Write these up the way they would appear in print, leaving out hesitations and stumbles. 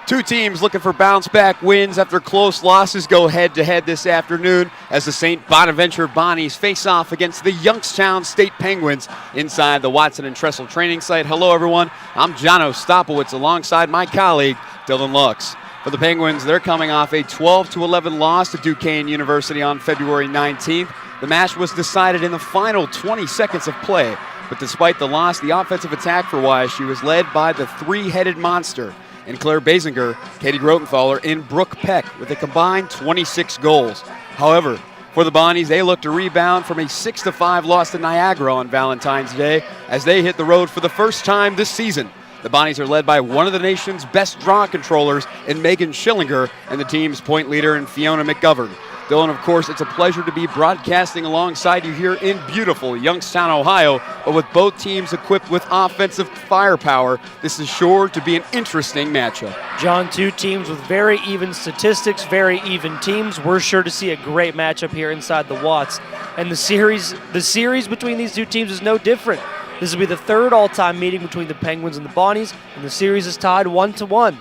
Two teams looking for bounce-back wins after close losses go head-to-head this afternoon as the St. Bonaventure Bonnies face off against the Youngstown State Penguins inside the Watson and Tressel training site. Hello, everyone. I'm John Ostapowitz alongside my colleague, Dylan Lux. For the Penguins, they're coming off a 12-11 loss to Duquesne University on February 19th. The match was decided in the final 20 seconds of play, but despite the loss, the offensive attack for YSU was led by the three-headed monster in Claire Basinger, Katie Grotenthaler, and Brooke Peck with a combined 26 goals. However, for the Bonnies, they look to rebound from a 6-5 loss to Niagara on Valentine's Day as they hit the road for the first time this season. The Bonnies are led by one of the nation's best draw controllers in Megan Schillinger and the team's point leader in Fiona McGovern. Dylan, of course, it's a pleasure to be broadcasting alongside you here in beautiful Youngstown, Ohio. But with both teams equipped with offensive firepower, this is sure to be an interesting matchup. John, two teams with very even statistics, very even teams. We're sure to see a great matchup here inside the Watts. And the series between these two teams is no different. This will be the third all-time meeting between the Penguins and the Bonnies, and the series is tied 1-1.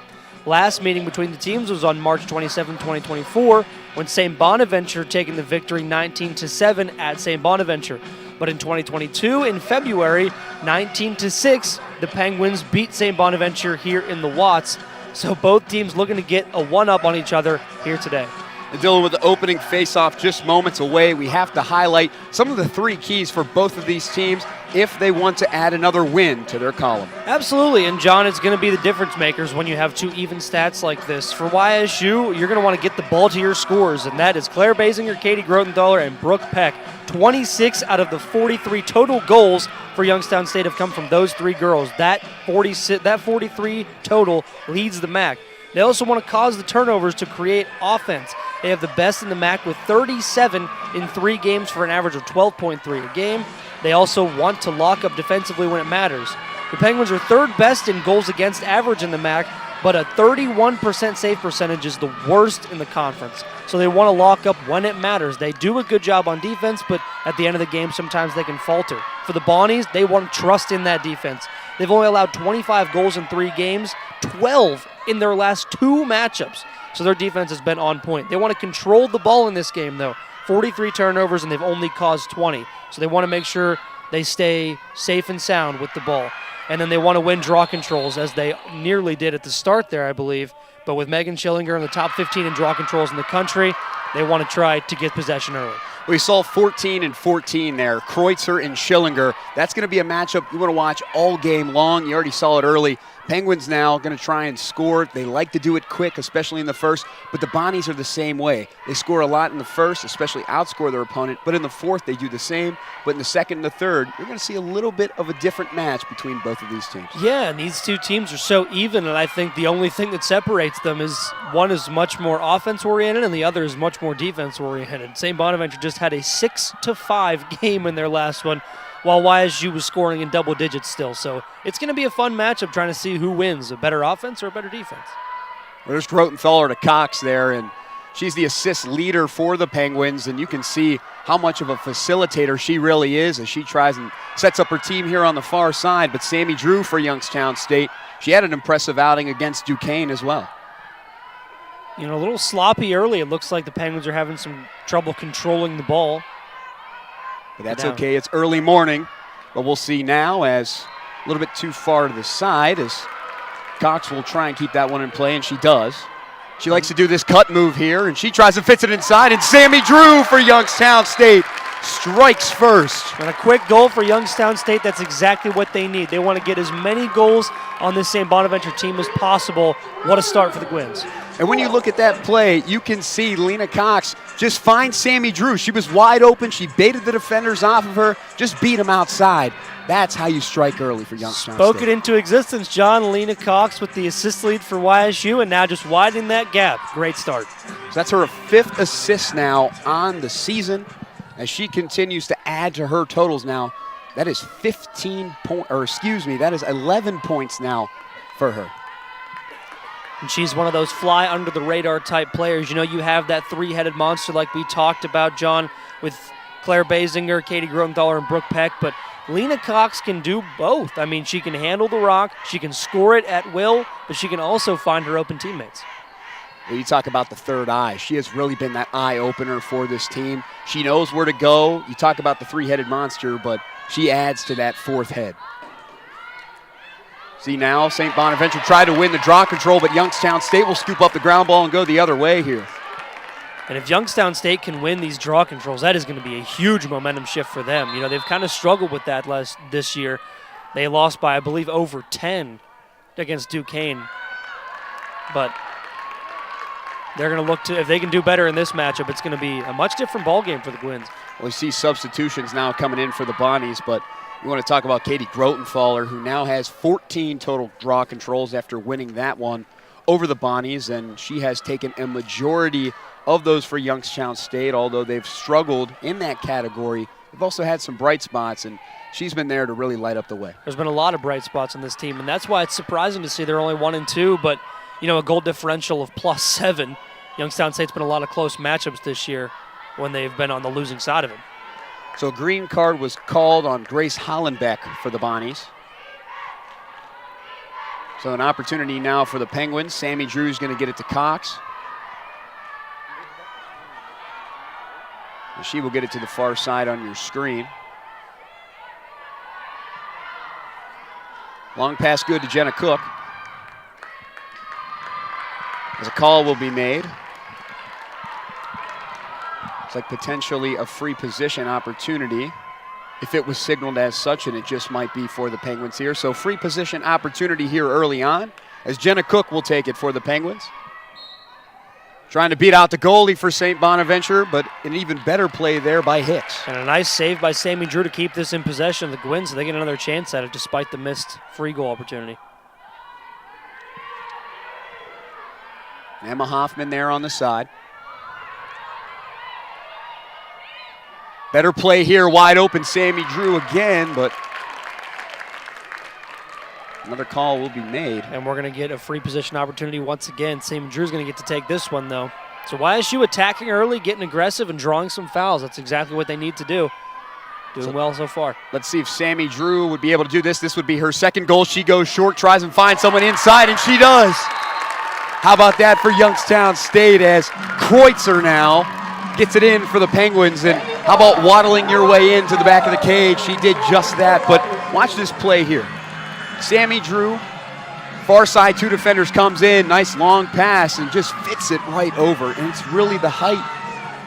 Last meeting between the teams was on March 27, 2024, when St. Bonaventure taking the victory 19-7 at St. Bonaventure. But in 2022, in February, 19-6, the Penguins beat St. Bonaventure here in the Watts. So both teams looking to get a one-up on each other here today. And Dylan, with the opening face-off just moments away, we have to highlight some of the three keys for both of these teams if they want to add another win to their column. Absolutely, and John, it's going to be the difference makers when you have two even stats like this. For YSU, you're going to want to get the ball to your scores, and that is Claire Basinger, Katie Grotenthaler, and Brooke Peck. 26 out of the 43 total goals for Youngstown State have come from those three girls. That 43 total leads the MAC. They also want to cause the turnovers to create offense. They have the best in the MAC with 37 in 3 games for an average of 12.3 a game. They also want to lock up defensively when it matters. The Penguins are third best in goals against average in the MAC, but a 31% save percentage is the worst in the conference. So they want to lock up when it matters. They do a good job on defense, but at the end of the game, sometimes they can falter. For the Bonnies, they want to trust in that defense. They've only allowed 25 goals in 3 games, 12 in their last 2 matchups. So their defense has been on point. They want to control the ball in this game, though. 43 turnovers, and they've only caused 20. So they want to make sure they stay safe and sound with the ball. And then they want to win draw controls, as they nearly did at the start there, I believe. But with Megan Schillinger in the top 15 in draw controls in the country, they want to try to get possession early. We saw 14 and 14 there, Kreutzer and Schillinger. That's going to be a matchup you want to watch all game long. You already saw it early. Penguins now going to try and score. They like to do it quick, especially in the first, but the Bonnies are the same way. They score a lot in the first, especially outscore their opponent, but in the fourth they do the same. But in the second and the third, you're going to see a little bit of a different match between both of these teams. Yeah, and these two teams are so even, and I think the only thing that separates them is one is much more offense-oriented and the other is much more defense-oriented. St. Bonaventure just had a 6-5 game in their last one, while YSU was scoring in double digits still. So it's going to be a fun matchup trying to see who wins, a better offense or a better defense. Well, there's Grotenthaler to Cox there, and she's the assist leader for the Penguins, and you can see how much of a facilitator she really is as she tries and sets up her team here on the far side. But Sammy Drew for Youngstown State, she had an impressive outing against Duquesne as well. You know, a little sloppy early. It looks like the Penguins are having some trouble controlling the ball. But that's okay. It's early morning. But we'll see now as a little bit too far to the side as Cox will try and keep that one in play, and she does. She likes to do this cut move here, and she tries to fit it inside, and Sammy Drew for Youngstown State strikes first. And a quick goal for Youngstown State. That's exactly what they need. They want to get as many goals on this St. Bonaventure team as possible. What a start for the Gwins. And when you look at that play, you can see Lena Cox just find Sammy Drew. She was wide open. She baited the defenders off of her, just beat them outside. That's how you strike early for Youngstown State. Spoke it into existence, John. Lena Cox with the assist lead for YSU, and now just widening that gap. Great start. So that's her 5th assist now on the season as she continues to add to her totals now. That is 11 points now for her. And she's one of those fly under the radar type players. You know, you have that three-headed monster like we talked about, John, with Claire Basinger, Katie Grotenthaler, and Brooke Peck, but Lena Cox can do both. I mean, she can handle the rock, she can score it at will, but she can also find her open teammates. Well, you talk about the third eye. She has really been that eye opener for this team. She knows where to go. You talk about the three-headed monster, but she adds to that fourth head. See now, St. Bonaventure tried to win the draw control, but Youngstown State will scoop up the ground ball and go the other way here. And if Youngstown State can win these draw controls, that is going to be a huge momentum shift for them. You know, they've kind of struggled with that this year. They lost by, I believe, over 10 against Duquesne. But they're going to look to, if they can do better in this matchup, it's going to be a much different ball game for the Gwins. Well, we see substitutions now coming in for the Bonnies, but you want to talk about Katie Grotenthaler, who now has 14 total draw controls after winning that one over the Bonnies, and she has taken a majority of those for Youngstown State. Although they've struggled in that category, they've also had some bright spots, and she's been there to really light up the way. There's been a lot of bright spots on this team, and that's why it's surprising to see they're only 1-2, but you know, a goal differential of +7. Youngstown State's been a lot of close matchups this year when they've been on the losing side of it. So a green card was called on Grace Hollenbeck for the Bonnies. So an opportunity now for the Penguins. Sammy Drew's going to get it to Cox. And she will get it to the far side on your screen. Long pass good to Jenna Cook. As a call will be made. It's like potentially a free position opportunity if it was signaled as such, and it just might be for the Penguins here. So free position opportunity here early on as Jenna Cook will take it for the Penguins. Trying to beat out the goalie for St. Bonaventure, but an even better play there by Hicks. And a nice save by Sammy Drew to keep this in possession of the Gwins so they get another chance at it despite the missed free goal opportunity. Emma Hoffman there on the side. Better play here, wide open, Sammy Drew again, but another call will be made. And we're going to get a free position opportunity once again. Sammy Drew's going to get to take this one, though. So YSU attacking early, getting aggressive, and drawing some fouls. That's exactly what they need to do. Doing well so far. Let's see if Sammy Drew would be able to do this. This would be her second goal. She goes short, tries and finds someone inside, and she does. How about that for Youngstown State as Kreutzer now gets it in for the Penguins. And how about waddling your way into the back of the cage? She did just that, but watch this play here. Sammy Drew, far side, two defenders, comes in, nice long pass, and just fits it right over. And it's really the height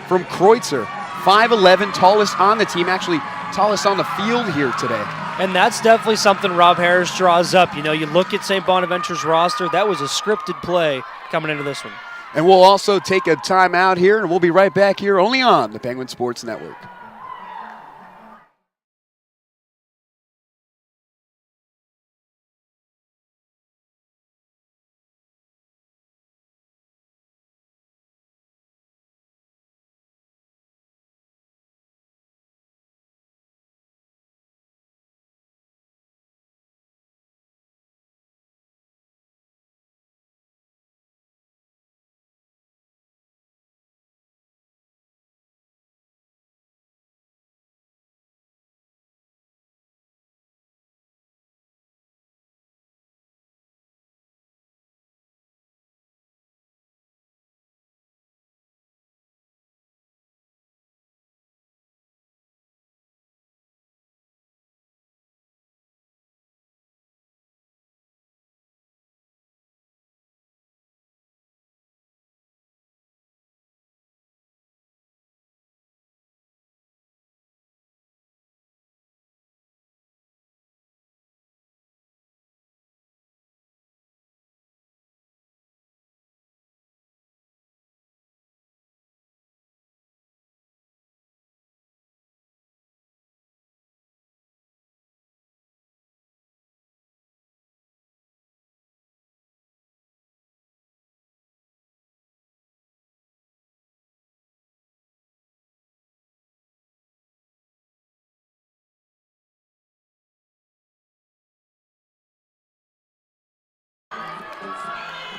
from Kreutzer. 5'11", tallest on the team, actually tallest on the field here today. And that's definitely something Rob Harris draws up. You know, you look at St. Bonaventure's roster, that was a scripted play coming into this one. And we'll also take a timeout here, and we'll be right back here only on the Penguin Sports Network.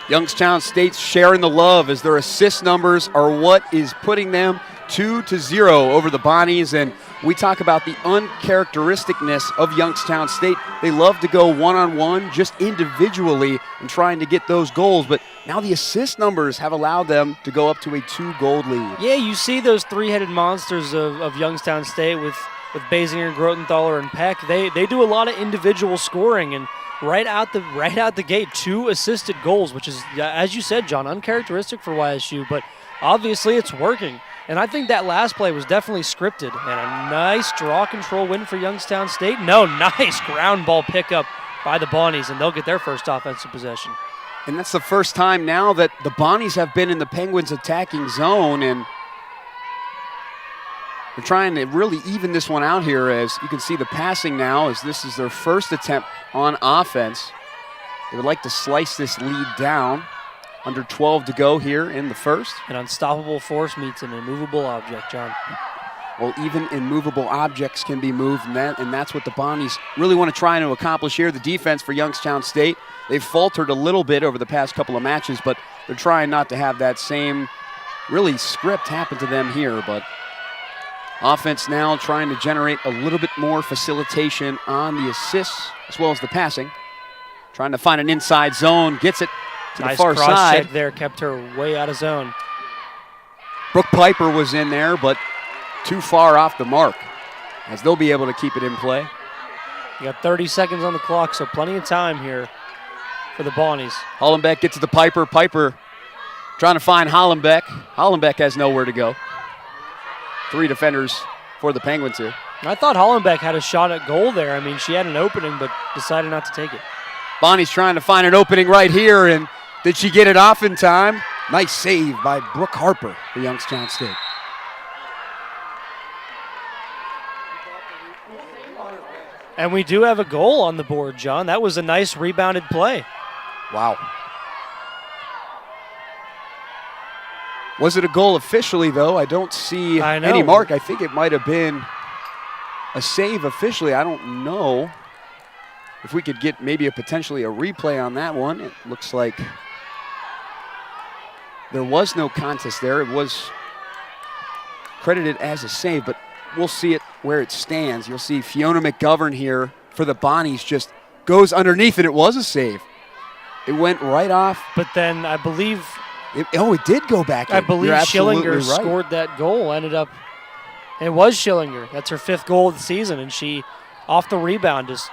Youngstown State's sharing the love as their assist numbers are what is putting them 2-0 over the Bonnies, and we talk about the uncharacteristicness of Youngstown State. They love to go one-on-one, just individually, and trying to get those goals, but now the assist numbers have allowed them to go up to a 2-goal lead. Yeah, you see those three-headed monsters of Youngstown State with Basinger, Grotenthaler, and Peck. They do a lot of individual scoring, and right out the gate, 2 assisted goals, which is, as you said, John, uncharacteristic for YSU, but obviously it's working. And I think that last play was definitely scripted. And a nice draw control win for Youngstown State. No, nice ground ball pickup by the Bonnies, and they'll get their first offensive possession. And that's the first time now that the Bonnies have been in the Penguins' attacking zone, and they're trying to really even this one out here. As you can see the passing now, as this is their first attempt on offense. They would like to slice this lead down. Under 12 to go here in the first. An unstoppable force meets an immovable object, John. Well, even immovable objects can be moved, and that's what the Bonnies really want to try to accomplish here. The defense for Youngstown State, they've faltered a little bit over the past couple of matches, but they're trying not to have that same really script happen to them here. But offense now trying to generate a little bit more facilitation on the assists as well as the passing. Trying to find an inside zone, gets it to nice the far cross side. Check there, kept her way out of zone. Brooke Piper was in there, but too far off the mark, as they'll be able to keep it in play. You got 30 seconds on the clock, so plenty of time here for the Bonnies. Hollenbeck gets to the Piper. Piper trying to find Hollenbeck. Hollenbeck has nowhere to go. 3 defenders for the Penguins here. I thought Hollenbeck had a shot at goal there. I mean, she had an opening, but decided not to take it. Bonnie's trying to find an opening right here, and did she get it off in time? Nice save by Brooke Harper for Youngstown State. And we do have a goal on the board, John. That was a nice rebounded play. Wow. Was it a goal officially, though? I don't see any mark. I think it might have been a save officially. I don't know. If we could get maybe potentially a replay on that one. It looks like there was no contest there. It was credited as a save, but we'll see it where it stands. You'll see Fiona McGovern here for the Bonnies just goes underneath, and it was a save. It went right off. But then I believe... it did go back in. I believe Schillinger scored that goal. Ended up... It was Schillinger. That's her 5th goal of the season, and she, off the rebound, just...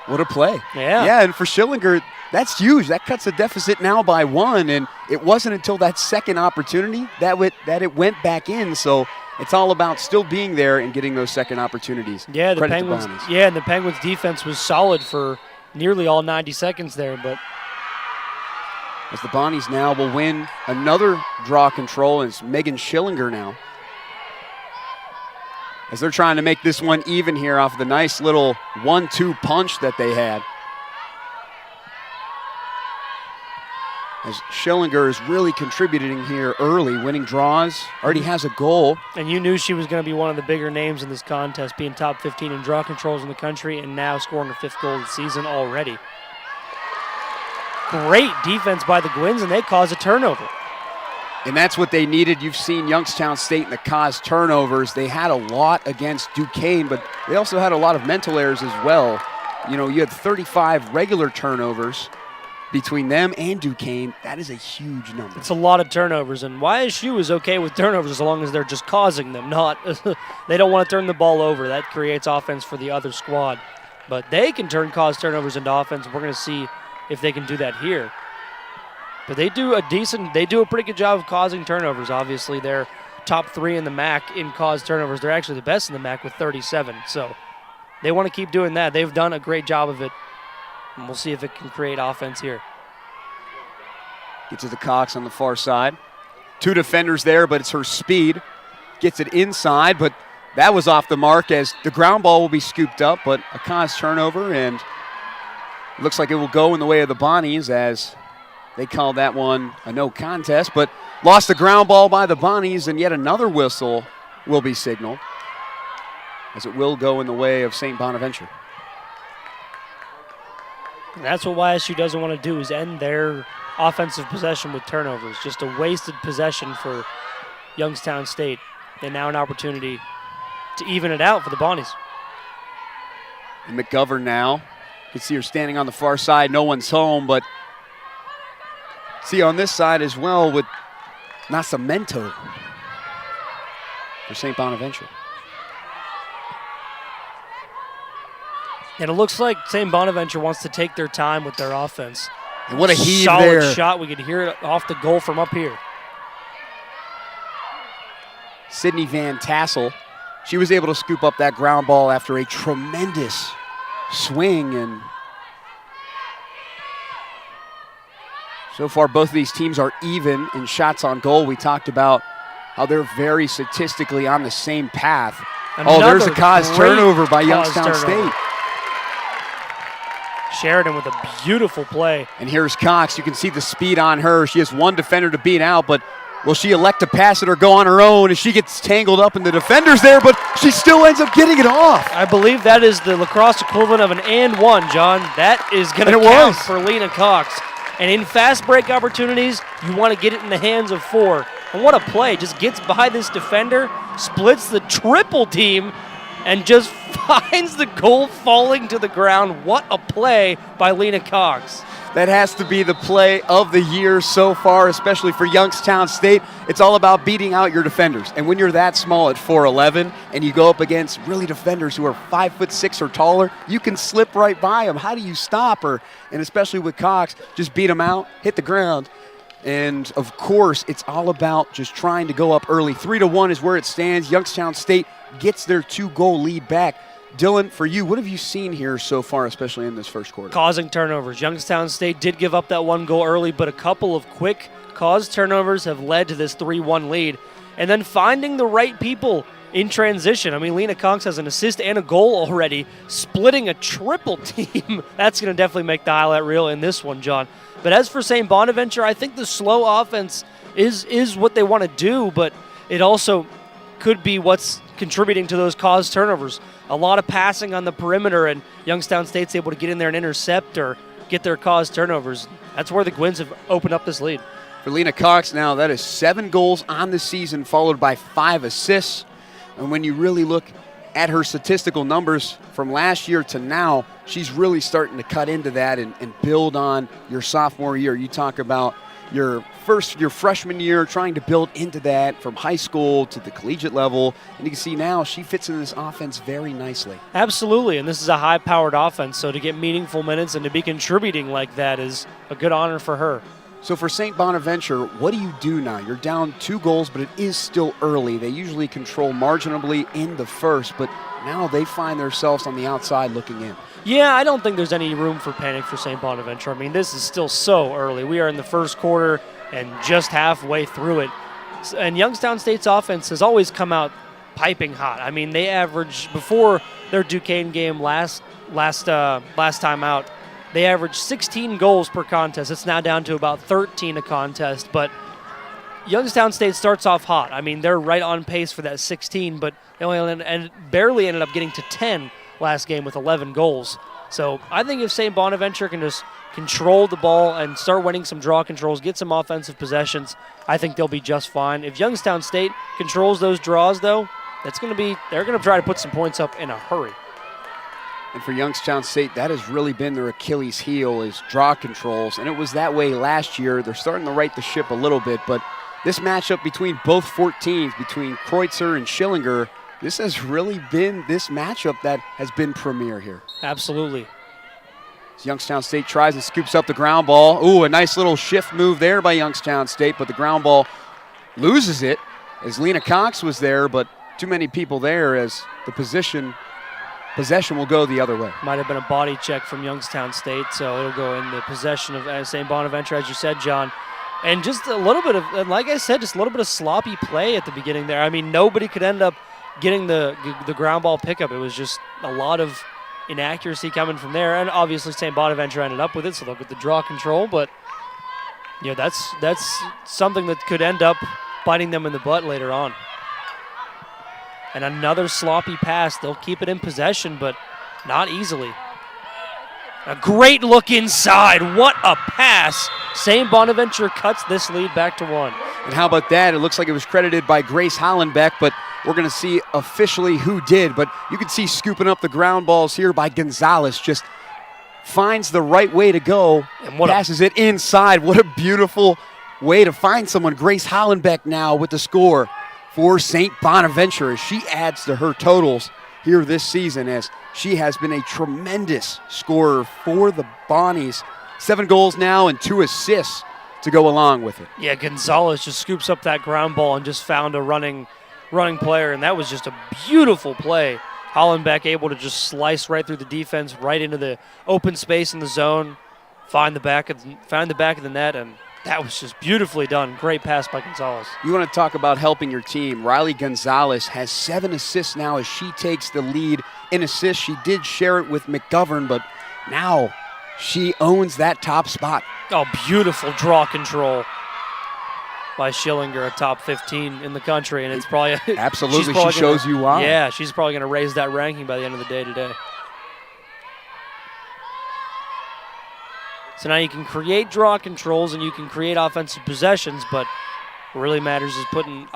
What a play. Yeah. Yeah, and for Schillinger, that's huge. That cuts the deficit now by 1, and it wasn't until that second opportunity that it went back in. So it's all about still being there and getting those second opportunities. Yeah, the Penguins. Yeah, and the Penguins' defense was solid for nearly all 90 seconds there. But as the Bonnies now will win another draw control, and it's Megan Schillinger now. As they're trying to make this one even here off the nice little 1-2 punch that they had. As Schillinger is really contributing here early, winning draws, already has a goal. And you knew she was going to be one of the bigger names in this contest, being top 15 in draw controls in the country and now scoring her 5th goal of the season already. Great defense by the Gwins, and they cause a turnover. And that's what they needed. You've seen Youngstown State in the cause turnovers. They had a lot against Duquesne, but they also had a lot of mental errors as well. You know, you had 35 regular turnovers between them and Duquesne. That is a huge number. It's a lot of turnovers, and YSU is okay with turnovers as long as they're just causing them, not they don't want to turn the ball over. That creates offense for the other squad. But they can cause turnovers into offense. We're going to see if they can do that here. But they do a pretty good job of causing turnovers. Obviously, they're top 3 in the MAC in caused turnovers. They're actually the best in the MAC with 37. So they want to keep doing that. They've done a great job of it. And we'll see if it can create offense here. Gets to the Cox on the far side. 2 defenders there, but it's her speed. Gets it inside, but that was off the mark as the ground ball will be scooped up, but a caused turnover, and it looks like it will go in the way of the Bonnies as they call that one a no contest, but lost the ground ball by the Bonnies, and yet another whistle will be signaled as it will go in the way of St. Bonaventure. And that's what YSU doesn't want to do, is end their offensive possession with turnovers. Just a wasted possession for Youngstown State. And now an opportunity to even it out for the Bonnies. And McGovern now. You can see her standing on the far side. No one's home, but see on this side as well with Nascimento for St. Bonaventure. And it looks like St. Bonaventure wants to take their time with their offense. And what a heave solid there. Shot. We could hear it off the goal from up here. Sydney Van Tassel, she was able to scoop up that ground ball after a tremendous swing. And so far, both of these teams are even in shots on goal. We talked about how they're very statistically on the same path. There's a cause turnover by Youngstown State. Sheridan with a beautiful play. And here's Cox. You can see the speed on her. She has one defender to beat out, but will she elect to pass it or go on her own as she gets tangled up in the defenders there, but she still ends up getting it off. I believe that is the lacrosse equivalent of an and one, John. That is going to count for Lena Cox. And in fast break opportunities, you want to get it in the hands of 4. And what a play. Just gets by this defender, splits the triple team, and just finds the goal falling to the ground. What a play by Lena Cox. That has to be the play of the year so far, especially for Youngstown State. It's all about beating out your defenders. And when you're that small at 4'11", and you go up against really defenders who are 5'6" or taller, you can slip right by them. How do you stop her? And especially with Cox, just beat them out, hit the ground. And of course, it's all about just trying to go up early. 3-1 is where it stands. Youngstown State gets their 2-goal lead back. Dylan, for you, what have you seen here so far, especially in this first quarter? Causing turnovers. Youngstown State did give up that 1 goal early, but a couple of quick caused turnovers have led to this 3-1 lead. And then finding the right people in transition. I mean, Lena Cox has an assist and a goal already, splitting a triple team. That's going to definitely make the highlight reel in this one, John. But as for St. Bonaventure, I think the slow offense is what they want to do, but it also could be what's contributing to those caused turnovers. A lot of passing on the perimeter, and Youngstown State's able to get in there and intercept or get their caused turnovers. That's where the Gwins have opened up this lead. For Lena Cox now, that is 7 goals on the season, followed by 5 assists. And when you really look at her statistical numbers from last year to now, she's really starting to cut into that and build on your sophomore year. You talk about your freshman year, trying to build into that from high school to the collegiate level. And you can see now she fits in this offense very nicely. Absolutely, and this is a high-powered offense, so to get meaningful minutes and to be contributing like that is a good honor for her. So for St. Bonaventure, what do you do now? You're down 2 goals, but it is still early. They usually control marginally in the first, but now they find themselves on the outside looking in. Yeah, I don't think there's any room for panic for St. Bonaventure. I mean, this is still so early. We are in the first quarter and just halfway through it. And Youngstown State's offense has always come out piping hot. I mean, they averaged, before their Duquesne game last time out, they averaged 16 goals per contest. It's now down to about 13 a contest, but Youngstown State starts off hot. I mean, they're right on pace for that 16, but they only barely ended up getting to 10 last game with 11 goals. So I think if St. Bonaventure can just control the ball and start winning some draw controls, get some offensive possessions, I think they'll be just fine. If Youngstown State controls those draws, though, they're going to try to put some points up in a hurry. And for Youngstown State, that has really been their Achilles heel, is draw controls. And it was that way last year. They're starting to right the ship a little bit, but this matchup between both 14s, between Kreutzer and Schillinger, this has really been this matchup that has been premier here. Absolutely. As Youngstown State tries and scoops up the ground ball. Ooh, a nice little shift move there by Youngstown State, but the ground ball loses it as Lena Cox was there, but too many people there as the possession will go the other way. Might have been a body check from Youngstown State, so it'll go in the possession of St. Bonaventure, as you said, John. And just a little bit of, like I said, just a little bit of sloppy play at the beginning there. I mean, nobody could end up getting the ground ball pickup. It was just a lot of inaccuracy coming from there. And obviously St. Bonaventure ended up with it, so they'll get the draw control. But, you know, that's something that could end up biting them in the butt later on. And another sloppy pass. They'll keep it in possession, but not easily. A great look inside. What a pass. St. Bonaventure cuts this lead back to 1. And how about that? It looks like it was credited by Grace Hollenbeck, but we're going to see officially who did, but you can see scooping up the ground balls here by Gonzalez. Just finds the right way to go and passes it inside. What a beautiful way to find someone. Grace Hollenbeck now with the score for St. Bonaventure as she adds to her totals here this season, as she has been a tremendous scorer for the Bonnies. 7 goals now and 2 assists to go along with it. Yeah, Gonzalez just scoops up that ground ball and just found a running player, and that was just a beautiful play. Hollenbeck able to just slice right through the defense, right into the open space in the zone, found the back of the net, and that was just beautifully done. Great pass by Gonzalez. You want to talk about helping your team. Riley Gonzalez has 7 assists now as she takes the lead in assists. She did share it with McGovern, but now she owns that top spot. Oh, beautiful draw control by Schillinger, a top 15 in the country, and it's probably absolutely she shows you why. Yeah, she's probably going to raise that ranking by the end of the day today. So now you can create draw controls and you can create offensive possessions, but what really matters is putting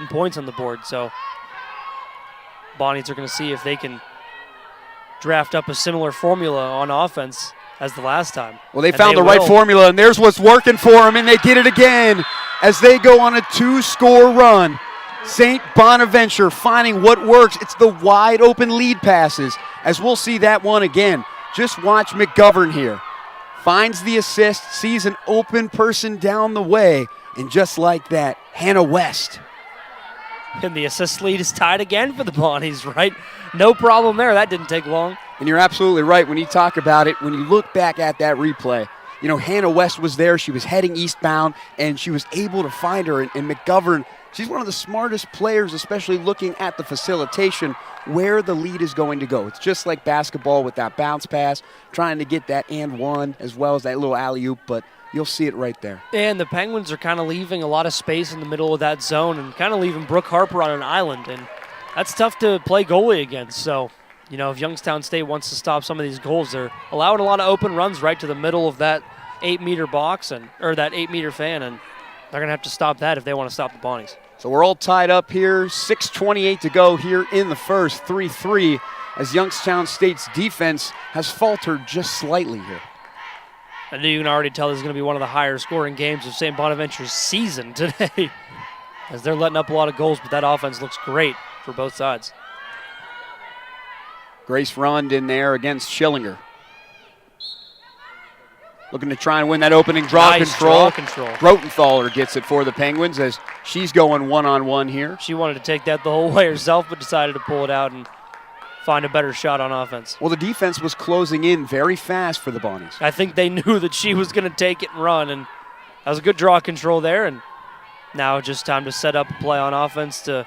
points on the board. So Bonnies are going to see if they can draft up a similar formula on offense as the last time. Well, they found the right formula, and there's what's working for them, and they get it again as they go on a 2-score run. St. Bonaventure finding what works. It's the wide open lead passes, as we'll see that one again. Just watch McGovern here. Finds the assist, sees an open person down the way, and just like that, Hannah West. And the assist lead is tied again for the Bonnies, right? No problem there. That didn't take long. And you're absolutely right when you talk about it. When you look back at that replay, you know, Hannah West was there. She was heading eastbound, and she was able to find her. And McGovern, she's one of the smartest players, especially looking at the facilitation, where the lead is going to go. It's just like basketball with that bounce pass, trying to get that and one as well as that little alley-oop, but you'll see it right there. And the Penguins are kind of leaving a lot of space in the middle of that zone and kind of leaving Brooke Harper on an island, and that's tough to play goalie against. So, you know, if Youngstown State wants to stop some of these goals, they're allowing a lot of open runs right to the middle of that 8-meter box or that 8-meter fan, and they're going to have to stop that if they want to stop the Bonnies. So we're all tied up here. 6:28 to go here in the first. 3-3 as Youngstown State's defense has faltered just slightly here. I knew you can already tell this is going to be one of the higher scoring games of St. Bonaventure's season today as they're letting up a lot of goals, but that offense looks great for both sides. Grace Rund in there against Schillinger. Looking to try and win that opening draw control. Grotenthaler gets it for the Penguins as she's going one-on-one here. She wanted to take that the whole way herself, but decided to pull it out and find a better shot on offense. Well, the defense was closing in very fast for the Bonnies. I think they knew that she was going to take it and run, and that was a good draw control there, and now just time to set up a play on offense to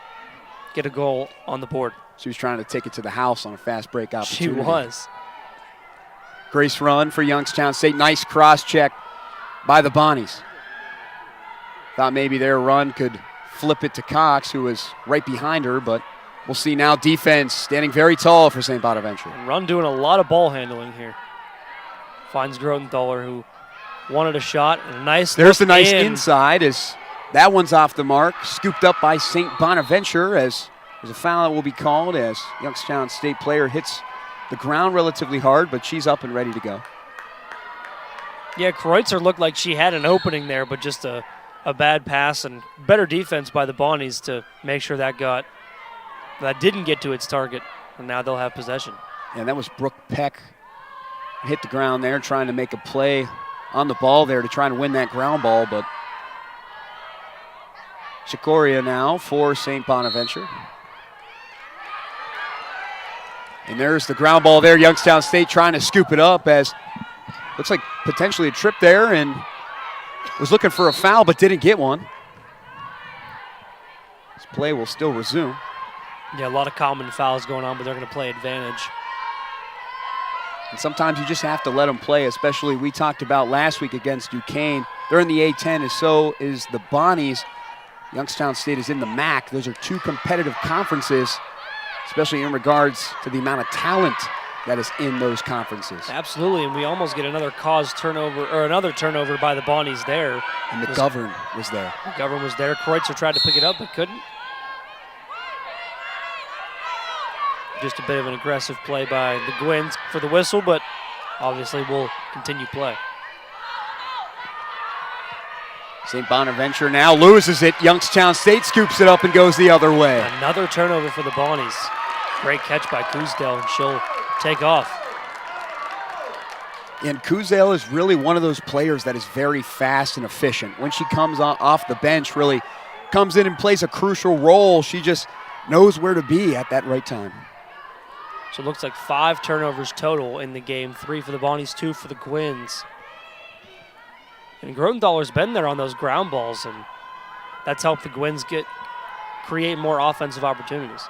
get a goal on the board. She was trying to take it to the house on a fast break opportunity. She was. Grace Rund for Youngstown State. Nice cross check by the Bonnies. Thought maybe their run could flip it to Cox, who was right behind her, but we'll see now. Defense standing very tall for St. Bonaventure. And Rund doing a lot of ball handling here. Finds Grotenthaler, who wanted a shot, and a nice There's the nice inside as that one's off the mark. Scooped up by St. Bonaventure as there's a foul that will be called as Youngstown State player hits the ground relatively hard, but she's up and ready to go. Yeah, Kreutzer looked like she had an opening there, but just a bad pass and better defense by the Bonnies to make sure that didn't get to its target, and now they'll have possession. And that was Brooke Peck. Hit the ground there, trying to make a play on the ball there to try and win that ground ball, but Shikoria now for St. Bonaventure. And there's the ground ball there. Youngstown State trying to scoop it up as looks like potentially a trip there and was looking for a foul but didn't get one. This play will still resume. Yeah, a lot of common fouls going on, but they're going to play advantage. And sometimes you just have to let them play, especially we talked about last week against Duquesne. They're in the A-10, and so is the Bonnies. Youngstown State is in the MAC. Those are two competitive conferences, especially in regards to the amount of talent that is in those conferences. Absolutely, and we almost get another turnover by the Bonnies there. And McGovern was there. McGovern was there. Kreutzer tried to pick it up but couldn't. Just a bit of an aggressive play by the Gwins for the whistle, but obviously will continue play. St. Bonaventure now loses it. Youngstown State scoops it up and goes the other way. Another turnover for the Bonnies. Great catch by Kuzdale, and she'll take off. And Kuzdale is really one of those players that is very fast and efficient. When she comes off the bench, really comes in and plays a crucial role. She just knows where to be at that right time. So it looks like 5 turnovers total in the game. 3 for the Bonnies, 2 for the Gwins. And Grotenthaler's been there on those ground balls, and that's helped the Gwins create more offensive opportunities.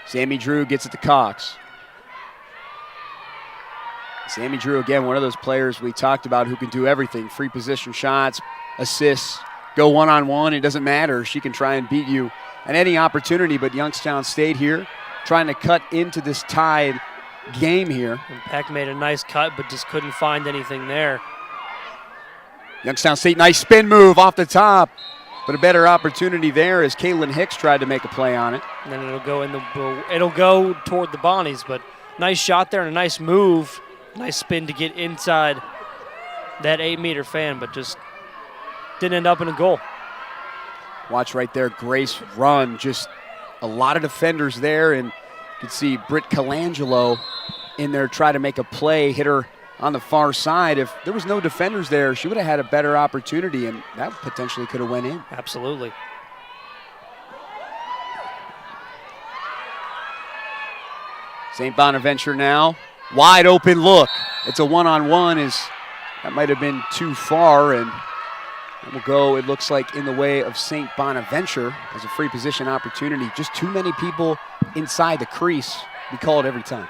Sammy Drew gets it to Cox. Sammy Drew, again, one of those players we talked about who can do everything. Free position shots, assists, go one-on-one. It doesn't matter. She can try and beat you at any opportunity, but Youngstown State here trying to cut into this tied game here. And Peck made a nice cut, but just couldn't find anything there. Youngstown State, nice spin move off the top, but a better opportunity there as Caitlin Hicks tried to make a play on it. And then it'll go toward the Bonnies, but nice shot there and a nice move. Nice spin to get inside that 8-meter fan, but just didn't end up in a goal. Watch right there, Grace run, just a lot of defenders there, and you can see Britt Colangelo in there try to make a play, hit her on the far side. If there was no defenders there, she would have had a better opportunity, and that potentially could have went in. Absolutely. St. Bonaventure now, wide open look. It's a one-on-one, that might have been too far, and it will go, it looks like, in the way of St. Bonaventure as a free position opportunity. Just too many people inside the crease. We call it every time.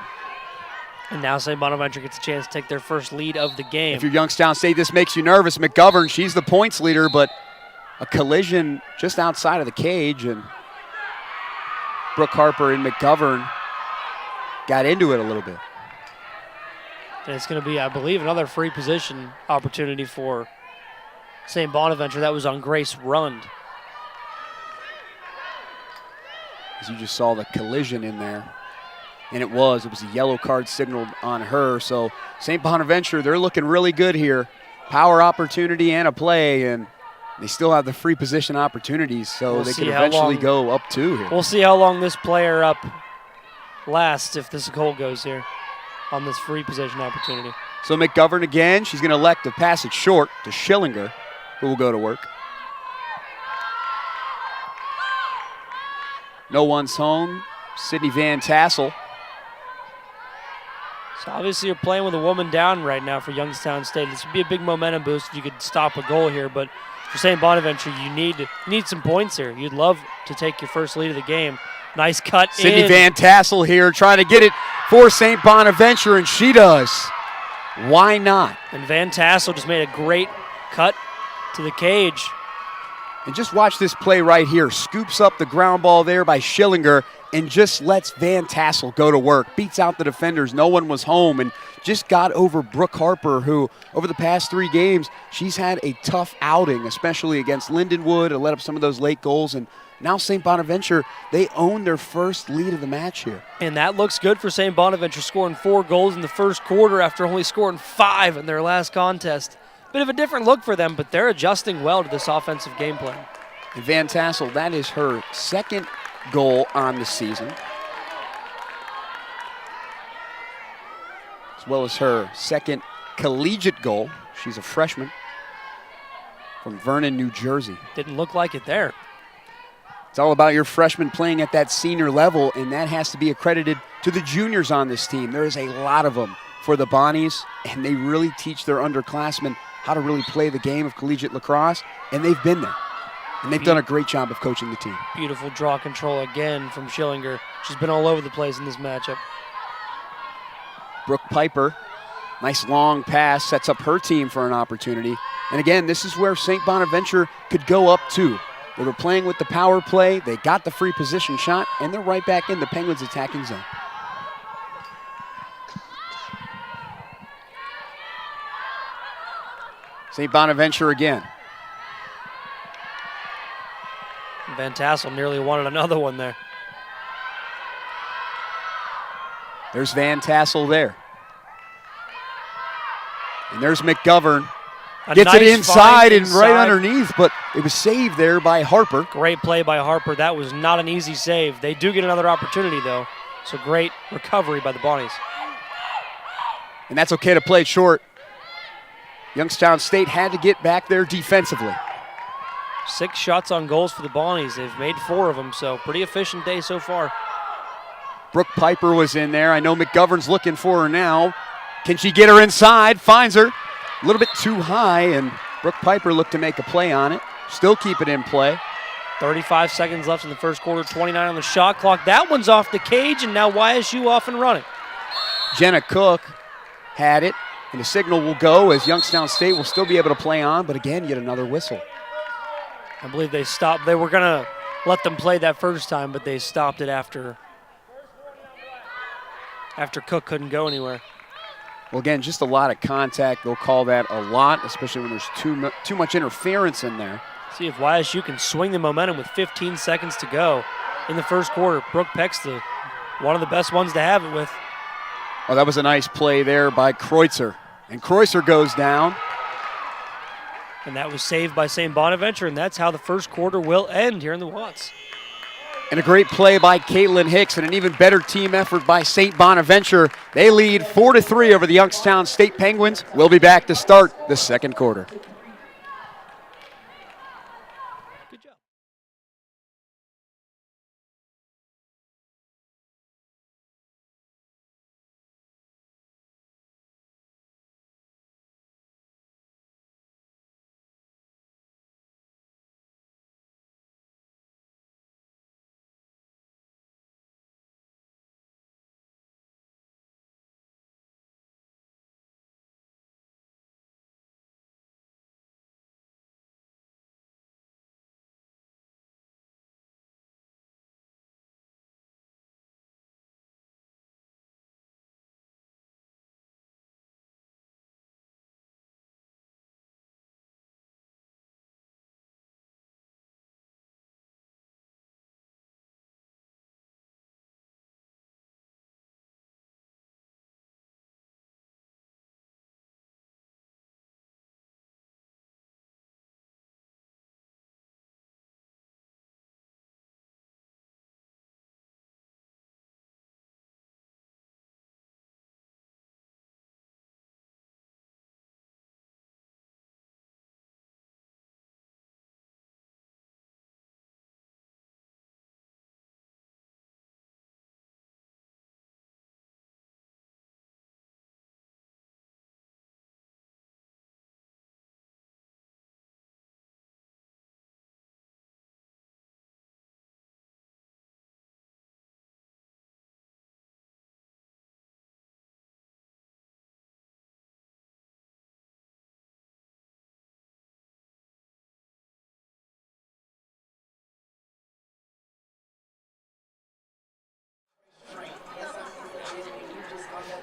And now St. Bonaventure gets a chance to take their first lead of the game. If you're Youngstown State, this makes you nervous. McGovern, she's the points leader, but a collision just outside of the cage, and Brooke Harper and McGovern got into it a little bit. And it's going to be, I believe, another free position opportunity for St. Bonaventure. That was on Grace Rund. As you just saw the collision in there. And it was a yellow card signaled on her. So St. Bonaventure, they're looking really good here. Power opportunity and a play, and they still have the free position opportunities, so they can eventually go up 2 here. We'll see how long this player up lasts if this goal goes here on this free position opportunity. So McGovern again, she's going to elect to pass it short to Schillinger, who will go to work. No one's home. Sydney Van Tassel. So obviously you're playing with a woman down right now for Youngstown State. This would be a big momentum boost if you could stop a goal here, but for St. Bonaventure, you need some points here. You'd love to take your first lead of the game. Nice cut in. Sydney Van Tassel here trying to get it for St. Bonaventure, and she does. Why not? And Van Tassel just made a great cut to the cage. And just watch this play right here. Scoops up the ground ball there by Schillinger and just lets Van Tassel go to work. Beats out the defenders. No one was home and just got over Brooke Harper, who over the past 3 games, she's had a tough outing, especially against Lindenwood, and let up some of those late goals. And now St. Bonaventure, they own their first lead of the match here. And that looks good for St. Bonaventure, scoring 4 goals in the first quarter after only scoring 5 in their last contest. Bit of a different look for them, but they're adjusting well to this offensive game plan. And Van Tassel, that is her 2nd goal on the season, as well as her 2nd collegiate goal. She's a freshman from Vernon, New Jersey. Didn't look like it there. It's all about your freshmen playing at that senior level, and that has to be accredited to the juniors on this team. There is a lot of them for the Bonnies, and they really teach their underclassmen how to really play the game of collegiate lacrosse, and they've been there. And they've done a great job of coaching the team. Beautiful draw control again from Schillinger. She's been all over the place in this matchup. Brooke Piper, nice long pass, sets up her team for an opportunity. And again, this is where St. Bonaventure could go up 2. They were playing with the power play, they got the free position shot, and they're right back in the Penguins' attacking zone. St. Bonaventure again. Van Tassel nearly wanted another one there. There's Van Tassel there. And there's McGovern. Gets nice it inside and inside. right underneath, but it was saved there by Harper. Great play by Harper. That was not an easy save. They do get another opportunity, though. So great recovery by the Bonnies. And that's okay to play it short. Youngstown State had to get back there defensively. 6 shots on goals for the Bonnies. They've made 4 of them, so pretty efficient day so far. Brooke Piper was in there. I know McGovern's looking for her now. Can she get her inside? Finds her. A little bit too high, and Brooke Piper looked to make a play on it. Still keep it in play. 35 seconds left in the first quarter, 29 on the shot clock. That one's off the cage, and now YSU off and running. Jenna Cook had it, and the signal will go as Youngstown State will still be able to play on, but again, yet another whistle. I believe they stopped. They were going to let them play that first time, but they stopped it after Cook couldn't go anywhere. Well, again, just a lot of contact. They'll call that a lot, especially when there's too much interference in there. See if YSU can swing the momentum with 15 seconds to go in the first quarter. Brooke Peck's one of the best ones to have it with. Oh, that was a nice play there by Kreutzer. And Kreutzer goes down. And that was saved by St. Bonaventure, and that's how the first quarter will end here in the Watts. And a great play by Caitlin Hicks and an even better team effort by St. Bonaventure. They lead 4-3 over the Youngstown State Penguins. We'll be back to start the second quarter. Good job.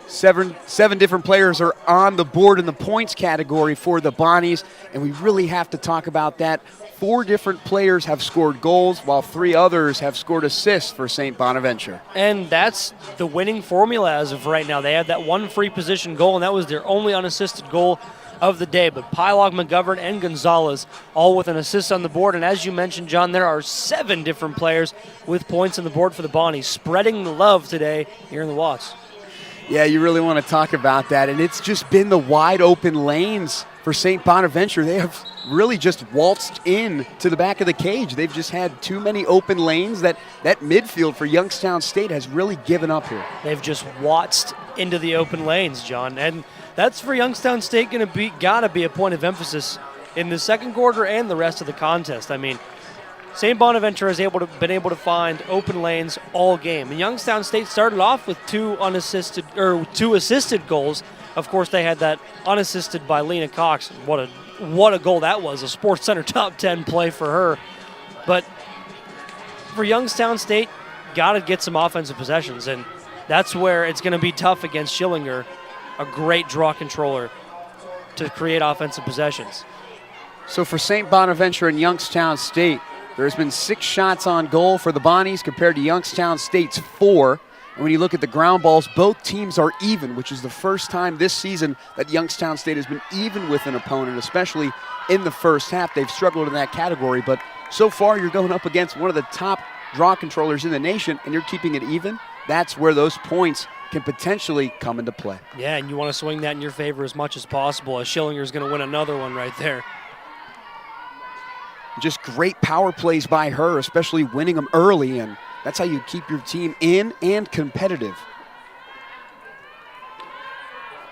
Seven different players are on the board in the points category for the Bonnies, and we really have to talk about that. 4 different players have scored goals, while 3 others have scored assists for St. Bonaventure. And that's the winning formula as of right now. They had that 1 free position goal, and that was their only unassisted goal of the day. But Pylog, McGovern, and Gonzalez all with an assist on the board. And as you mentioned, John, there are 7 different players with points on the board for the Bonnies, spreading the love today here in the Watts. Yeah, you really want to talk about that. And it's just been the wide open lanes for St. Bonaventure. They have really just waltzed in to the back of the cage. They've just had too many open lanes that midfield for Youngstown State has really given up here. They've just waltzed into the open lanes, John. And that's for Youngstown State gotta be a point of emphasis in the second quarter and the rest of the contest. I mean, St. Bonaventure has been able to find open lanes all game. And Youngstown State started off with 2 assisted goals. Of course, they had that unassisted by Lena Cox. What a goal that was, a Sports Center top 10 play for her. But for Youngstown State, got to get some offensive possessions, and that's where it's going to be tough against Schillinger, a great draw controller, to create offensive possessions. So for St. Bonaventure and Youngstown State, there's been 6 shots on goal for the Bonnies compared to Youngstown State's 4. And when you look at the ground balls, both teams are even, which is the first time this season that Youngstown State has been even with an opponent, especially in the first half. They've struggled in that category, but so far you're going up against one of the top draw controllers in the nation, and you're keeping it even. That's where those points can potentially come into play. Yeah, and you want to swing that in your favor as much as possible, as Schillinger's going to win another one right there. Just great power plays by her, especially winning them early, and that's how you keep your team in and competitive.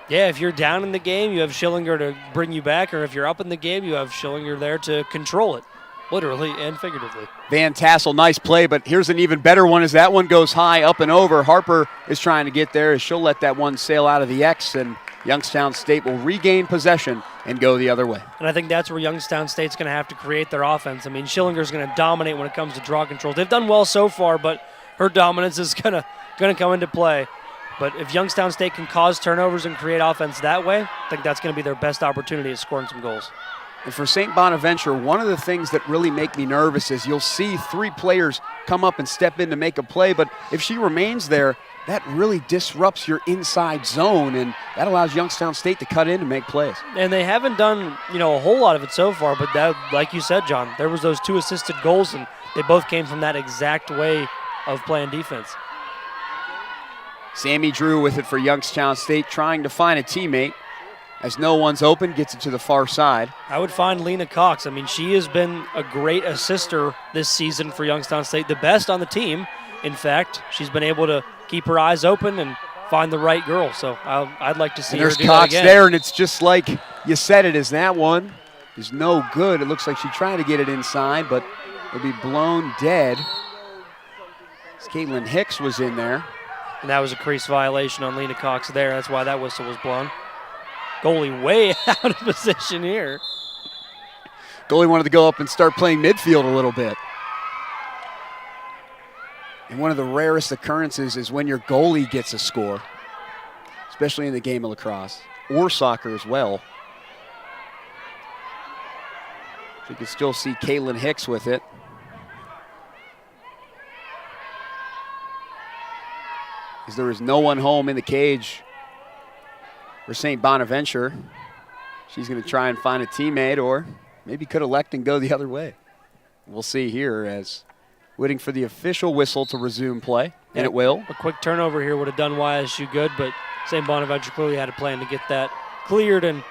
Yeah, if you're down in the game, you have Schillinger to bring you back, or if you're up in the game, you have Schillinger there to control it, literally and figuratively. Van Tassel, nice play, but here's an even better one as that one goes high up and over. Harper is trying to get there as she'll let that one sail out of the X, and Youngstown State will regain possession and go the other way. And I think that's where Youngstown State's going to have to create their offense. I mean, Schillinger's going to dominate when it comes to draw control. They've done well so far, but her dominance is going to come into play. But if Youngstown State can cause turnovers and create offense that way, I think that's going to be their best opportunity at scoring some goals. And for St. Bonaventure, one of the things that really make me nervous is you'll see 3 players come up and step in to make a play, but if she remains there, that really disrupts your inside zone, and that allows Youngstown State to cut in and make plays. And they haven't done, a whole lot of it so far, but that, like you said, John, there was those 2 assisted goals, and they both came from that exact way of playing defense. Sammy Drew with it for Youngstown State, trying to find a teammate. As no one's open, gets it to the far side. I would find Lena Cox. I mean, she has been a great assister this season for Youngstown State, the best on the team. In fact, she's been able to keep her eyes open and find the right girl. So I'd like to see her do that again. There's Cox there, and it's just like you said it, is that one is no good. It looks like she's trying to get it inside, but it'll be blown dead. Caitlin Hicks was in there. And that was a crease violation on Lena Cox there. That's why that whistle was blown. Goalie way out of position here. Goalie wanted to go up and start playing midfield a little bit. And one of the rarest occurrences is when your goalie gets a score, especially in the game of lacrosse, or soccer as well. So you can still see Caitlin Hicks with it. As there is no one home in the cage for St. Bonaventure. She's going to try and find a teammate, or maybe could elect and go the other way. We'll see here as waiting for the official whistle to resume play, and it will. A quick turnover here would have done YSU good, but St. Bonaventure clearly had a plan to get that cleared and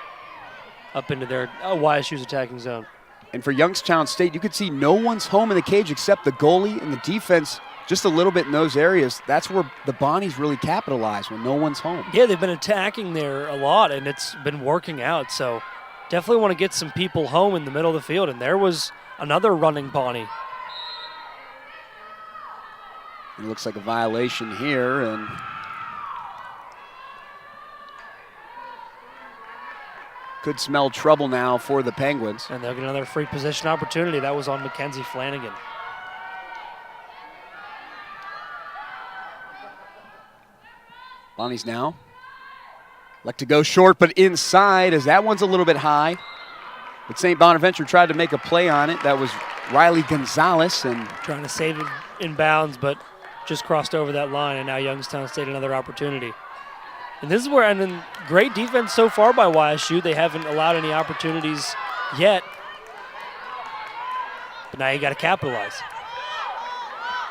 up into their YSU's attacking zone. And for Youngstown State, you could see no one's home in the cage except the goalie and the defense just a little bit in those areas. That's where the Bonnies really capitalize, when no one's home. Yeah, they've been attacking there a lot, and it's been working out. So definitely want to get some people home in the middle of the field, and there was another running Bonnie. It looks like a violation here, and could smell trouble now for the Penguins. And they'll get another free possession opportunity. That was on Mackenzie Flanagan. Bonnies now like to go short, but inside, as that one's a little bit high. But St. Bonaventure tried to make a play on it. That was Riley Gonzalez, and trying to save it in bounds, but just crossed over that line, and now Youngstown State another opportunity. And this is where, and then great defense so far by YSU. They haven't allowed any opportunities yet, but now you got to capitalize.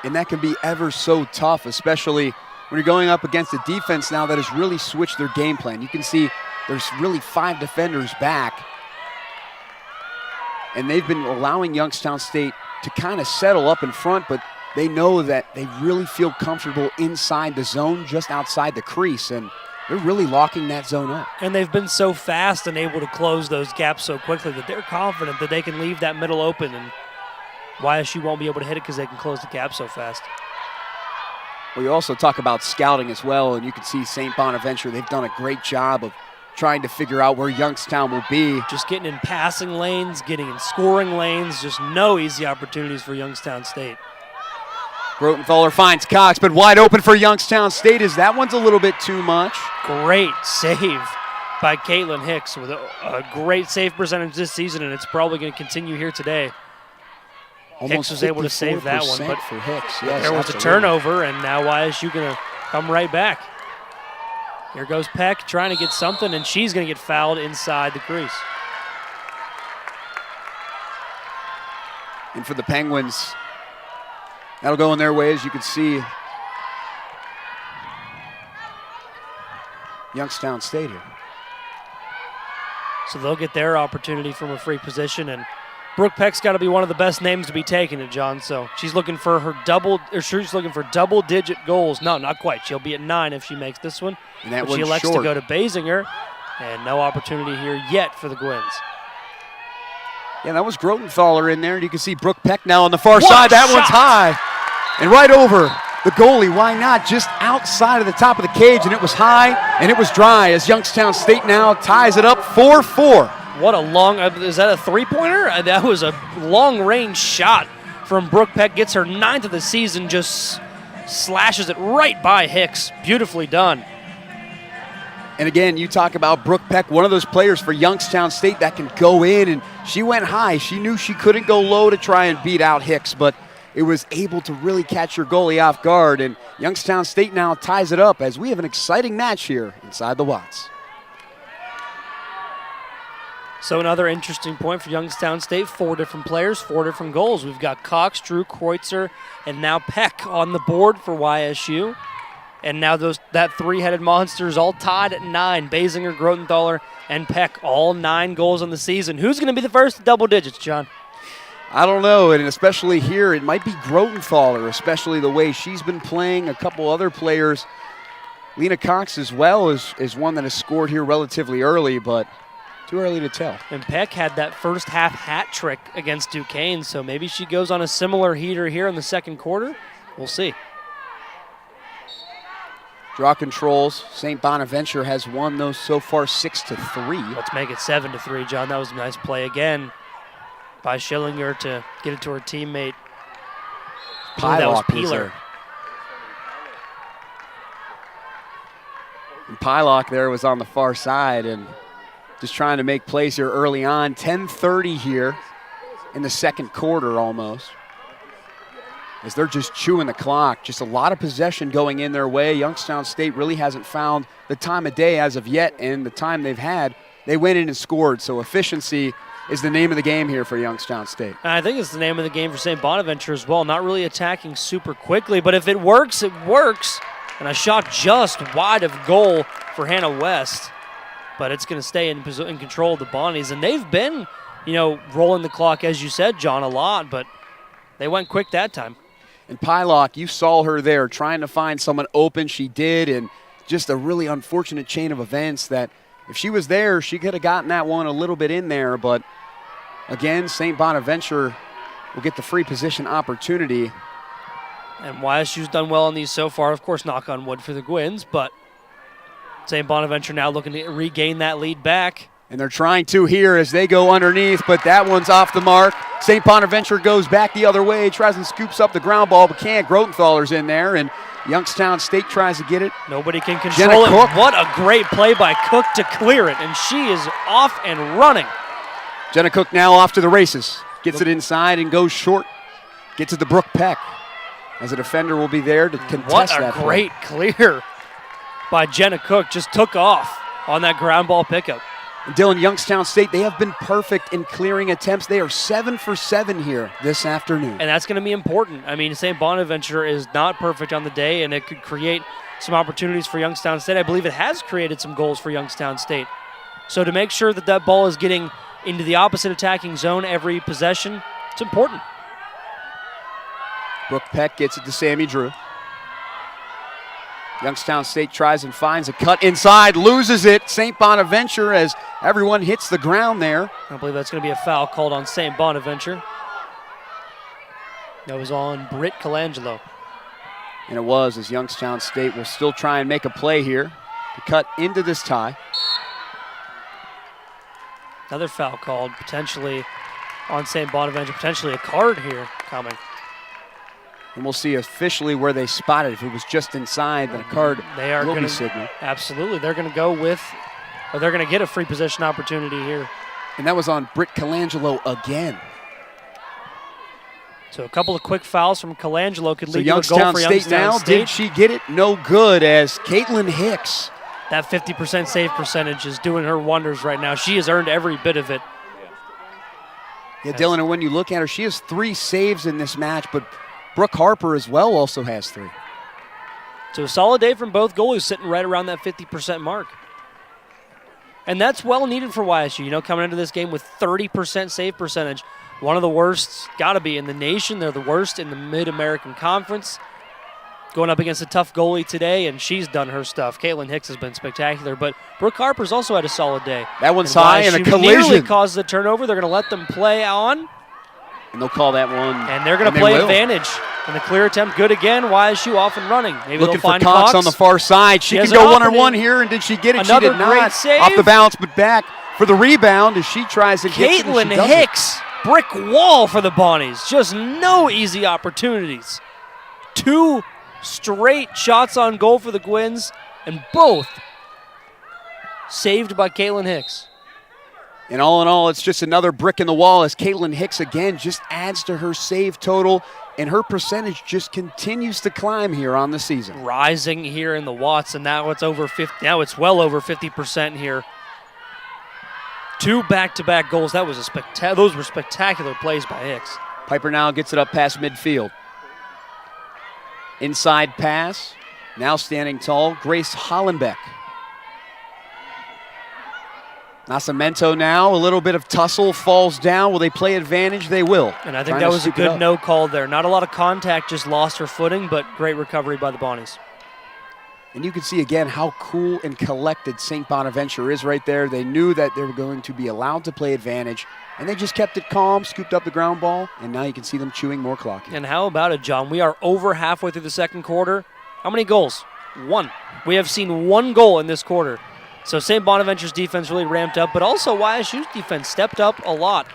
And that can be ever so tough, especially when you're going up against a defense now that has really switched their game plan. You can see there's really 5 defenders back, and they've been allowing Youngstown State to kind of settle up in front, but they know that they really feel comfortable inside the zone, just outside the crease, and they're really locking that zone up. And they've been so fast and able to close those gaps so quickly that they're confident that they can leave that middle open, and YSU won't be able to hit it because they can close the gap so fast. We also talk about scouting as well, and you can see St. Bonaventure, they've done a great job of trying to figure out where Youngstown will be. Just getting in passing lanes, getting in scoring lanes, just no easy opportunities for Youngstown State. Grotenthaler finds Cox, but wide open for Youngstown State, as that one's a little bit too much. Great save by Caitlin Hicks with a great save percentage this season, and it's probably going to continue here today. Almost Hicks was able to save that one, but for Hicks. Yes, there was absolutely. a turnover, and now YSU going to come right back. Here goes Peck trying to get something, and she's going to get fouled inside the crease. And for the Penguins, that'll go in their way, as you can see. Youngstown State here. So they'll get their opportunity from a free position, and Brooke Peck's got to be one of the best names to be taking it, John. So she's looking for she's looking for double-digit goals. No, not quite. She'll be at 9 if she makes this one. And that but she elects to go to Basinger, and no opportunity here yet for the Gwins. Yeah, that was Grotenthaler in there, and you can see Brooke Peck now on the far side. That one's high and right over the goalie. Why not? Just outside of the top of the cage, and it was high and it was dry as Youngstown State now ties it up 4-4. What a long, is that a three-pointer? That was a long-range shot from Brooke Peck. Gets her 9th of the season, just slashes it right by Hicks. Beautifully done. And again, you talk about Brooke Peck, one of those players for Youngstown State that can go in, and she went high. She knew she couldn't go low to try and beat out Hicks, but it was able to really catch her goalie off guard, and Youngstown State now ties it up as we have an exciting match here inside the Watts. So another interesting point for Youngstown State, 4 different players, 4 different goals. We've got Cox, Drew, Kreutzer, and now Peck on the board for YSU. And now that three-headed monster is all tied at 9. Basinger, Grotenthaler, and Peck, all 9 goals on the season. Who's going to be the first to double digits, John? I don't know, and especially here, it might be Grotenthaler, especially the way she's been playing. A couple other players, Lena Cox as well, is one that has scored here relatively early, but too early to tell. And Peck had that first half hat trick against Duquesne, so maybe she goes on a similar heater here in the second quarter. We'll see. Draw controls. St. Bonaventure has won those so far 6-3. Let's make it 7-3, John. That was a nice play again by Schillinger to get it to her teammate. That was Peeler. And Pylock there was on the far side and just trying to make plays here early on. 10:30 here in the second quarter almost, as they're just chewing the clock. Just a lot of possession going in their way. Youngstown State really hasn't found the time of day as of yet, and the time they've had, they went in and scored. So efficiency is the name of the game here for Youngstown State. And I think it's the name of the game for St. Bonaventure as well. Not really attacking super quickly, but if it works, it works. And a shot just wide of goal for Hannah West. But it's going to stay in control of the Bonnies. And they've been, rolling the clock, as you said, John, a lot, but they went quick that time. And Pylock, you saw her there trying to find someone open. She did, and just a really unfortunate chain of events that if she was there, she could have gotten that one a little bit in there. But again, St. Bonaventure will get the free position opportunity. And YSU's done well on these so far. Of course, knock on wood for the Gwins, but St. Bonaventure now looking to regain that lead back. And they're trying to here as they go underneath, but that one's off the mark. St. Bonaventure goes back the other way, tries and scoops up the ground ball, but can't. Grotenthaler's in there, and Youngstown State tries to get it. Nobody can control it. Cook. What a great play by Cook to clear it, and she is off and running. Jenna Cook now off to the races. Gets it inside and goes short. Gets it to Brooke Peck, as a defender will be there to contest that. What a great clear by Jenna Cook. Just took off on that ground ball pickup. And Dylan, Youngstown State, they have been perfect in clearing attempts. They are 7 for 7 here this afternoon. And that's going to be important. I mean, St. Bonaventure is not perfect on the day, and it could create some opportunities for Youngstown State. I believe it has created some goals for Youngstown State. So to make sure that that ball is getting into the opposite attacking zone every possession, it's important. Brooke Peck gets it to Sammy Drew. Youngstown State tries and finds a cut inside, loses it. St. Bonaventure as everyone hits the ground there. I believe that's going to be a foul called on St. Bonaventure. That was on Britt Colangelo. And it was, as Youngstown State will still try and make a play here to cut into this tie. Another foul called potentially on St. Bonaventure, potentially a card here coming. And we'll see officially where they spot it. If it was just inside, then a card will be signaled. Absolutely. They're going to go with, or they're going to get a free possession opportunity here. And that was on Britt Colangelo again. So a couple of quick fouls from Colangelo could So lead to a goal Youngstown for State Youngstown now, State. did she get it? No good, as Caitlin Hicks. That 50% save percentage is doing her wonders right now. She has earned every bit of it. Yeah, Dylan, and when you look at her, she has 3 saves in this match, but Brooke Harper as well also has 3. So a solid day from both goalies, sitting right around that 50% mark. And that's well needed for YSU. You know, coming into this game with 30% save percentage, one of the worst, got to be in the nation. They're the worst in the Mid-American Conference. Going up against a tough goalie today, and she's done her stuff. Caitlin Hicks has been spectacular, but Brooke Harper's also had a solid day. That one's high and a collision. Nearly caused the turnover. They're going to let them play on. And they'll call that one. And they're going to play advantage. And the clear attempt, good again. YSU off and running. Maybe looking they'll for find Cox on the far side. She can go one-on-one here, and did she get it? Another she did not. great save. Off the bounce, but back for the rebound as she tries and gets it. Caitlin Hicks, brick wall for the Bonnies. Just no easy opportunities. 2 straight shots on goal for the Gwins, and both saved by Caitlin Hicks. And all in all, it's just another brick in the wall as Caitlin Hicks again just adds to her save total, and her percentage just continues to climb here on the season. Rising here in the Watts, and now it's over 50. Now it's well over 50% here. 2 back-to-back goals. That was those were spectacular plays by Hicks. Piper now gets it up past midfield. Inside pass, now standing tall, Grace Hollenbeck. Nascimento now, a little bit of tussle, falls down. Will they play advantage? They will. And I think that was a good no call there. Not a lot of contact, just lost her footing, but great recovery by the Bonnies. And you can see again how cool and collected St. Bonaventure is right there. They knew that they were going to be allowed to play advantage, and they just kept it calm, scooped up the ground ball, and now you can see them chewing more clock. And how about it, John? We are over halfway through the second quarter. How many goals? 1. We have seen 1 goal in this quarter. So St. Bonaventure's defense really ramped up, but also YSU's defense stepped up a lot.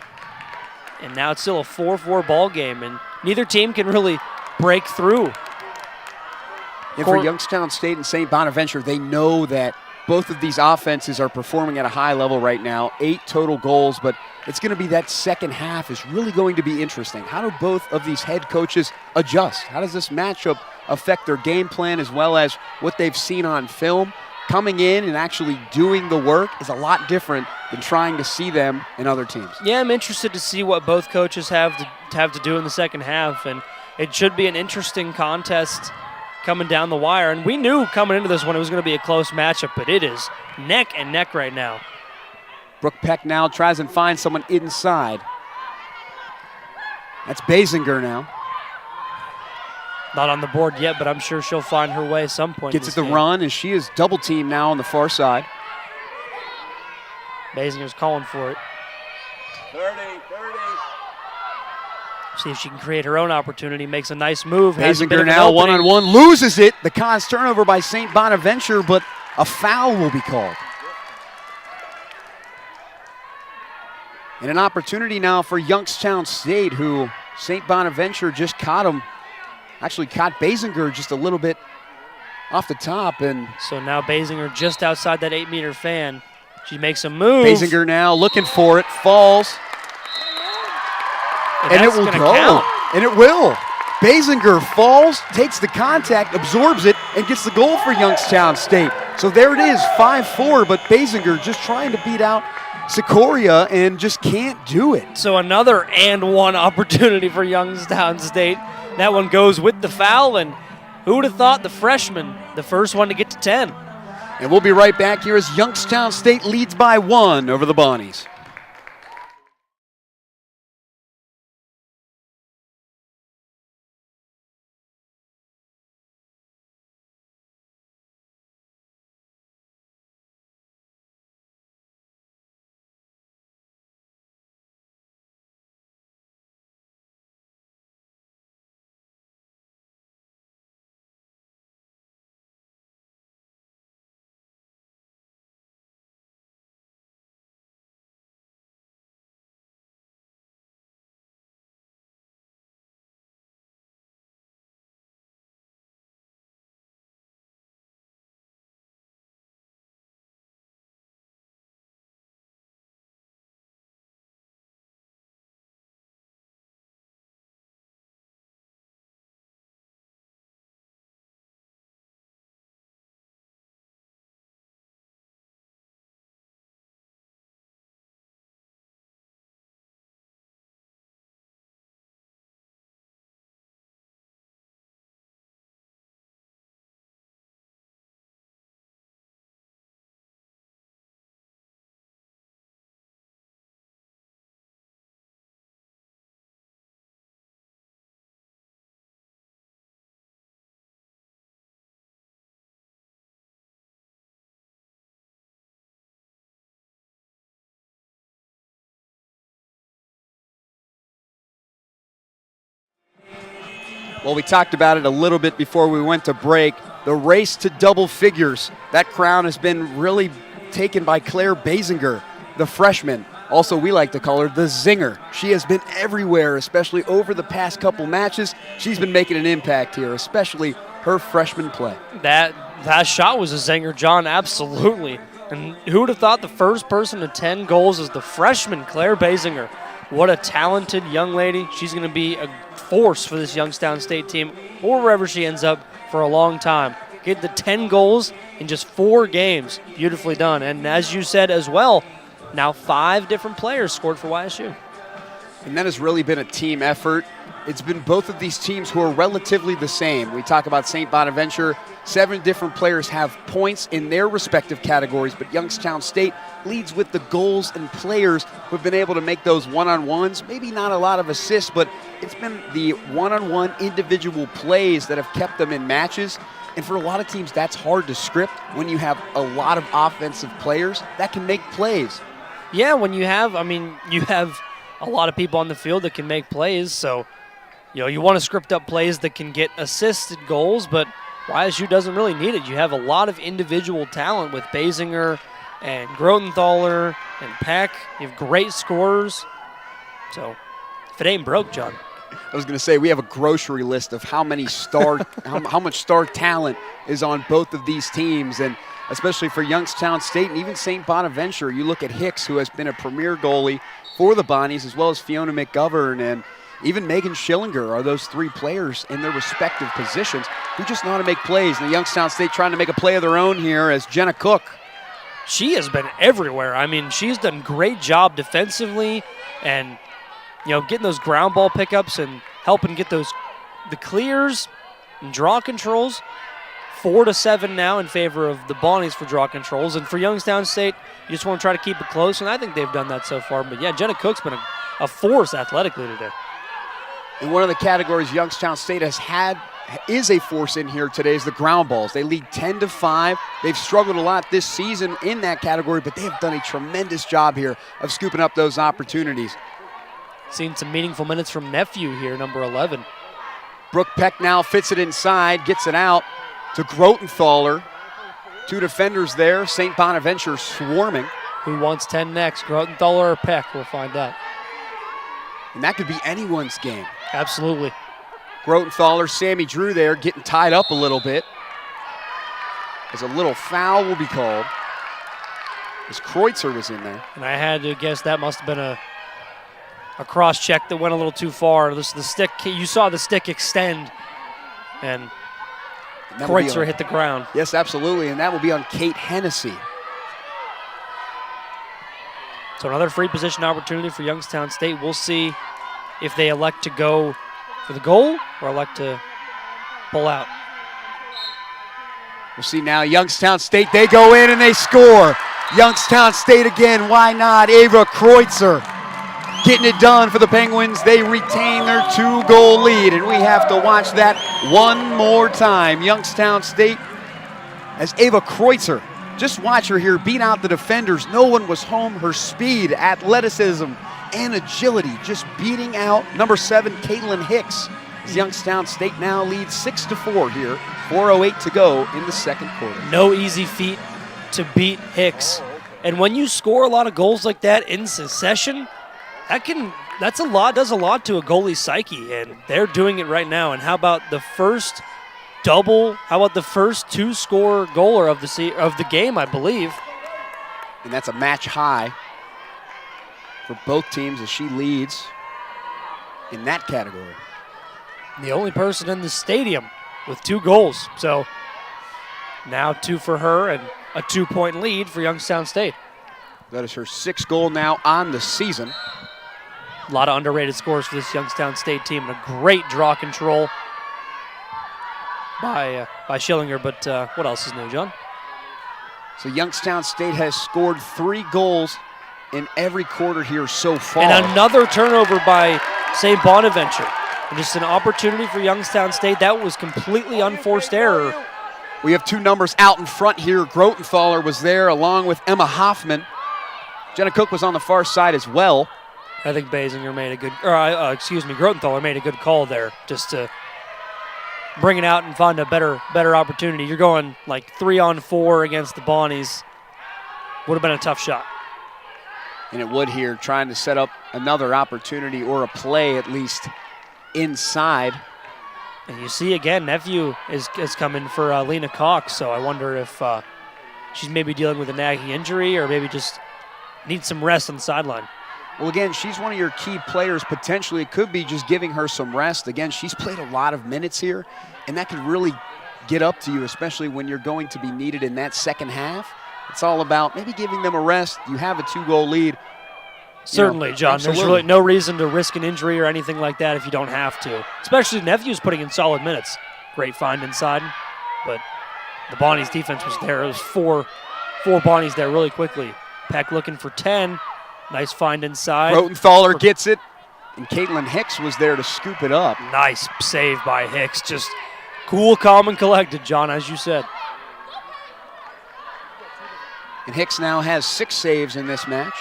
And now it's still a 4-4 ball game, and neither team can really break through. And for Youngstown State and St. Bonaventure, they know that both of these offenses are performing at a high level right now. 8 total goals, but it's going to be that second half is really going to be interesting. How do both of these head coaches adjust? How does this matchup affect their game plan as well as what they've seen on film? Coming in and actually doing the work is a lot different than trying to see them in other teams. Yeah, I'm interested to see what both coaches have to do in the second half, and it should be an interesting contest coming down the wire. And we knew coming into this one it was going to be a close matchup, but it is neck and neck right now. Brooke Peck now tries and finds someone inside. That's Basinger now. Not on the board yet, but I'm sure she'll find her way at some point. Gets it the run, and she is double teamed now on the far side. Basinger's calling for it. 30. See if she can create her own opportunity. Makes a nice move. Basinger now one-on-one, loses it. The Cons turnover by St. Bonaventure, but a foul will be called. And an opportunity now for Youngstown State, who St. Bonaventure just caught him. Actually caught Basinger just a little bit off the top. And so now Basinger just outside that 8-meter fan. She makes a move. Basinger now looking for it, falls. And it will go. Count. And it will. Basinger falls, takes the contact, absorbs it, and gets the goal for Youngstown State. So there it is, 5-4, but Basinger just trying to beat out Sikoria and just can't do it. So another and one opportunity for Youngstown State. That one goes with the foul, and who would have thought the freshman, the first one to get to 10. And we'll be right back here as Youngstown State leads by 1 over the Bonnies. Well, we talked about it a little bit before we went to break. The race to double figures. That crown has been really taken by Claire Basinger, the freshman. Also, we like to call her the zinger. She has been everywhere, especially over the past couple matches. She's been making an impact here, especially her freshman play. That shot was a zinger, John, absolutely. And who would have thought the first person to 10 goals is the freshman, Claire Basinger. What a talented young lady. She's going to be a force for this Youngstown State team or wherever she ends up for a long time. Get the 10 goals in just 4 games. Beautifully done. And as you said as well, now 5 different players scored for YSU. And that has really been a team effort. It's been both of these teams who are relatively the same. We talk about St. Bonaventure. 7 different players have points in their respective categories, but Youngstown State leads with the goals and players who have been able to make those one-on-ones. Maybe not a lot of assists, but it's been the one-on-one individual plays that have kept them in matches. And for a lot of teams, that's hard to script when you have a lot of offensive players that can make plays. Yeah, when you have a lot of people on the field that can make plays, so you want to script up plays that can get assisted goals, but YSU doesn't really need it. You have a lot of individual talent with Basinger and Grotenthaler and Peck. You have great scorers. So if it ain't broke, John. I was going to say, we have a grocery list of how many how much star talent is on both of these teams, and especially for Youngstown State and even St. Bonaventure. You look at Hicks, who has been a premier goalie for the Bonnies, as well as Fiona McGovern and even Megan Schillinger are those 3 players in their respective positions who just know how to make plays. And the Youngstown State trying to make a play of their own here as Jenna Cook. She has been everywhere. I mean, she's done a great job defensively and, getting those ground ball pickups and helping get the clears and draw controls. 4-7 now in favor of the Bonnies for draw controls. And for Youngstown State, you just want to try to keep it close, and I think they've done that so far. But, yeah, Jenna Cook's been a force athletically today. And one of the categories Youngstown State is a force in here today is the ground balls. They lead 10-5. They've struggled a lot this season in that category, but they have done a tremendous job here of scooping up those opportunities. Seen some meaningful minutes from Nephew here, number 11. Brooke Peck now fits it inside, gets it out to Grotenthaler. 2 defenders there. St. Bonaventure swarming. Who wants 10 next, Grotenthaler or Peck? We'll find out. And that could be anyone's game. Absolutely. Grotenthaler, Sammy Drew there getting tied up a little bit. As a little foul will be called. As Kreutzer was in there. And I had to guess that must have been a cross-check that went a little too far. The stick, you saw the stick extend, and Kreutzer hit the ground. Yes, absolutely, and that will be on Kate Hennessy. So another free position opportunity for Youngstown State. We'll see if they elect to go for the goal or elect to pull out. We'll see now. Youngstown State, they go in and they score. Youngstown State again, why not? Ava Kreutzer getting it done for the Penguins. They retain their 2-goal lead, and we have to watch that one more time. Youngstown State, as Ava Kreutzer, just watch her here beat out the defenders. No one was home. Her speed, athleticism, and agility just beating out number 7, Caitlin Hicks. As Youngstown State now leads 6-4 here. 4:08 to go in the second quarter. No easy feat to beat Hicks. And when you score a lot of goals like that in succession, does a lot to a goalie's psyche, and they're doing it right now. And how about the first double? How about the first 2-score goaler of the game, I believe? And that's a match high for both teams as she leads in that category. The only person in the stadium with 2 goals. So now 2 for her and a 2-point lead for Youngstown State. That is her 6th goal now on the season. A lot of underrated scores for this Youngstown State team, and a great draw control by Schillinger. But what else is new, John? So Youngstown State has scored 3 goals in every quarter here so far. And another turnover by St. Bonaventure. And just an opportunity for Youngstown State. That was completely unforced error. We have 2 numbers out in front here. Grotenthaler was there along with Emma Hoffman. Jenna Cook was on the far side as well. I think Basinger made a good, Grotenthaler made a good call there, just to bring it out and find a better opportunity. You're going like 3-on-4 against the Bonnies. Would have been a tough shot. And it would here, trying to set up another opportunity or a play at least inside. And you see again, Nephew is coming for Lena Cox, so I wonder if she's maybe dealing with a nagging injury or maybe just needs some rest on the sideline. Well, again, she's one of your key players potentially. It could be just giving her some rest. Again, she's played a lot of minutes here, and that could really get up to you, especially when you're going to be needed in that second half. It's all about maybe giving them a rest. You have a 2-goal lead. Certainly, John. Absolutely. There's really no reason to risk an injury or anything like that if you don't have to. Especially Nephew's putting in solid minutes. Great find inside, but the Bonnies defense was there. It was four Bonnies there really quickly. Peck looking for 10. Nice find inside. Rotenthaler gets it, and Caitlin Hicks was there to scoop it up. Nice save by Hicks. Just cool, calm, and collected, John, as you said. And Hicks now has 6 saves in this match.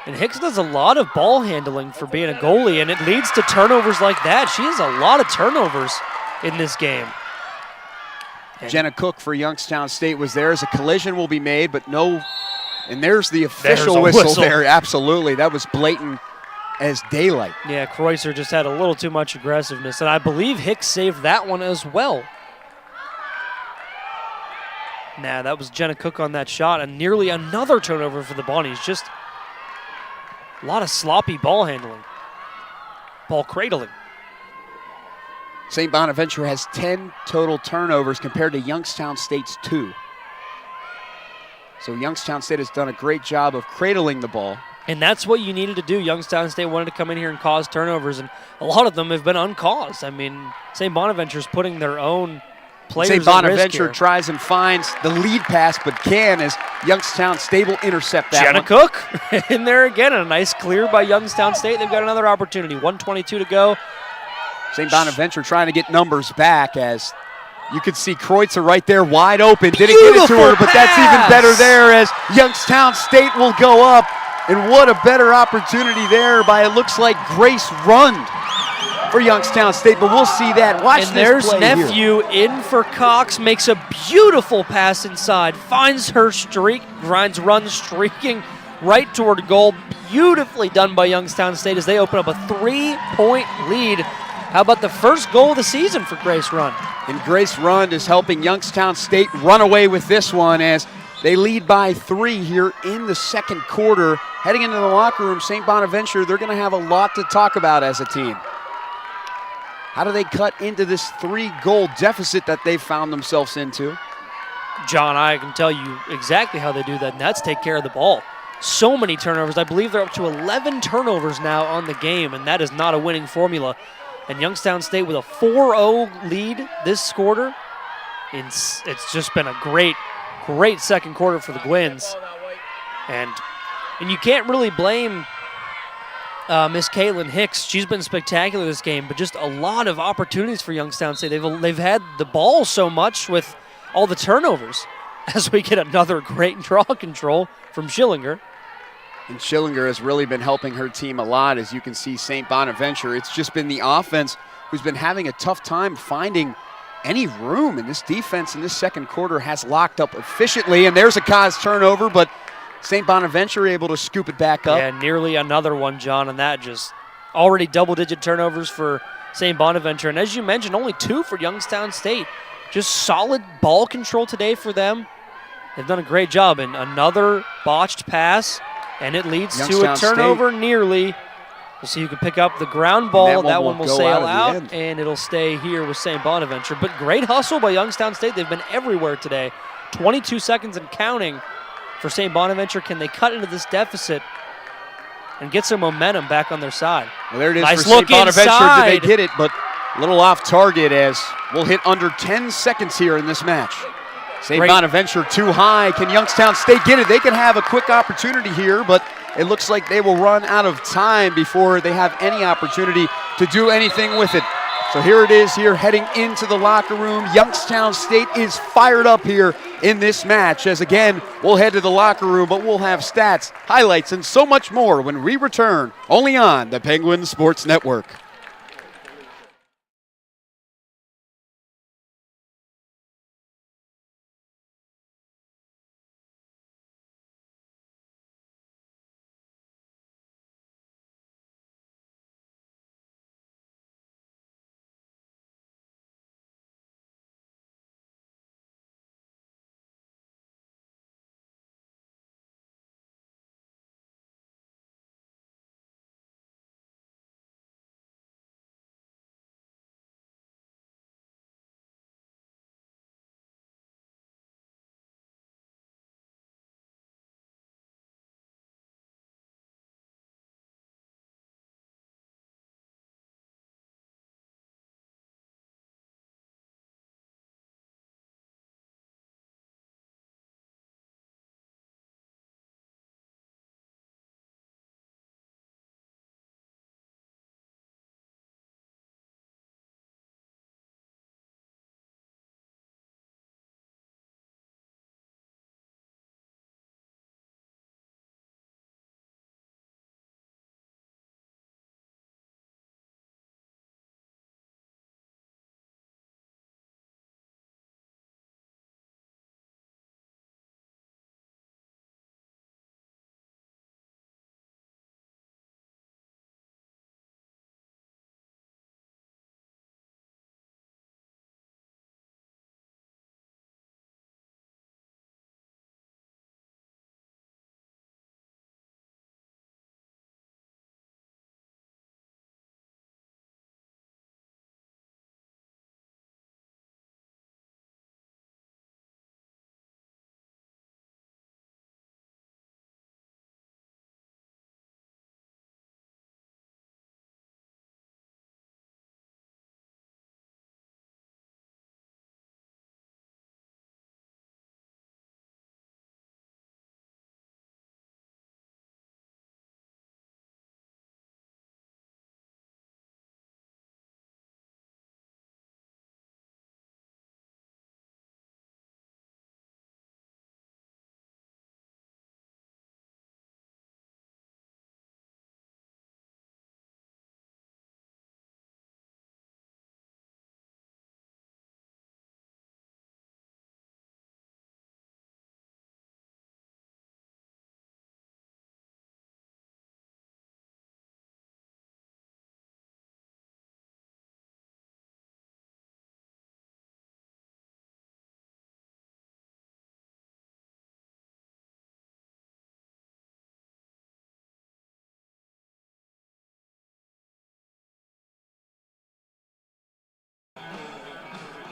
And Hicks does a lot of ball handling for being a goalie, and it leads to turnovers like that. She has a lot of turnovers in this game. And Jenna Cook for Youngstown State was there as a collision will be made, but no. And there's the official whistle there. Absolutely. That was blatant as daylight. Yeah, Kreutzer just had a little too much aggressiveness, and I believe Hicks saved that one as well. Nah, that was Jenna Cook on that shot, and nearly another turnover for the Bonnies. Just a lot of sloppy ball handling, ball cradling. St. Bonaventure has 10 total turnovers compared to Youngstown State's 2. So Youngstown State has done a great job of cradling the ball. And that's what you needed to do. Youngstown State wanted to come in here and cause turnovers, and a lot of them have been uncaused. I mean, St. Bonaventure's putting their own players St. at risk Bonaventure here. tries and finds the lead pass, but can as Youngstown State will intercept that Jenna one. Cook in there again, and a nice clear by Youngstown State. They've got another opportunity, 1:22 to go. St. Bonaventure trying to get numbers back as you could see Kreutzer right there wide open. Didn't get it to her, but that's even better there as Youngstown State will go up. And what a better opportunity there by, it looks like, Grace Rund for Youngstown State, but we'll see that. Watch And this there's play Nephew here. in for Cox, makes a beautiful pass inside, finds her streak, runs streaking right toward goal. Beautifully done by Youngstown State as they open up a 3-point lead. How about the first goal of the season for Grace Rund? And Grace Rund is helping Youngstown State run away with this one as they lead by 3 here in the second quarter. Heading into the locker room, St. Bonaventure, they're going to have a lot to talk about as a team. How do they cut into this 3-goal deficit that they've found themselves into? John, I can tell you exactly how they do that, and that's take care of the ball. So many turnovers. I believe they're up to 11 turnovers now on the game, and that is not a winning formula. And Youngstown State with a 4-0 lead this quarter. It's just been a great second quarter for the Gwins. And you can't really blame Miss Caitlin Hicks. She's been spectacular this game, but just a lot of opportunities for Youngstown State. They've had the ball so much with all the turnovers as we get another great draw control from Schillinger. And Schillinger has really been helping her team a lot. As you can see, St. Bonaventure, it's just been the offense who's been having a tough time finding any room. And this defense in this second quarter has locked up efficiently. And there's a cause turnover, but St. Bonaventure able to scoop it back up. Yeah, nearly another one, John, and that just already double-digit turnovers for St. Bonaventure. And as you mentioned, only 2 for Youngstown State. Just solid ball control today for them. They've done a great job. And another botched pass, and it leads to a turnover nearly. We'll see who can pick up the ground ball. That one will sail out, and it'll stay here with St. Bonaventure. But great hustle by Youngstown State. They've been everywhere today. 22 seconds and counting for St. Bonaventure. Can they cut into this deficit and get some momentum back on their side? Well, there it is nice for St. Bonaventure. Inside. Did they get it? But a little off target as we'll hit under 10 seconds here in this match. St. Bonaventure too high. Can Youngstown State get it? They can have a quick opportunity here, but it looks like they will run out of time before they have any opportunity to do anything with it. So here it is here heading into the locker room. Youngstown State is fired up here in this match as, again, we'll head to the locker room, but we'll have stats, highlights, and so much more when we return only on the Penguin Sports Network.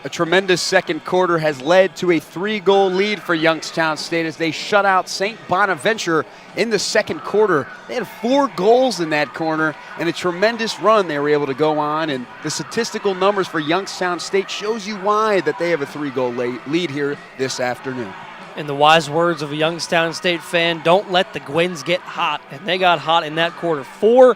A tremendous second quarter has led to a 3-goal lead for Youngstown State as they shut out St. Bonaventure in the second quarter. They had 4 goals in that corner and a tremendous run they were able to go on. And the statistical numbers for Youngstown State shows you why that they have a 3-goal lead here this afternoon. In the wise words of a Youngstown State fan, don't let the Gwins get hot. And they got hot in that quarter. 4-0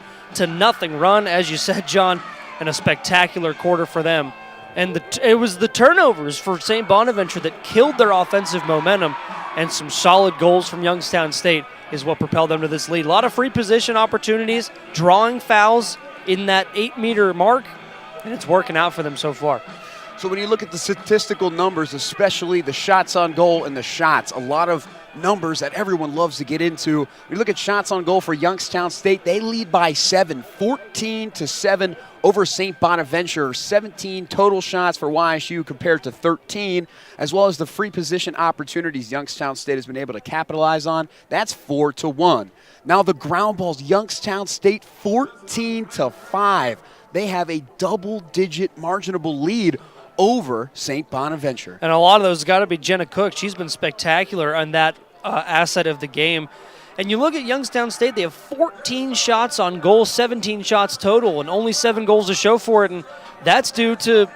run, as you said, John, and a spectacular quarter for them. And it was the turnovers for St. Bonaventure that killed their offensive momentum, and some solid goals from Youngstown State is what propelled them to this lead. A lot of free position opportunities, drawing fouls in that 8-meter mark, and it's working out for them so far. So when you look at the statistical numbers, especially the shots on goal and the shots, a lot of numbers that everyone loves to get into. When you look at shots on goal for Youngstown State, they lead by 7, 14-7 over St. Bonaventure. 17 total shots for YSU compared to 13, as well as the free position opportunities Youngstown State has been able to capitalize on. That's 4-1. Now the ground balls, Youngstown State 14-5. They have a double-digit marginable lead over St. Bonaventure. And a lot of those got to be Jenna Cook. She's been spectacular on that asset of the game. And you look at Youngstown State, they have 14 shots on goal, 17 shots total, and only 7 goals to show for it. And that's due to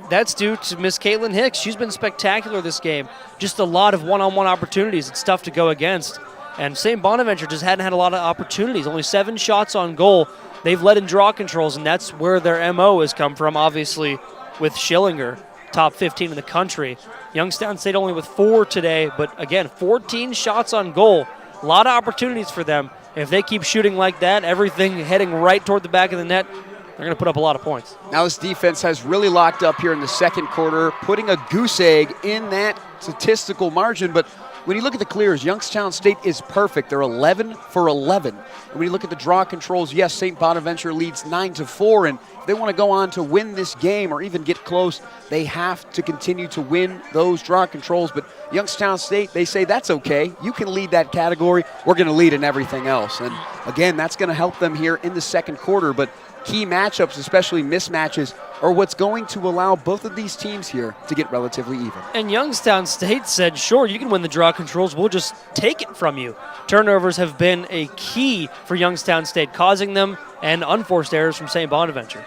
Miss Caitlin Hicks. She's been spectacular this game. Just a lot of one-on-one opportunities. It's tough to go against. And St. Bonaventure just hadn't had a lot of opportunities. Only 7 shots on goal. They've led in draw controls, and that's where their MO has come from, obviously, with Schillinger, top 15 in the country. Youngstown State only with 4 today, but again, 14 shots on goal. A lot of opportunities for them. If they keep shooting like that, everything heading right toward the back of the net, they're going to put up a lot of points. Now this defense has really locked up here in the second quarter, putting a goose egg in that statistical margin. But when you look at the clears, Youngstown State is perfect. They're 11 for 11. And when you look at the draw controls, yes, St. Bonaventure leads 9-4. And if they want to go on to win this game or even get close, they have to continue to win those draw controls. But Youngstown State, they say that's okay. You can lead that category. We're going to lead in everything else. And again, that's going to help them here in the second quarter. But key matchups, especially mismatches, are what's going to allow both of these teams here to get relatively even. And Youngstown State said, sure, you can win the draw controls. We'll just take it from you. Turnovers have been a key for Youngstown State, causing them and unforced errors from St. Bonaventure.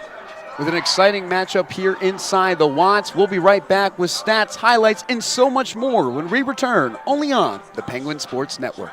With an exciting matchup here inside the Watts, we'll be right back with stats, highlights, and so much more when we return only on the Penguin Sports Network.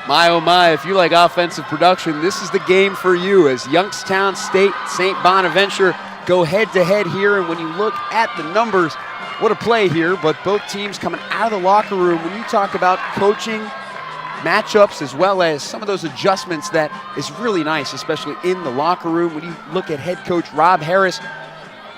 My, oh my, if you like offensive production, this is the game for you as Youngstown State, St. Bonaventure go head-to-head here. And when you look at the numbers, what a play here, but both teams coming out of the locker room. When you talk about coaching, matchups, as well as some of those adjustments, that is really nice, especially in the locker room. When you look at head coach Rob Harris,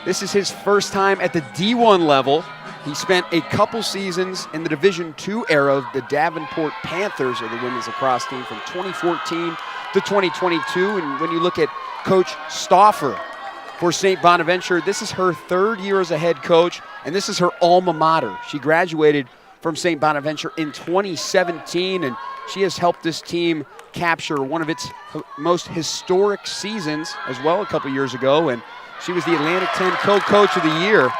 this is his first time at the D1 level. He spent a couple seasons in the Division II era of the Davenport Panthers, or the women's lacrosse team, from 2014 to 2022. And when you look at Coach Stauffer for St. Bonaventure, this is her third year as a head coach, and this is her alma mater. She graduated from St. Bonaventure in 2017, and she has helped this team capture one of its most historic seasons as well a couple years ago, and she was the Atlantic 10 Co-Coach of the Year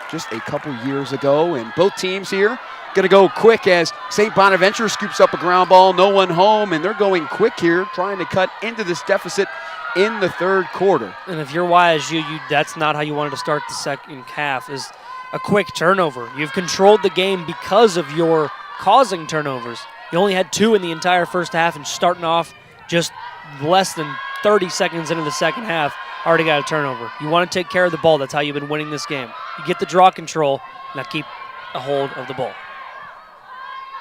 just a couple years ago. And both teams here going to go quick as St. Bonaventure scoops up a ground ball, no one home, and they're going quick here, trying to cut into this deficit in the third quarter. And if you're YSU, that's not how you wanted to start the second half, is a quick turnover. You've controlled the game because of your causing turnovers. You only had 2 in the entire first half, and starting off just less than 30 seconds into the second half, already got a turnover. You want to take care of the ball. That's how you've been winning this game. You get the draw control, now keep a hold of the ball.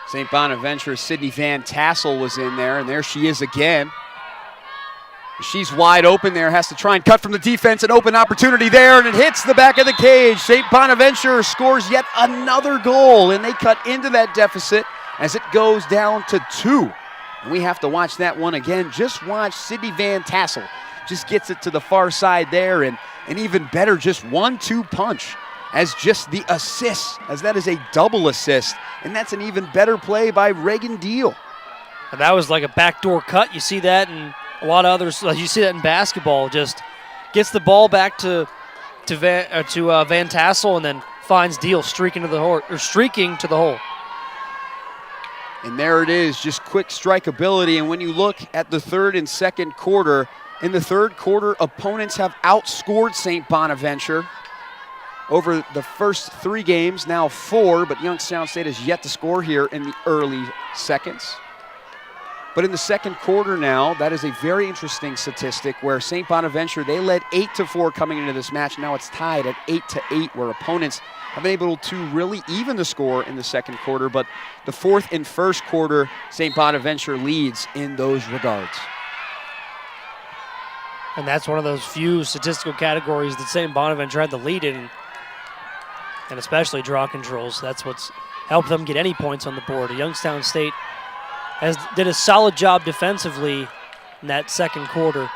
St. Bonaventure, Sydney Van Tassel was in there, and there she is again. She's wide open there, has to try and cut from the defense, an open opportunity there, and it hits the back of the cage. St. Bonaventure scores yet another goal, and they cut into that deficit as it goes down to 2. And we have to watch that one again. Just watch Sydney Van Tassel. Just gets it to the far side there, and an even better just 1-2 punch as just the assist, as that is a double assist, and that's an even better play by Reagan Deal. And that was like a backdoor cut. You see that in a lot of others. You see that in basketball. Just gets the ball back to Van Tassel, and then finds Deal streaking to the hole. And there it is, just quick strike ability. And when you look at the third and second quarter, in the third quarter, opponents have outscored St. Bonaventure over the first 3 games, now 4, but Youngstown State has yet to score here in the early seconds. But in the second quarter now, that is a very interesting statistic where St. Bonaventure, they led 8-4 coming into this match. Now it's tied at 8-8, where opponents have been able to really even the score in the second quarter. But the fourth and first quarter, St. Bonaventure leads in those regards. And that's one of those few statistical categories that St. Bonaventure had the lead in, and especially draw controls. That's what's helped them get any points on the board. Youngstown State did a solid job defensively in that second quarter,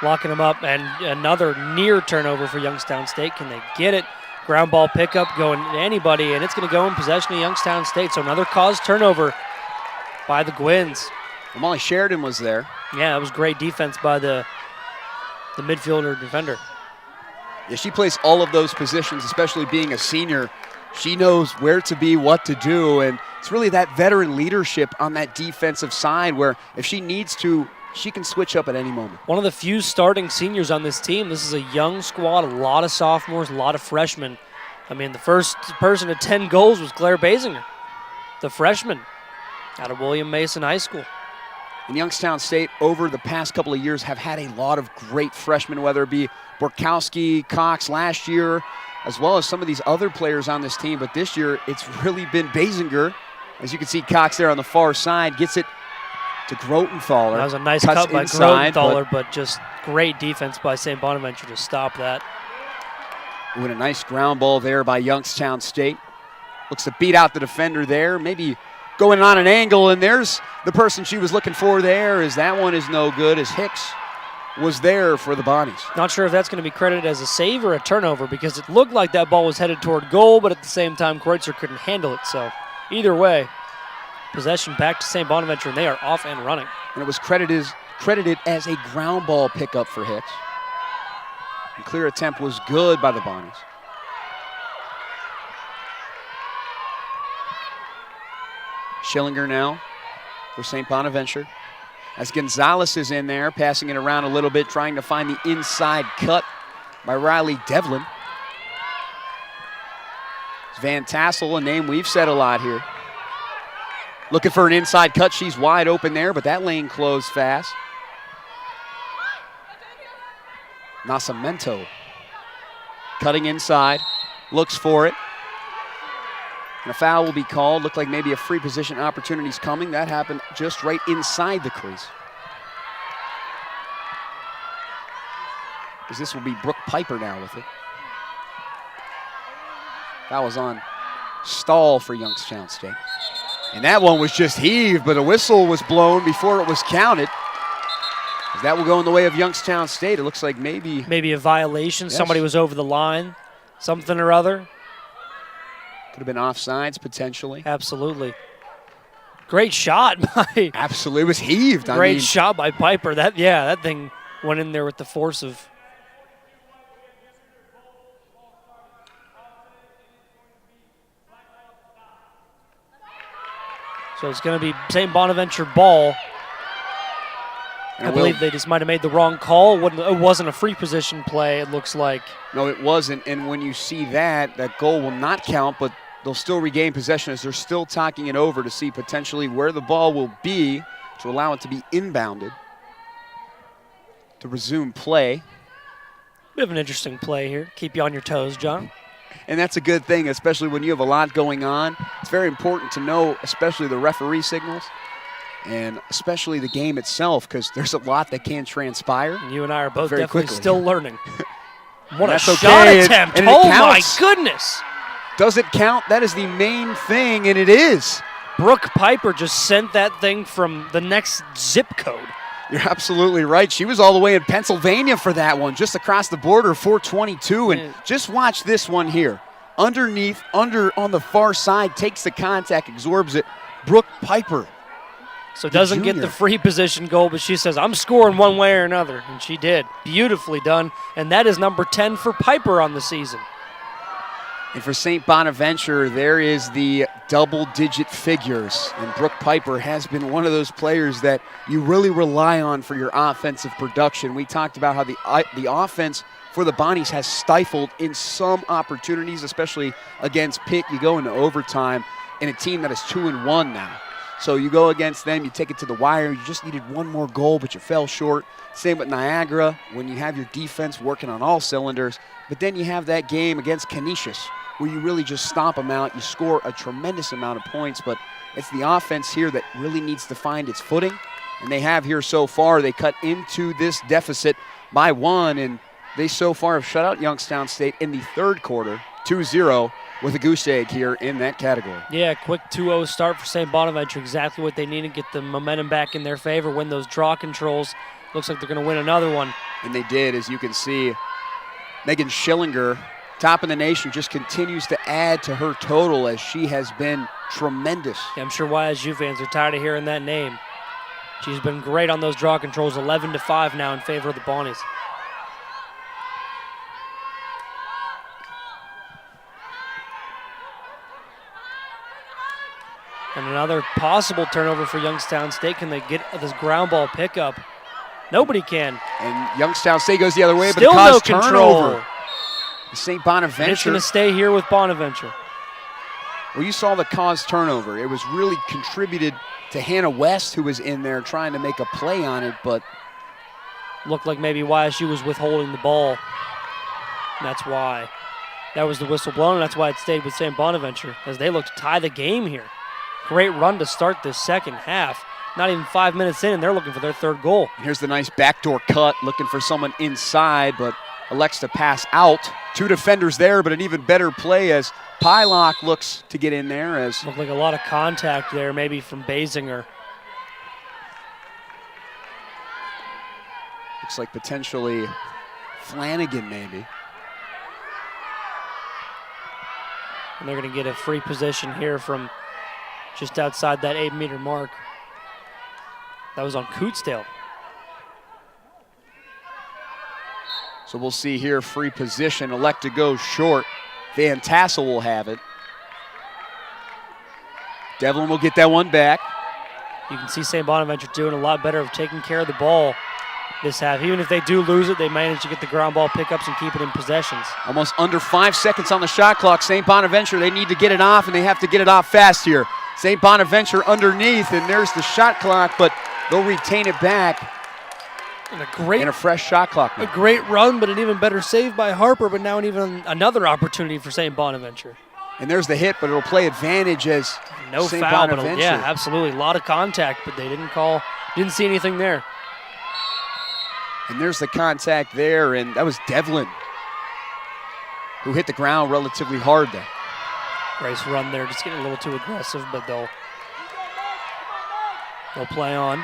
locking them up, and another near turnover for Youngstown State. Can they get it? Ground ball pickup going to anybody, and it's going to go in possession of Youngstown State. So another caused turnover by the Gwins. Molly Sheridan was there. Yeah, it was great defense by the midfielder defender. Yeah, she plays all of those positions, especially being a senior. She knows where to be, what to do, and it's really that veteran leadership on that defensive side where if she needs to, she can switch up at any moment. One of the few starting seniors on this team. This is a young squad, a lot of sophomores, a lot of freshmen. I mean, the first person to 10 goals was Claire Basinger, the freshman out of William Mason High School. And Youngstown State, over the past couple of years, have had a lot of great freshmen, whether it be Borkowski, Cox last year, as well as some of these other players on this team. But this year, it's really been Basinger. As you can see, Cox there on the far side gets it to Grotenthaler. That was a nice cut by Grotenthaler, but just great defense by St. Bonaventure to stop that. With a nice ground ball there by Youngstown State. Looks to beat out the defender there, maybe going on an angle, and there's the person she was looking for there, as that one is no good, as Hicks was there for the Bonnies. Not sure if that's going to be credited as a save or a turnover, because it looked like that ball was headed toward goal, but at the same time, Kreutzer couldn't handle it. So either way, possession back to St. Bonaventure, and they are off and running. And it was credited as a ground ball pickup for Hicks. The clear attempt was good by the Bonnies. Schillinger now for St. Bonaventure. As Gonzalez is in there, passing it around a little bit, trying to find the inside cut by Riley Devlin. It's Van Tassel, a name we've said a lot here. Looking for an inside cut. She's wide open there, but that lane closed fast. Nascimento cutting inside, looks for it. And a foul will be called. Looked like maybe a free position opportunity's coming. That happened just right inside the crease. As this will be Brooke Piper now with it. That was on Stahl for Youngstown State. And that one was just heaved, but a whistle was blown before it was counted. That will go in the way of Youngstown State. It looks like maybe a violation. Yes. Somebody was over the line, something or other. Could have been offsides potentially. Absolutely. Great shot by. Absolutely, it was heaved. Great shot by Piper. That thing went in there with the force of. So it's going to be St. Bonaventure ball. I believe they just might have made the wrong call. It wasn't a free position play, it looks like. No, it wasn't. And when you see that goal will not count, but they'll still regain possession as they're still talking it over to see potentially where the ball will be to allow it to be inbounded to resume play. Bit of an interesting play here. Keep you on your toes, John. And that's a good thing, especially when you have a lot going on. It's very important to know, especially the referee signals, and especially the game itself, because there's a lot that can transpire. And you and I are both very definitely quickly. still learning. What a That's shot okay. attempt. And it Oh, my counts. goodness. Does it count? That is the main thing, and it is. Brooke Piper just sent that thing from the next zip code. You're absolutely right. She was all the way in Pennsylvania for that one, just across the border, 422. And just watch this one here. Underneath, on the far side, takes the contact, absorbs it. Brooke Piper. So doesn't get the free position goal, but she says, I'm scoring one way or another. And she did. Beautifully done. And that is number 10 for Piper on the season. And for St. Bonaventure, there is the double-digit figures. And Brooke Piper has been one of those players that you really rely on for your offensive production. We talked about how the offense for the Bonnies has stifled in some opportunities, especially against Pitt. You go into overtime in a team that is 2-1 now. So you go against them, you take it to the wire. You just needed one more goal, but you fell short. Same with Niagara when you have your defense working on all cylinders. But then you have that game against Canisius where you really just stomp them out. You score a tremendous amount of points, but it's the offense here that really needs to find its footing. And they have here so far. They cut into this deficit by 1, and they so far have shut out Youngstown State in the third quarter, 2-0, with a goose egg here in that category. Yeah, quick 2-0 start for St. Bonaventure. Exactly what they need to get the momentum back in their favor, win those draw controls. Looks like they're going to win another one. And they did, as you can see. Megan Schillinger, top in the nation, just continues to add to her total as she has been tremendous. Yeah, I'm sure YSU fans are tired of hearing that name. She's been great on those draw controls, 11-5 now in favor of the Bonnies. And another possible turnover for Youngstown State. Can they get this ground ball pickup? Nobody can. And Youngstown State goes the other way, Still but it no caused control. turnover. St. Bonaventure. And it's going to stay here with Bonaventure. Well, you saw the cause turnover. It was really contributed to Hannah West, who was in there trying to make a play on it, but looked like maybe YSU was withholding the ball. And that's why. That was the whistle blown, and that's why it stayed with St. Bonaventure, as they look to tie the game here. Great run to start this second half. Not even 5 minutes in, and they're looking for their third goal. And here's the nice backdoor cut, looking for someone inside, but elects to pass out. Two defenders there, but an even better play as Pylock looks to get in there. As looked like a lot of contact there, maybe from Basinger. Looks like potentially Flanagan, maybe. And they're going to get a free position here from just outside that 8-meter mark. That was on Cootsdale. So we'll see here, free position, elect to go short. Van Tassel will have it. Devlin will get that one back. You can see St. Bonaventure doing a lot better of taking care of the ball. this half. Even if they do lose it, they manage to get the ground ball pickups and keep it in possessions. Almost under 5 seconds on the shot clock. St. Bonaventure, they need to get it off, and they have to get it off fast here. St. Bonaventure underneath, and there's the shot clock, but they'll retain it back. And a fresh shot clock now. A great run, but an even better save by Harper, but now even another opportunity for St. Bonaventure. And there's the hit, but it'll play advantage as no St. foul, Bonaventure. But yeah, absolutely. A lot of contact, but they didn't see anything there. And there's the contact there, and that was Devlin who hit the ground relatively hard there. Nice run there, just getting a little too aggressive, but they'll play on.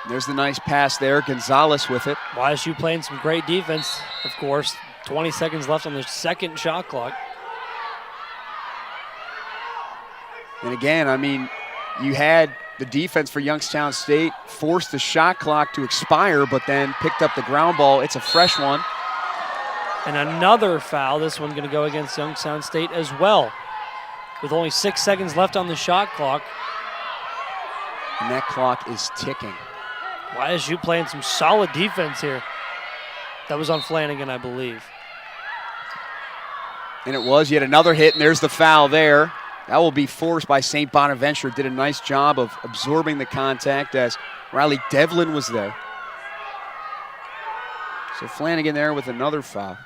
There's the nice pass there. Gonzalez with it. YSU playing some great defense, of course. 20 seconds left on the second shot clock. And again, I mean, you had the defense for Youngstown State forced the shot clock to expire, but then picked up the ground ball. It's a fresh one. And another foul. This one going to go against Youngstown State as well. With only 6 seconds left on the shot clock. And that clock is ticking. YSU playing some solid defense here. That was on Flanagan, I believe. And it was yet another hit, and there's the foul there. That will be forced by St. Bonaventure. Did a nice job of absorbing the contact as Riley Devlin was there. So Flanagan there with another foul.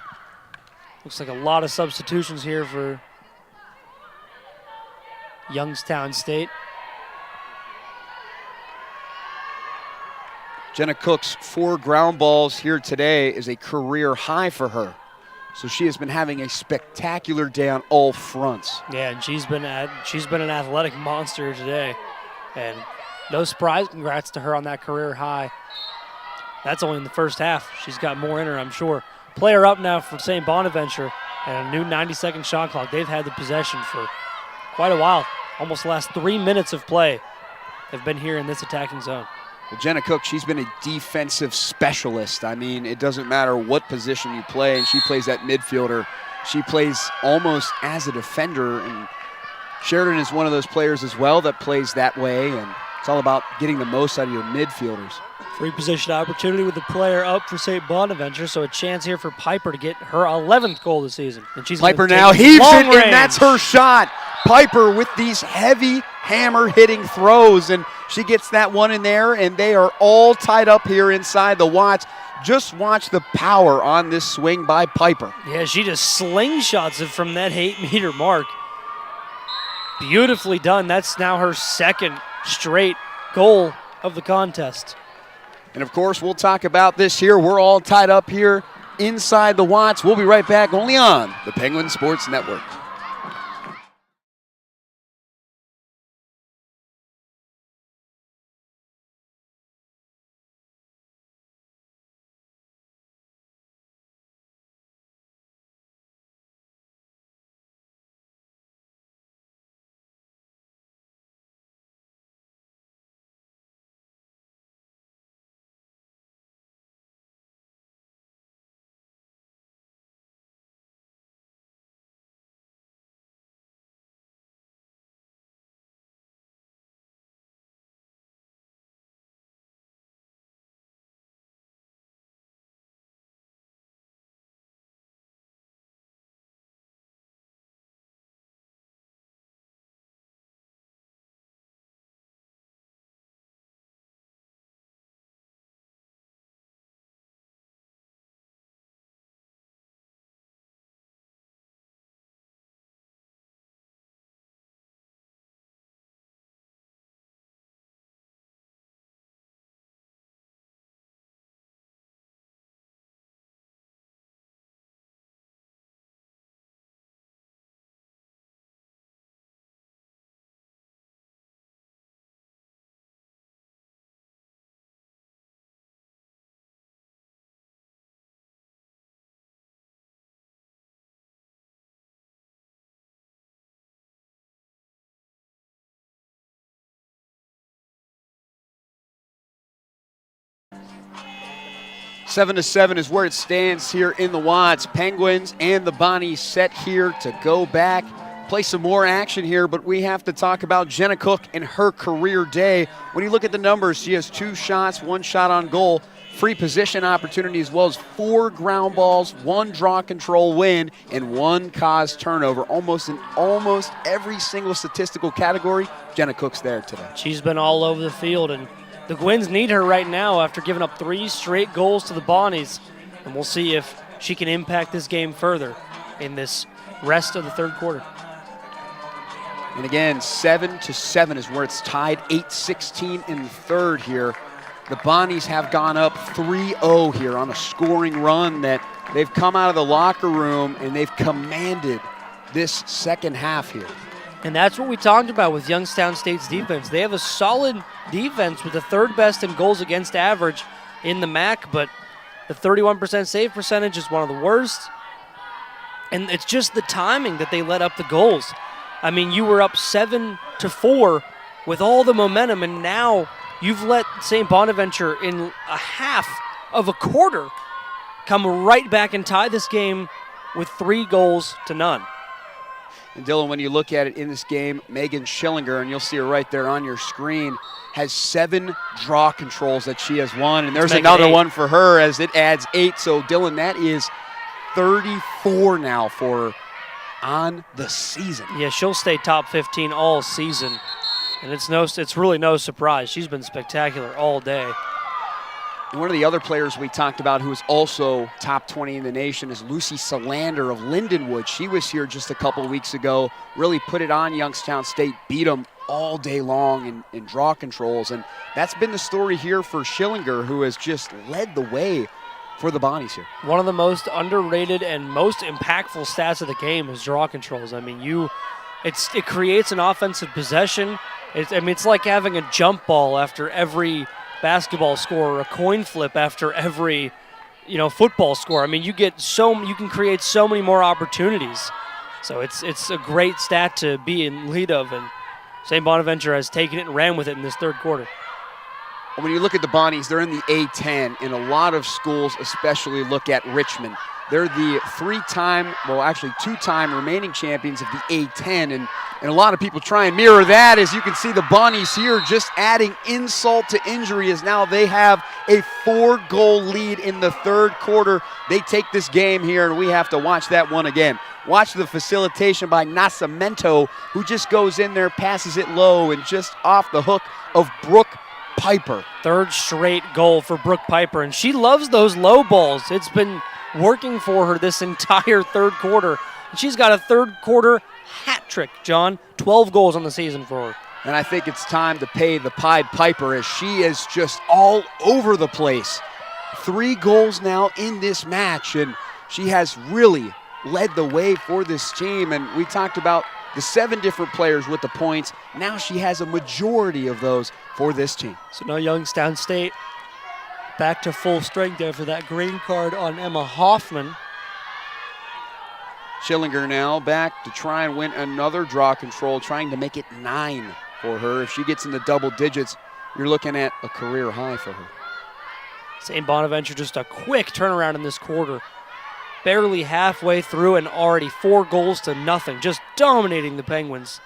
Looks like a lot of substitutions here for Youngstown State. Jenna Cook's 4 ground balls here today is a career high for her. So she has been having a spectacular day on all fronts. Yeah, and she's been an athletic monster today. And no surprise, congrats to her on that career high. That's only in the first half. She's got more in her, I'm sure. Player up now for St. Bonaventure and a new 90-second shot clock. They've had the possession for quite a while. Almost the last 3 minutes of play have been here in this attacking zone. Well, Jenna Cook, she's been a defensive specialist. I mean, it doesn't matter what position you play, and she plays that midfielder. She plays almost as a defender, and Sheridan is one of those players as well that plays that way, and it's all about getting the most out of your midfielders. Free position opportunity with the player up for St. Bonaventure, so a chance here for Piper to get her 11th goal this season. And she's Piper now heaves it, and that's her shot. Piper with these heavy hammer-hitting throws, and she gets that one in there, and they are all tied up here inside the Watts. Just watch the power on this swing by Piper. Yeah, she just slingshots it from that 8-meter mark. Beautifully done. That's now her second straight goal of the contest. And, of course, we'll talk about this here. We're all tied up here inside the Watts. We'll be right back only on the Penguin Sports Network. Seven to 7 is where it stands here in the Watts. Penguins and the Bonnies set here to go back play some more action here, but we have to talk about Jenna Cook and her career day. When you look at the numbers, she has 2 shots, 1 shot on goal, free position opportunity, as well as 4 ground balls, 1 draw control win, and 1 caused turnover. Almost in almost every single statistical category, Jenna Cook's there today. She's been all over the field, and the Gwins need her right now after giving up 3 straight goals to the Bonnies. And we'll see if she can impact this game further in this rest of the third quarter. And again, 7-7 is where it's tied, 8-16 in the third here. The Bonnies have gone up 3-0 here on a scoring run that they've come out of the locker room and they've commanded this second half here. And that's what we talked about with Youngstown State's defense. They have a solid defense with the 3rd best in goals against average in the MAC, but the 31% save percentage is one of the worst. And it's just the timing that they let up the goals. I mean, you were up 7-4 with all the momentum, and now you've let St. Bonaventure in a half of a quarter come right back and tie this game with 3-0. And Dylan, when you look at it in this game, Megan Schillinger, and you'll see her right there on your screen, has 7 draw controls that she has won. And there's another one for her as it adds 8. So, Dylan, that is 34 now for her on the season. Yeah, she'll stay top 15 all season. And it's really no surprise. She's been spectacular all day. And one of the other players we talked about who is also top 20 in the nation is Lucy Solander of Lindenwood. She was here just a couple of weeks ago, really put it on Youngstown State, beat them all day long in draw controls. And that's been the story here for Schillinger, who has just led the way for the Bonnies here. One of the most underrated and most impactful stats of the game is draw controls. I mean, it creates an offensive possession. It's like having a jump ball after every basketball score or a coin flip after every, football score. I mean, you can create so many more opportunities. So it's a great stat to be in lead of, and St. Bonaventure has taken it and ran with it in this third quarter. When you look at the Bonnies, they're in the A-10, and a lot of schools especially look at Richmond. They're the 2-time remaining champions of the A-10, and a lot of people try and mirror that. As you can see, the Bonnies here just adding insult to injury as now they have a 4-goal lead in the third quarter. They take this game here, and we have to watch that one again. Watch the facilitation by Nascimento, who just goes in there, passes it low, and just off the hook of Brooke Piper. 3rd straight goal for Brooke Piper, and she loves those low balls. It's been working for her this entire third quarter. And she's got a third quarter hat trick, John. 12 goals on the season for her. And I think it's time to pay the Pied Piper as she is just all over the place. 3 goals now in this match, and she has really led the way for this team. And we talked about the 7 different players with the points. Now she has a majority of those for this team. So now Youngstown State back to full strength after that green card on Emma Hoffman. Schillinger now back to try and win another draw control, trying to make it 9 for her. If she gets into double digits, you're looking at a career high for her. St. Bonaventure just a quick turnaround in this quarter. Barely halfway through and already 4-0, just dominating the Penguins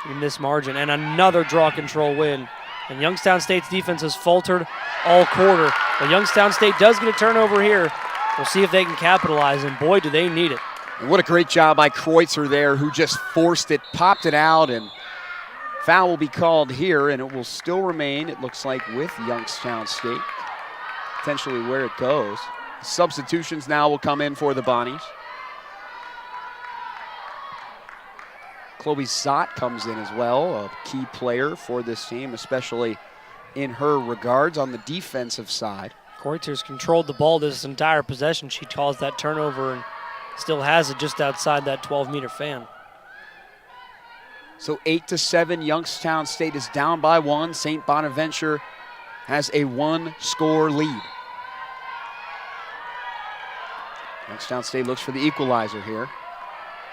in this margin. And another draw control win. And Youngstown State's defense has faltered all quarter. But Youngstown State does get a turnover here. We'll see if they can capitalize, and boy, do they need it. And what a great job by Kreutzer there, who just forced it, popped it out, and foul will be called here, and it will still remain, it looks like, with Youngstown State. Potentially where it goes. Substitutions now will come in for the Bonnies. Chloe Zott comes in as well, a key player for this team, especially in her regards on the defensive side. Kreuzer's controlled the ball this entire possession. She caused that turnover and still has it just outside that 12-meter fan. So 8-7, Youngstown State is down by 1. St. Bonaventure has a 1-score lead. Youngstown State looks for the equalizer here.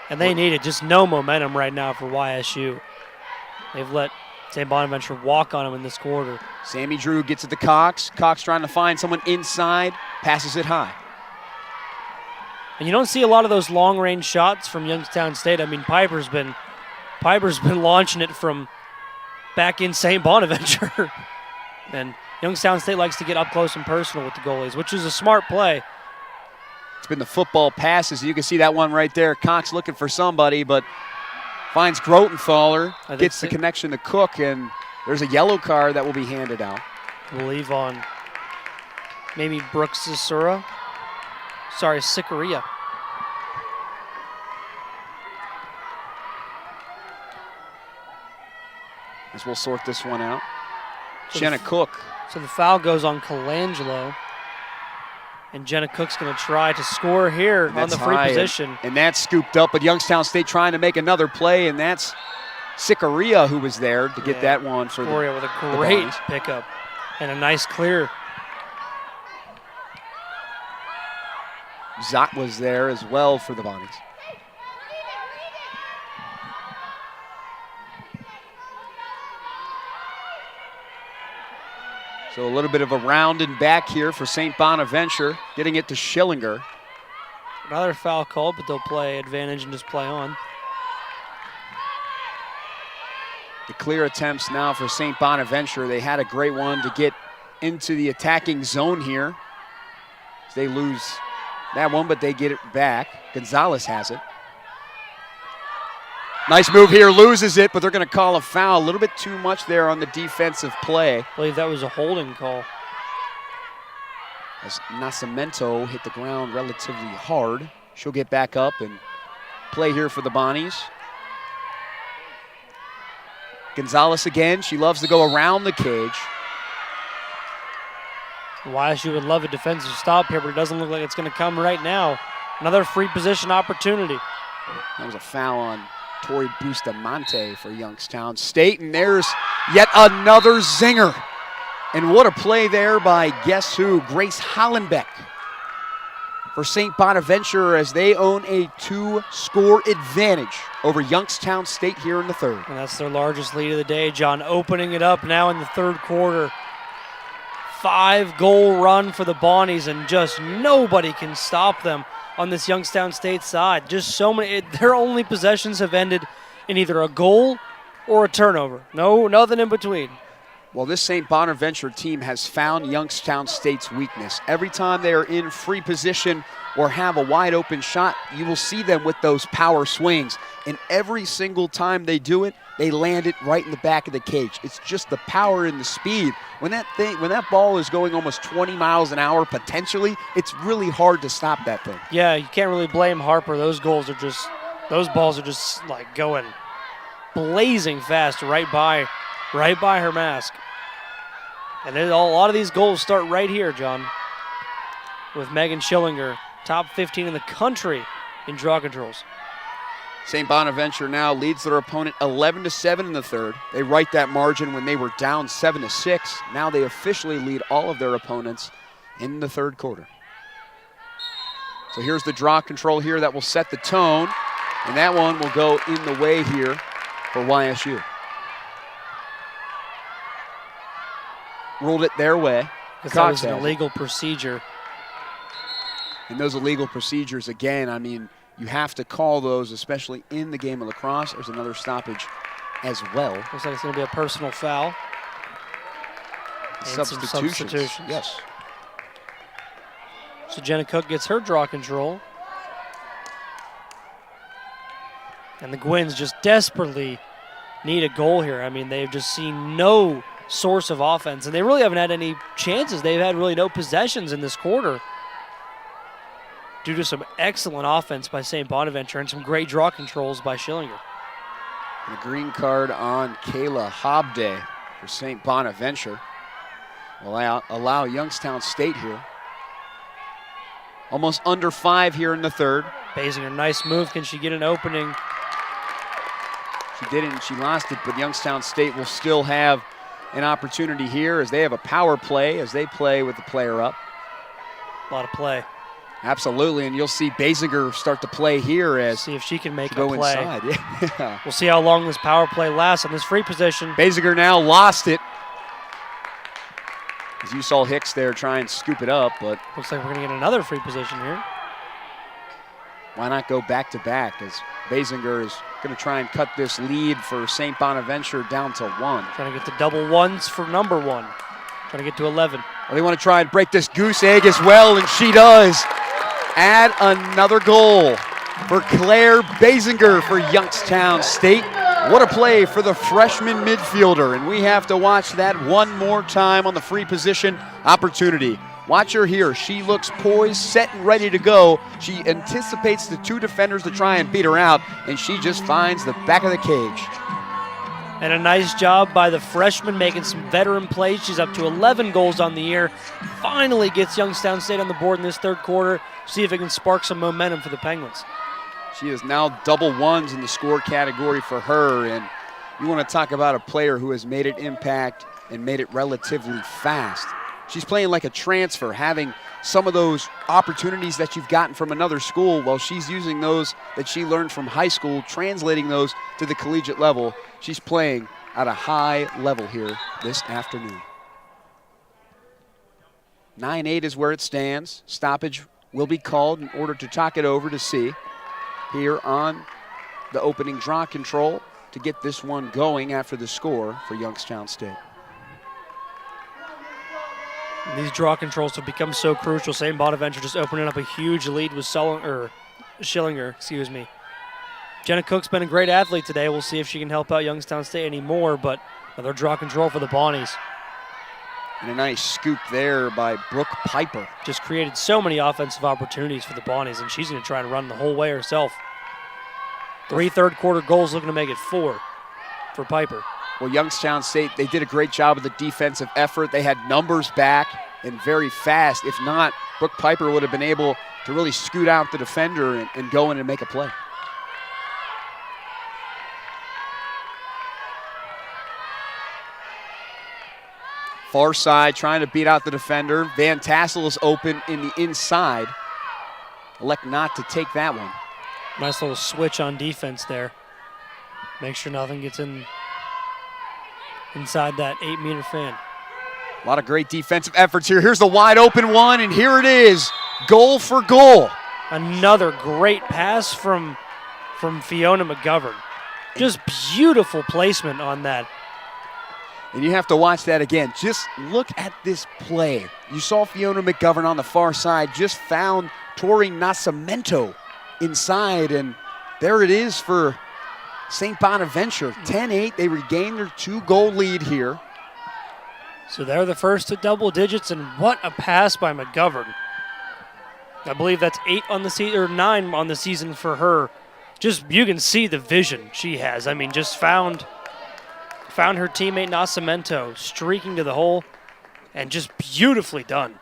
And they need it. Just no momentum right now for YSU. They've let St. Bonaventure walk on them in this quarter. Sammy Drew gets it to Cox. Cox trying to find someone inside, passes it high. And you don't see a lot of those long-range shots from Youngstown State. I mean, Piper's been launching it from back in St. Bonaventure. And Youngstown State likes to get up close and personal with the goalies, which is a smart play. It's been the football passes. You can see that one right there. Cox looking for somebody, but finds Grotenthaler, gets the connection to Cook, and there's a yellow card that will be handed out. I believe on maybe Brooks Sisura. Sorry, Sicaria. As we'll sort this one out. Jenna Cook. So the foul goes on Colangelo. And Jenna Cook's going to try to score here on the free position. And that's scooped up, but Youngstown State trying to make another play, and that's Sicaria who was there to get that one for Sicaria with a great pickup and a nice clear. Zott was there as well for the Bonnies. So a little bit of a round and back here for St. Bonaventure, getting it to Schillinger. Another foul called, but they'll play advantage and just play on. The clear attempts now for St. Bonaventure. They had a great one to get into the attacking zone here. They lose that one, but they get it back. Gonzalez has it. Nice move here, loses it, but they're going to call a foul. A little bit too much there on the defensive play. I believe that was a holding call. As Nascimento hit the ground relatively hard. She'll get back up and play here for the Bonnies. Gonzalez again, she loves to go around the cage. YSU would love a defensive stop here, but it doesn't look like it's going to come right now. Another free position opportunity. That was a foul on Tori Bustamante for Youngstown State, and there's yet another zinger. And what a play there by guess who? Grace Hollenbeck for St. Bonaventure as they own a 2-score advantage over Youngstown State here in the third. And that's their largest lead of the day, John, opening it up now in the third quarter. 5-goal run for the Bonnies, and just nobody can stop them on this Youngstown State side. Just so many, their only possessions have ended in either a goal or a turnover. No, nothing in between. Well, this St. Bonaventure team has found Youngstown State's weakness. Every time they are in free position or have a wide open shot, you will see them with those power swings. And every single time they do it, they land it right in the back of the cage. It's just the power and the speed. When that ball is going almost 20 miles an hour potentially, it's really hard to stop that thing. Yeah, you can't really blame Harper. Those balls are just like going blazing fast right by her mask. And a lot of these goals start right here, John, with Megan Schillinger, top 15 in the country in draw controls. St. Bonaventure now leads their opponent 11-7 in the third. They right that margin when they were down 7-6. Now they officially lead all of their opponents in the third quarter. So here's the draw control here that will set the tone, and that one will go in the way here for YSU. Ruled it their way. Because that was an illegal procedure. And those illegal procedures, again, I mean, you have to call those, especially in the game of lacrosse. There's another stoppage as well. Looks like it's going to be a personal foul. And substitutions. Yes. So Jenna Cook gets her draw control. And the Gwynns just desperately need a goal here. I mean, they've just seen no source of offense, and they really haven't had any chances. They've had really no possessions in this quarter due to some excellent offense by St. Bonaventure and some great draw controls by Schillinger. And a green card on Kayla Hobday for St. Bonaventure will allow Youngstown State here. Almost under 5 here in the third. Basinger, nice move. Can she get an opening? She didn't, she lost it, but Youngstown State will still have an opportunity here as they have a power play as they play with the player up. A lot of play. Absolutely, and you'll see Basinger start to play here as see if she can make a go play. Inside. Yeah. We'll see how long this power play lasts on this free position. Basinger now lost it. As you saw Hicks there try and scoop it up, but looks like we're going to get another free position here. why not go back-to-back as Basinger is going to try and cut this lead for St. Bonaventure down to 1. Trying to get to double ones for number 1. Trying to get to 11. Well, they want to try and break this goose egg as well, and she does. Add another goal for Claire Basinger for Youngstown State. What a play for the freshman midfielder, and we have to watch that one more time on the free position opportunity. Watch her here. She looks poised, set, and ready to go. She anticipates the 2 defenders to try and beat her out, and she just finds the back of the cage. And a nice job by the freshman making some veteran plays. She's up to 11 goals on the year. Finally gets Youngstown State on the board in this third quarter. See if it can spark some momentum for the Penguins. She is now double ones in the score category for her, and you want to talk about a player who has made an impact and made it relatively fast. She's playing like a transfer, having some of those opportunities that you've gotten from another school, while she's using those that she learned from high school, translating those to the collegiate level. She's playing at a high level here this afternoon. 9-8 is where it stands. Stoppage will be called in order to talk it over to see here on the opening draw control to get this one going after the score for Youngstown State. These draw controls have become so crucial. St. Bonaventure just opening up a huge lead with Schillinger. Jenna Cook's been a great athlete today. We'll see if she can help out Youngstown State anymore, but another draw control for the Bonnies. And a nice scoop there by Brooke Piper. Just created so many offensive opportunities for the Bonnies, and she's going to try and run the whole way herself. 3 third-quarter goals, looking to make it 4 for Piper. Well, Youngstown State, they did a great job of the defensive effort. They had numbers back and very fast. If not, Brooke Piper would have been able to really scoot out the defender and go in and make a play. Far side, trying to beat out the defender. Van Tassel is open in the inside. Elect not to take that one. Nice little switch on defense there. Make sure nothing gets inside that 8-meter fan. A lot of great defensive efforts here. Here's the wide open one, and here it is. Goal for goal. Another great pass from Fiona McGovern. Just beautiful placement on that. And you have to watch that again. Just look at this play. You saw Fiona McGovern on the far side, just found Tori Nascimento inside, and there it is for St. Bonaventure. 10-8, they regain their 2-goal lead here. So they're the first to double digits, and what a pass by McGovern. I believe that's 8 on the season, or 9 on the season for her. Just, you can see the vision she has. I mean, just found her teammate Nascimento streaking to the hole, and just beautifully done.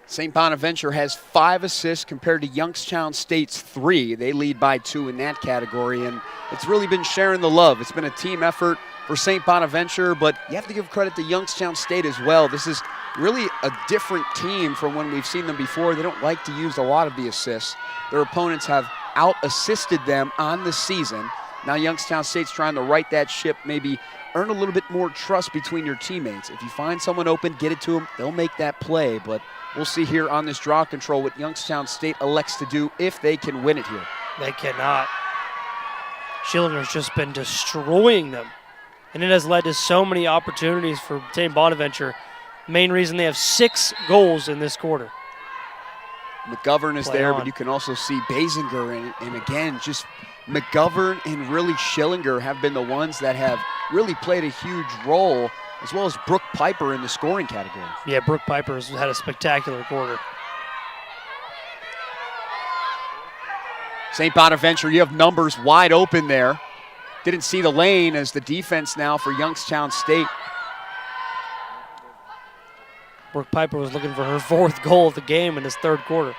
St. Bonaventure has 5 assists compared to Youngstown State's 3. They lead by 2 in that category, and it's really been sharing the love. It's been a team effort for St. Bonaventure, but you have to give credit to Youngstown State as well. This is really a different team from when we've seen them before. They don't like to use a lot of the assists. Their opponents have out-assisted them on the season. Now Youngstown State's trying to right that ship, maybe earn a little bit more trust between your teammates. If you find someone open, get it to them, they'll make that play. But we'll see here on this draw control what Youngstown State elects to do if they can win it here. They cannot. Schillinger's just been destroying them. And it has led to so many opportunities for St. Bonaventure. Main reason they have 6 goals in this quarter. McGovern is there, but you can also see Basinger, and again, just McGovern and really Schillinger have been the ones that have really played a huge role, as well as Brooke Piper in the scoring category. Yeah, Brooke Piper has had a spectacular quarter. St. Bonaventure, you have numbers wide open there. Didn't see the lane as the defense now for Youngstown State. Brooke Piper was looking for her 4th goal of the game in this third quarter.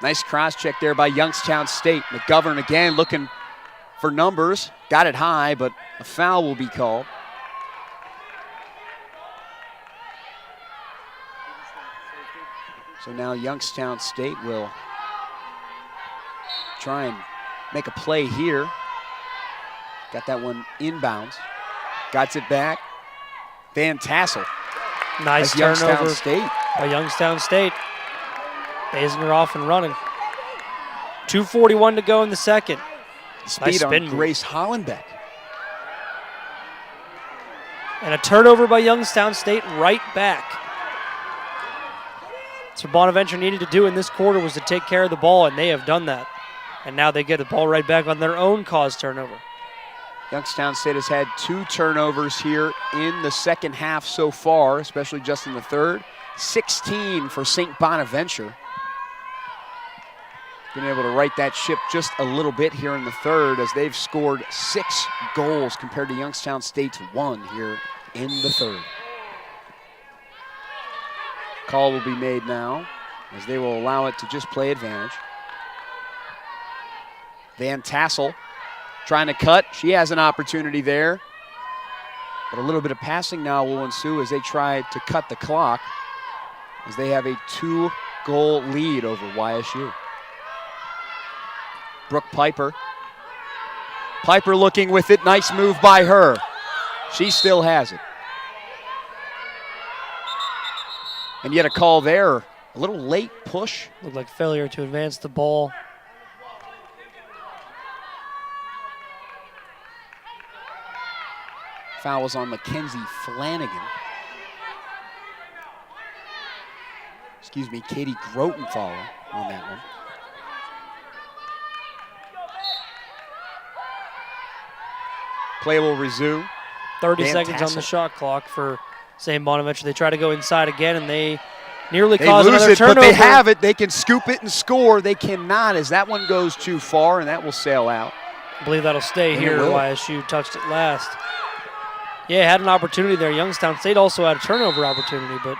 Nice cross check there by Youngstown State. McGovern again looking for numbers. Got it high, but a foul will be called. So now Youngstown State will try and make a play here. Got that one inbounds. Got it back. Van Tassel. Nice turnover by Youngstown State. Basinger off and running. 2:41 to go in the second. Speed Nice on spin move. Grace Hollenbeck. And a turnover by Youngstown State right back. So Bonaventure needed to do in this quarter was to take care of the ball, and they have done that. And now they get the ball right back on their own caused turnover. Youngstown State has had 2 turnovers here in the second half so far, especially just in the third. 16 for St. Bonaventure. Been able to right that ship just a little bit here in the third as they've scored 6 goals compared to Youngstown State's 1 here in the third. Call will be made now as they will allow it to just play advantage. Van Tassel trying to cut. She has an opportunity there. But a little bit of passing now will ensue as they try to cut the clock as they have a 2-goal lead over YSU. Brooke Piper. Piper looking with it. Nice move by her. She still has it. And yet a call there. A little late push. Looked like failure to advance the ball. Foul was on Mackenzie Flanagan. Excuse me, Katie Grotenthaler on that one. Play will resume. 30 Van seconds Tassel. on the shot clock for St. Bonaventure. They try to go inside again, and they nearly They cause lose another it, turnover. but they have it. They can scoop it and score. They cannot as that one goes too far, and that will sail out. I believe that'll stay And it here. will. YSU touched it last. Yeah, had an opportunity there. Youngstown State also had a turnover opportunity, but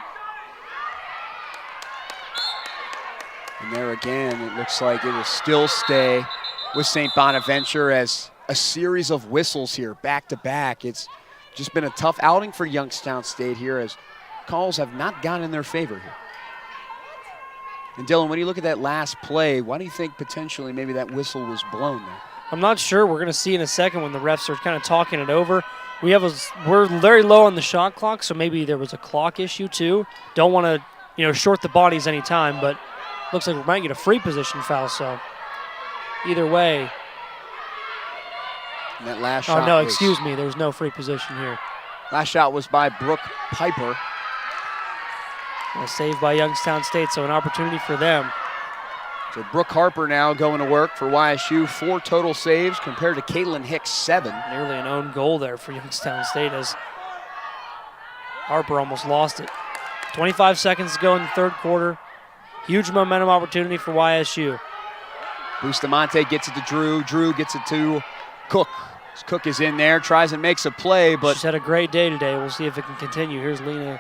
And there again, it looks like it will still stay with St. Bonaventure as a series of whistles here, back to back. It's just been a tough outing for Youngstown State here as calls have not gone in their favor here. And Dylan, when you look at that last play, why do you think potentially maybe that whistle was blown there? I'm not sure. We're going to see in a second when the refs are kind of talking it over. We're very low on the shot clock, so maybe there was a clock issue too. Don't want to, short the bodies anytime, but looks like we might get a free position foul. So either way. And that last shot. Oh no, excuse me. There's no free position here. Last shot was by Brooke Piper. A save by Youngstown State, so an opportunity for them. So Brooke Harper now going to work for YSU. 4 total saves compared to Caitlin Hicks, 7. Nearly an own goal there for Youngstown State as Harper almost lost it. 25 seconds to go in the third quarter. Huge momentum opportunity for YSU. Bustamante gets it to Drew. Drew gets it to Cook. Cook is in there, tries and makes a play, but She's had a great day today. We'll see if it can continue. Here's Lena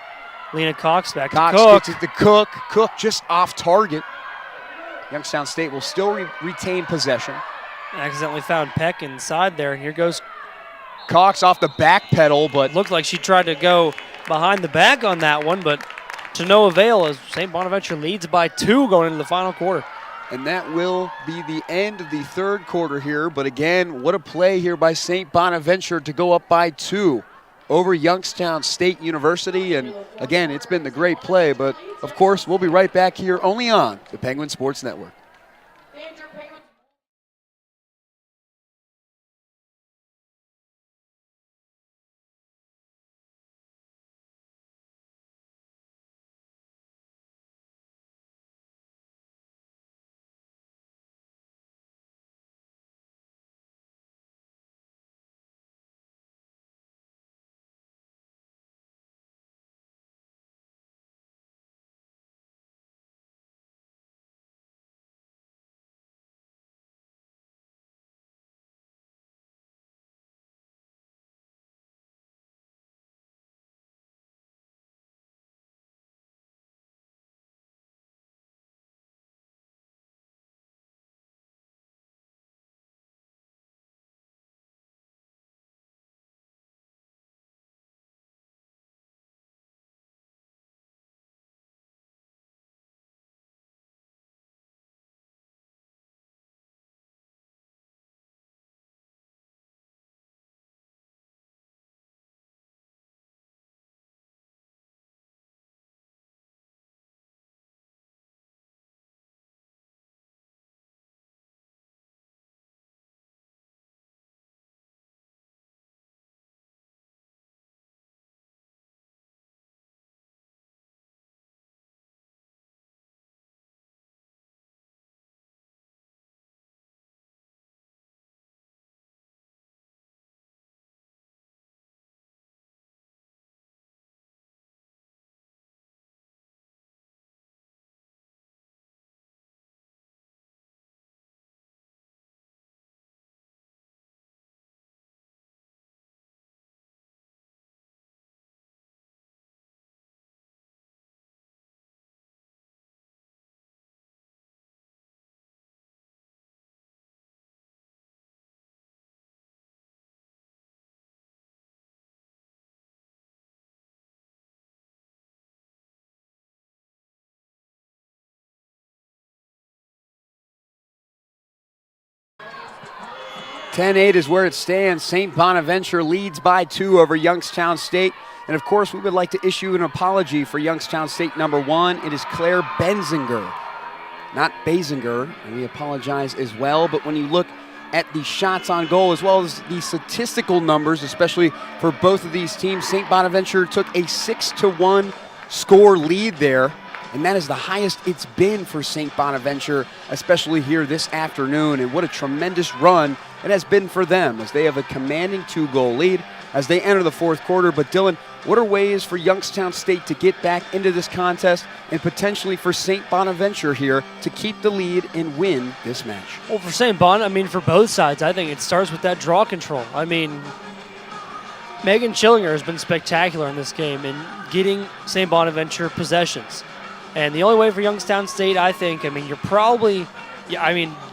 Cox back Cox to Cook. gets it to Cook. Cook just off target. Youngstown State will still retain possession. Accidentally found Peck inside there, and here goes. Cox off the back pedal, but Looked like she tried to go behind the back on that one, but to no avail as St. Bonaventure leads by 2 going into the final quarter. and that will be the end of the third quarter here. But again, what a play here by St. Bonaventure to go up by 2 over Youngstown State University. And again, it's been the great play, but of course, we'll be right back here only on the Penguin Sports Network. 10-8 is where it stands. St. Bonaventure leads by 2 over Youngstown State. And of course, we would like to issue an apology for Youngstown State number 1. It is Claire Benzinger, not Basinger, and we apologize as well. But when you look at the shots on goal as well as the statistical numbers, especially for both of these teams, St. Bonaventure took a 6-1 score lead there, and that is the highest it's been for St. Bonaventure, especially here this afternoon. And what a tremendous run it has been for them as they have a commanding 2-goal lead as they enter the fourth quarter. But Dylan, what are ways for Youngstown State to get back into this contest and potentially for St. Bonaventure here to keep the lead and win this match? Well, for St. Bon, I mean, for both sides, I think it starts with that draw control. I mean, Megan Schillinger has been spectacular in this game in getting St. Bonaventure possessions. And the only way for Youngstown State, I think, I mean, you're probably,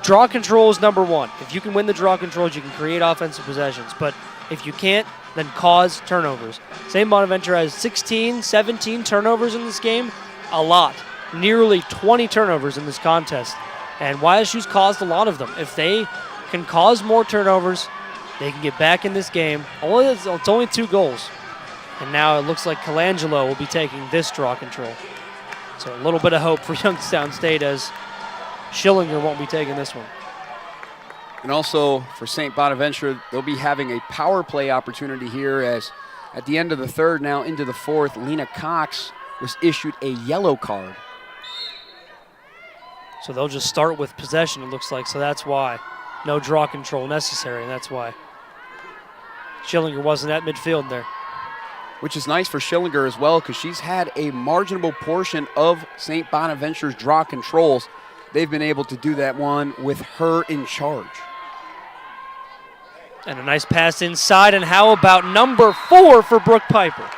draw control is number 1. If you can win the draw controls, you can create offensive possessions. But if you can't, then cause turnovers. St. Bonaventure has 17 turnovers in this game, a lot. Nearly 20 turnovers in this contest. And YSU's caused a lot of them. If they can cause more turnovers, they can get back in this game. It's only 2 goals. And now it looks like Colangelo will be taking this draw control. So a little bit of hope for Youngstown State as Schillinger won't be taking this one. And also for St. Bonaventure, they'll be having a power play opportunity here as at the end of the third, now into the fourth, Lena Cox was issued a yellow card. So they'll just start with possession, it looks like. So that's why. No draw control necessary, and that's why Schillinger wasn't at midfield there. Which is nice for Schillinger as well because she's had a marginal portion of St. Bonaventure's draw controls. They've been able to do that one with her in charge. And a nice pass inside, and how about number 4 for Brooke Piper?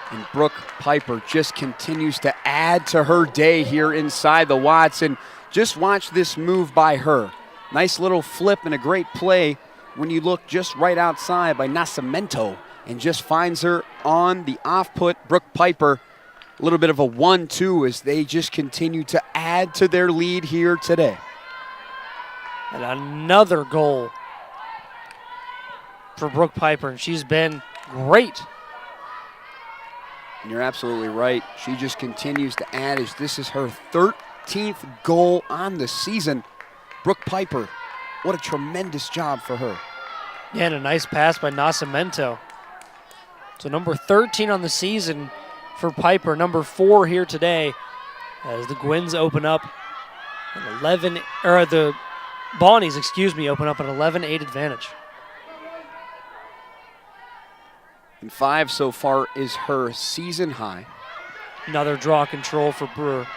And Brooke Piper just continues to add to her day here inside the Watts. And just watch this move by her. Nice little flip and a great play when you look just right outside by Nascimento and just finds her on the off-put. Brooke Piper, a little bit of a 1-2 as they just continue to add to their lead here today. And another goal for Brooke Piper, and she's been great. And you're absolutely right. She just continues to add as this is her 13th goal on the season. Brooke Piper, what a tremendous job for her. Yeah, and a nice pass by Nascimento. So number 13 on the season for Piper, number 4 here today as the Gwins open up an the Bonnies, open up an 11-8 advantage. And 5 so far is her season high. Another draw control for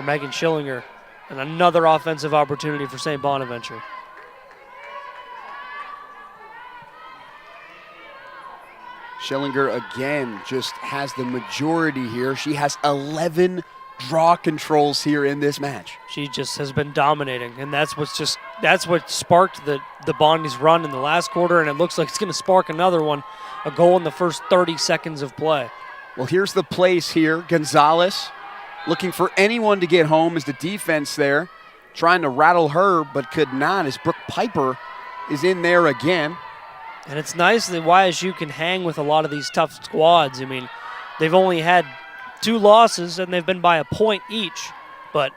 Megan Schillinger, and another offensive opportunity for St. Bonaventure. Schillinger again just has the majority here. She has 11 draw controls here in this match. She just has been dominating, and that's what sparked the Bonnies run in the last quarter, and it looks like it's going to spark another one, a goal in the first 30 seconds of play. Well, here's the place here. Gonzalez looking for anyone to get home as the defense there, trying to rattle her, but could not as Brooke Piper is in there again. And it's nice that YSU can hang with a lot of these tough squads. I mean, they've only had 2 losses, and they've been by a point each. But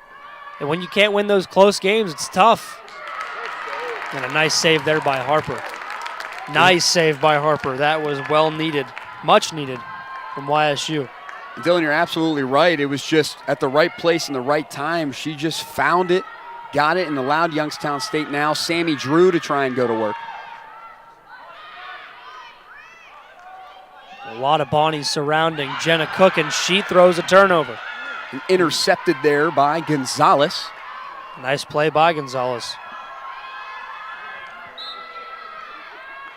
when you can't win those close games, it's tough. And a nice save there by Harper. Nice save by Harper. That was well needed, much needed from YSU. Dylan, you're absolutely right. It was just at the right place and the right time. She just found it, got it, and allowed Youngstown State now, Sammy Drew, to try and go to work. A lot of Bonnies surrounding Jenna Cook, and she throws a turnover. And intercepted there by Gonzalez. Nice play by Gonzalez.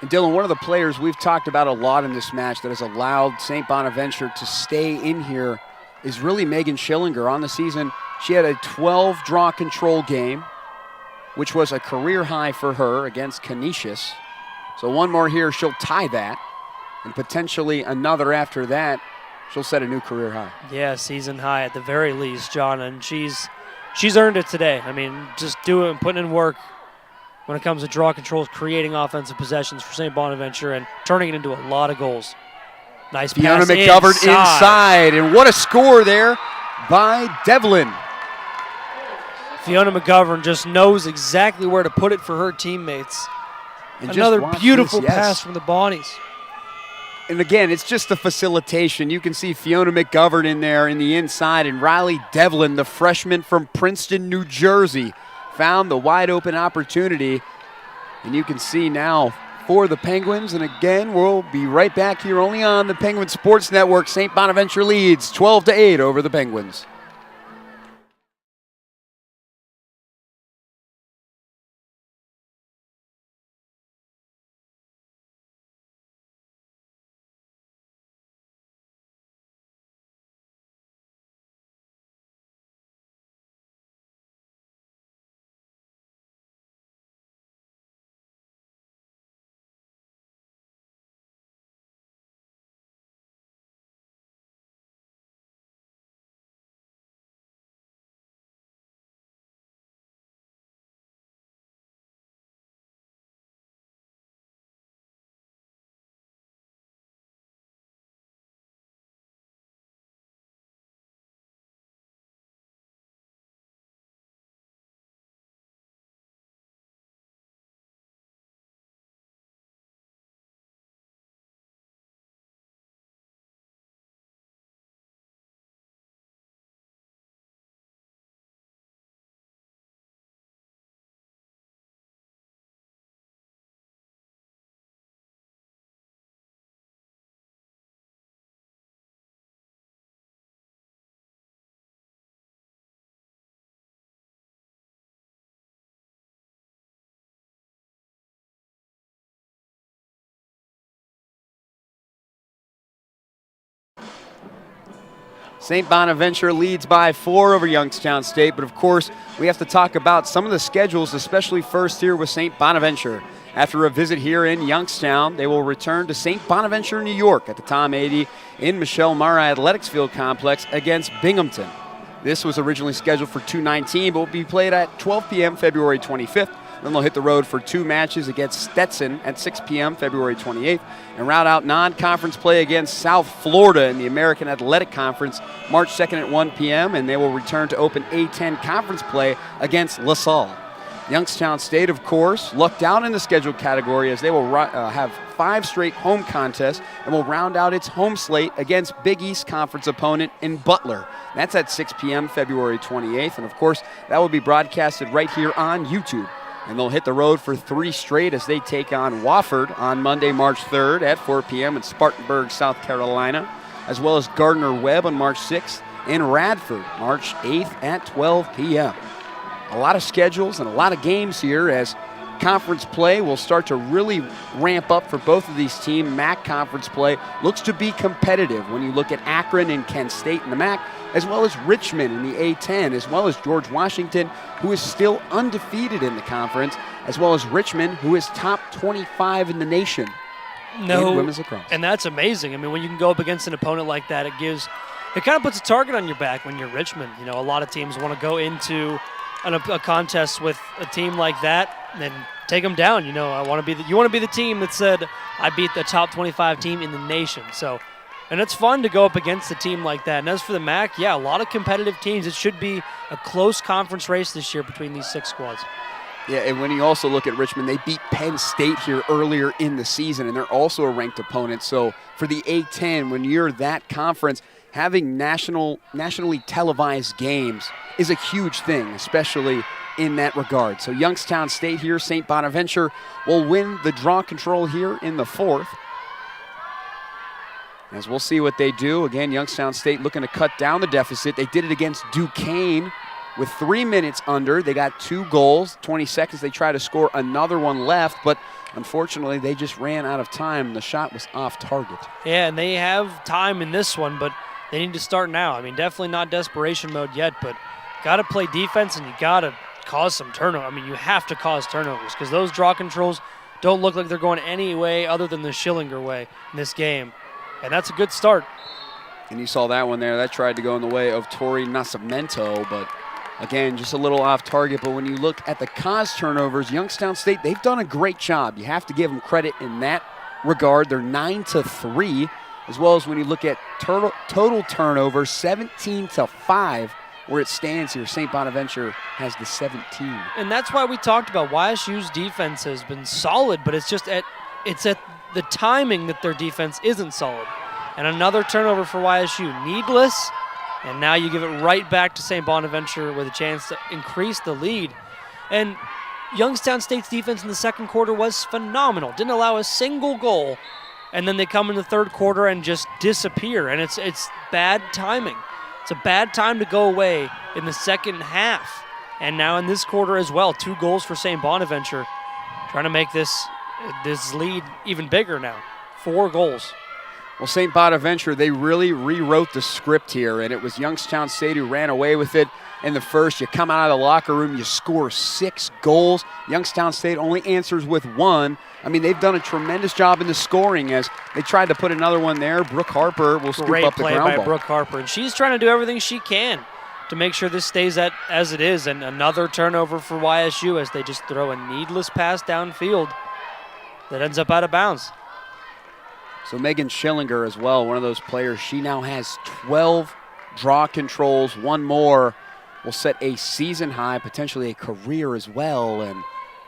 And Dylan, one of the players we've talked about a lot in this match that has allowed St. Bonaventure to stay in here is really Megan Schillinger. On the season, she had a 12 draw control game, which was a career high for her against Canisius. So one more here, she'll tie that. And potentially another after that, she'll set a new career high. Yeah, season high at the very least, John. And she's earned it today. I mean, just putting in work when it comes to draw controls, creating offensive possessions for St. Bonaventure and turning it into a lot of goals. Nice Fiona pass McGovern inside, and what a score there by Devlin. Fiona McGovern just knows exactly where to put it for her teammates. And another beautiful pass from the Bonnies. And again, it's just the facilitation. You can see Fiona McGovern in there in the inside, and Riley Devlin, the freshman from Princeton, New Jersey, found the wide open opportunity. And you can see now for the Penguins, and again, we'll be right back here only on the Penguin Sports Network. St. Bonaventure leads 12-8 over the Penguins. St. Bonaventure leads by 4 over Youngstown State, but of course, we have to talk about some of the schedules, especially first here with St. Bonaventure. After a visit here in Youngstown, they will return to St. Bonaventure, New York at the Tom 80 in Michelle Mara Athletics Field Complex against Binghamton. This was originally scheduled for 2/19, but will be played at 12 p.m. February 25th. Then they'll hit the road for 2 matches against Stetson at 6 p.m. February 28th and round out non-conference play against South Florida in the American Athletic Conference March 2nd at 1 p.m. and they will return to open A10 conference play against LaSalle. Youngstown State, of course, lucked out in the scheduled category as they will have 5 straight home contests and will round out its home slate against Big East Conference opponent in Butler. That's at 6 p.m. February 28th, and of course, that will be broadcasted right here on YouTube. And they'll hit the road for 3 straight as they take on Wofford on Monday, March 3rd at 4 p.m. in Spartanburg, South Carolina, as well as Gardner-Webb on March 6th and Radford March 8th at 12 p.m. A lot of schedules and a lot of games here as conference play will start to really ramp up for both of these teams. MAC conference play looks to be competitive when you look at Akron and Kent State in the MAC, as well as Richmond in the A10, as well as George Washington, who is still undefeated in the conference, as well as Richmond, who is top 25 in the nation in women's lacrosse. And that's amazing. I mean, when you can go up against an opponent like that, it kind of puts a target on your back when you're Richmond. You know, a lot of teams want to go into a contest with a team like that and take them down. You know, you want to be the team that said, I beat the top 25 team in the nation. So, and it's fun to go up against a team like that. And as for the MAC, yeah, a lot of competitive teams. It should be a close conference race this year between these 6 squads. Yeah, and when you also look at Richmond, they beat Penn State here earlier in the season, and they're also a ranked opponent. So for the A10, when you're that conference, having nationally televised games is a huge thing, especially in that regard. So Youngstown State here, St. Bonaventure will win the draw control here in the 4th. As we'll see what they do. Again, Youngstown State looking to cut down the deficit. They did it against Duquesne with 3 minutes under. They got 2 goals, 20 seconds. They try to score another one left, but unfortunately they just ran out of time. The shot was off target. Yeah, and they have time in this one, but they need to start now. I mean, definitely not desperation mode yet, but got to play defense and you got to cause some turnover. I mean, you have to cause turnovers because those draw controls don't look like they're going any way other than the Schillinger way in this game. And that's a good start. And you saw that one there. That tried to go in the way of Tori Nascimento, but Again, just a little off target, but when you look at the cause turnovers, Youngstown State, they've done a great job. You have to give them credit in that regard. They're 9-3, as well as when you look at total turnovers, 17-5, where it stands here. St. Bonaventure has the 17. And that's why we talked about YSU's defense has been solid, but it's at the timing that their defense isn't solid. And another turnover for YSU, needless. And now you give it right back to St. Bonaventure with a chance to increase the lead. And Youngstown State's defense in the second quarter was phenomenal. Didn't allow a single goal. And then they come in the third quarter and just disappear. And it's bad timing. It's a bad time to go away in the second half. And now in this quarter as well, 2 goals for St. Bonaventure. Trying to make this lead even bigger now. 4 goals. Well, St. Bonaventure, they really rewrote the script here, and it was Youngstown State who ran away with it in the first. You come out of the locker room, you score 6 goals. Youngstown State only answers with 1. I mean, they've done a tremendous job in the scoring as they tried to put another one there. Brooke Harper will scoop up the ground ball. Great play by Brooke Harper, and she's trying to do everything she can to make sure this stays as it is. And another turnover for YSU as they just throw a needless pass downfield that ends up out of bounds. So Megan Schillinger as well, one of those players. She now has 12 draw controls. 1 more will set a season high, potentially a career as well. And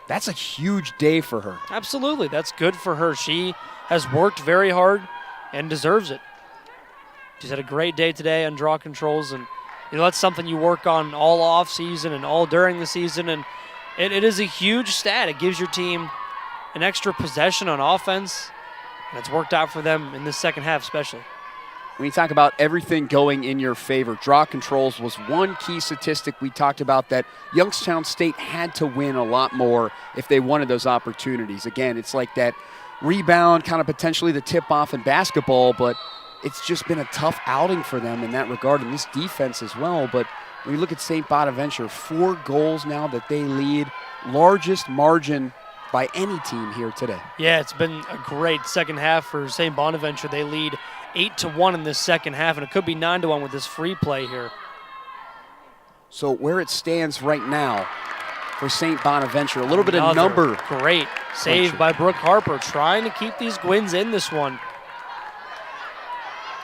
that's a huge day for her. Absolutely. That's good for her. She has worked very hard and deserves it. She's had a great day today on draw controls. And that's something you work on all off season and all during the season. And it is a huge stat. It gives your team an extra possession on offense. That's worked out for them in this second half especially. When you talk about everything going in your favor, draw controls was one key statistic we talked about that Youngstown State had to win a lot more if they wanted those opportunities. Again, it's like that rebound, kind of potentially the tip-off in basketball, but it's just been a tough outing for them in that regard, and this defense as well. But when you look at St. Bonaventure, 4 goals now that they lead, largest margin by any team here today. Yeah, it's been a great second half for St. Bonaventure. They lead 8-1 in this second half, and it could be 9-1 with this free play here. So where it stands right now for St. Bonaventure, a little bit of number. Great save by Brooke Harper, trying to keep these Gwins in this one.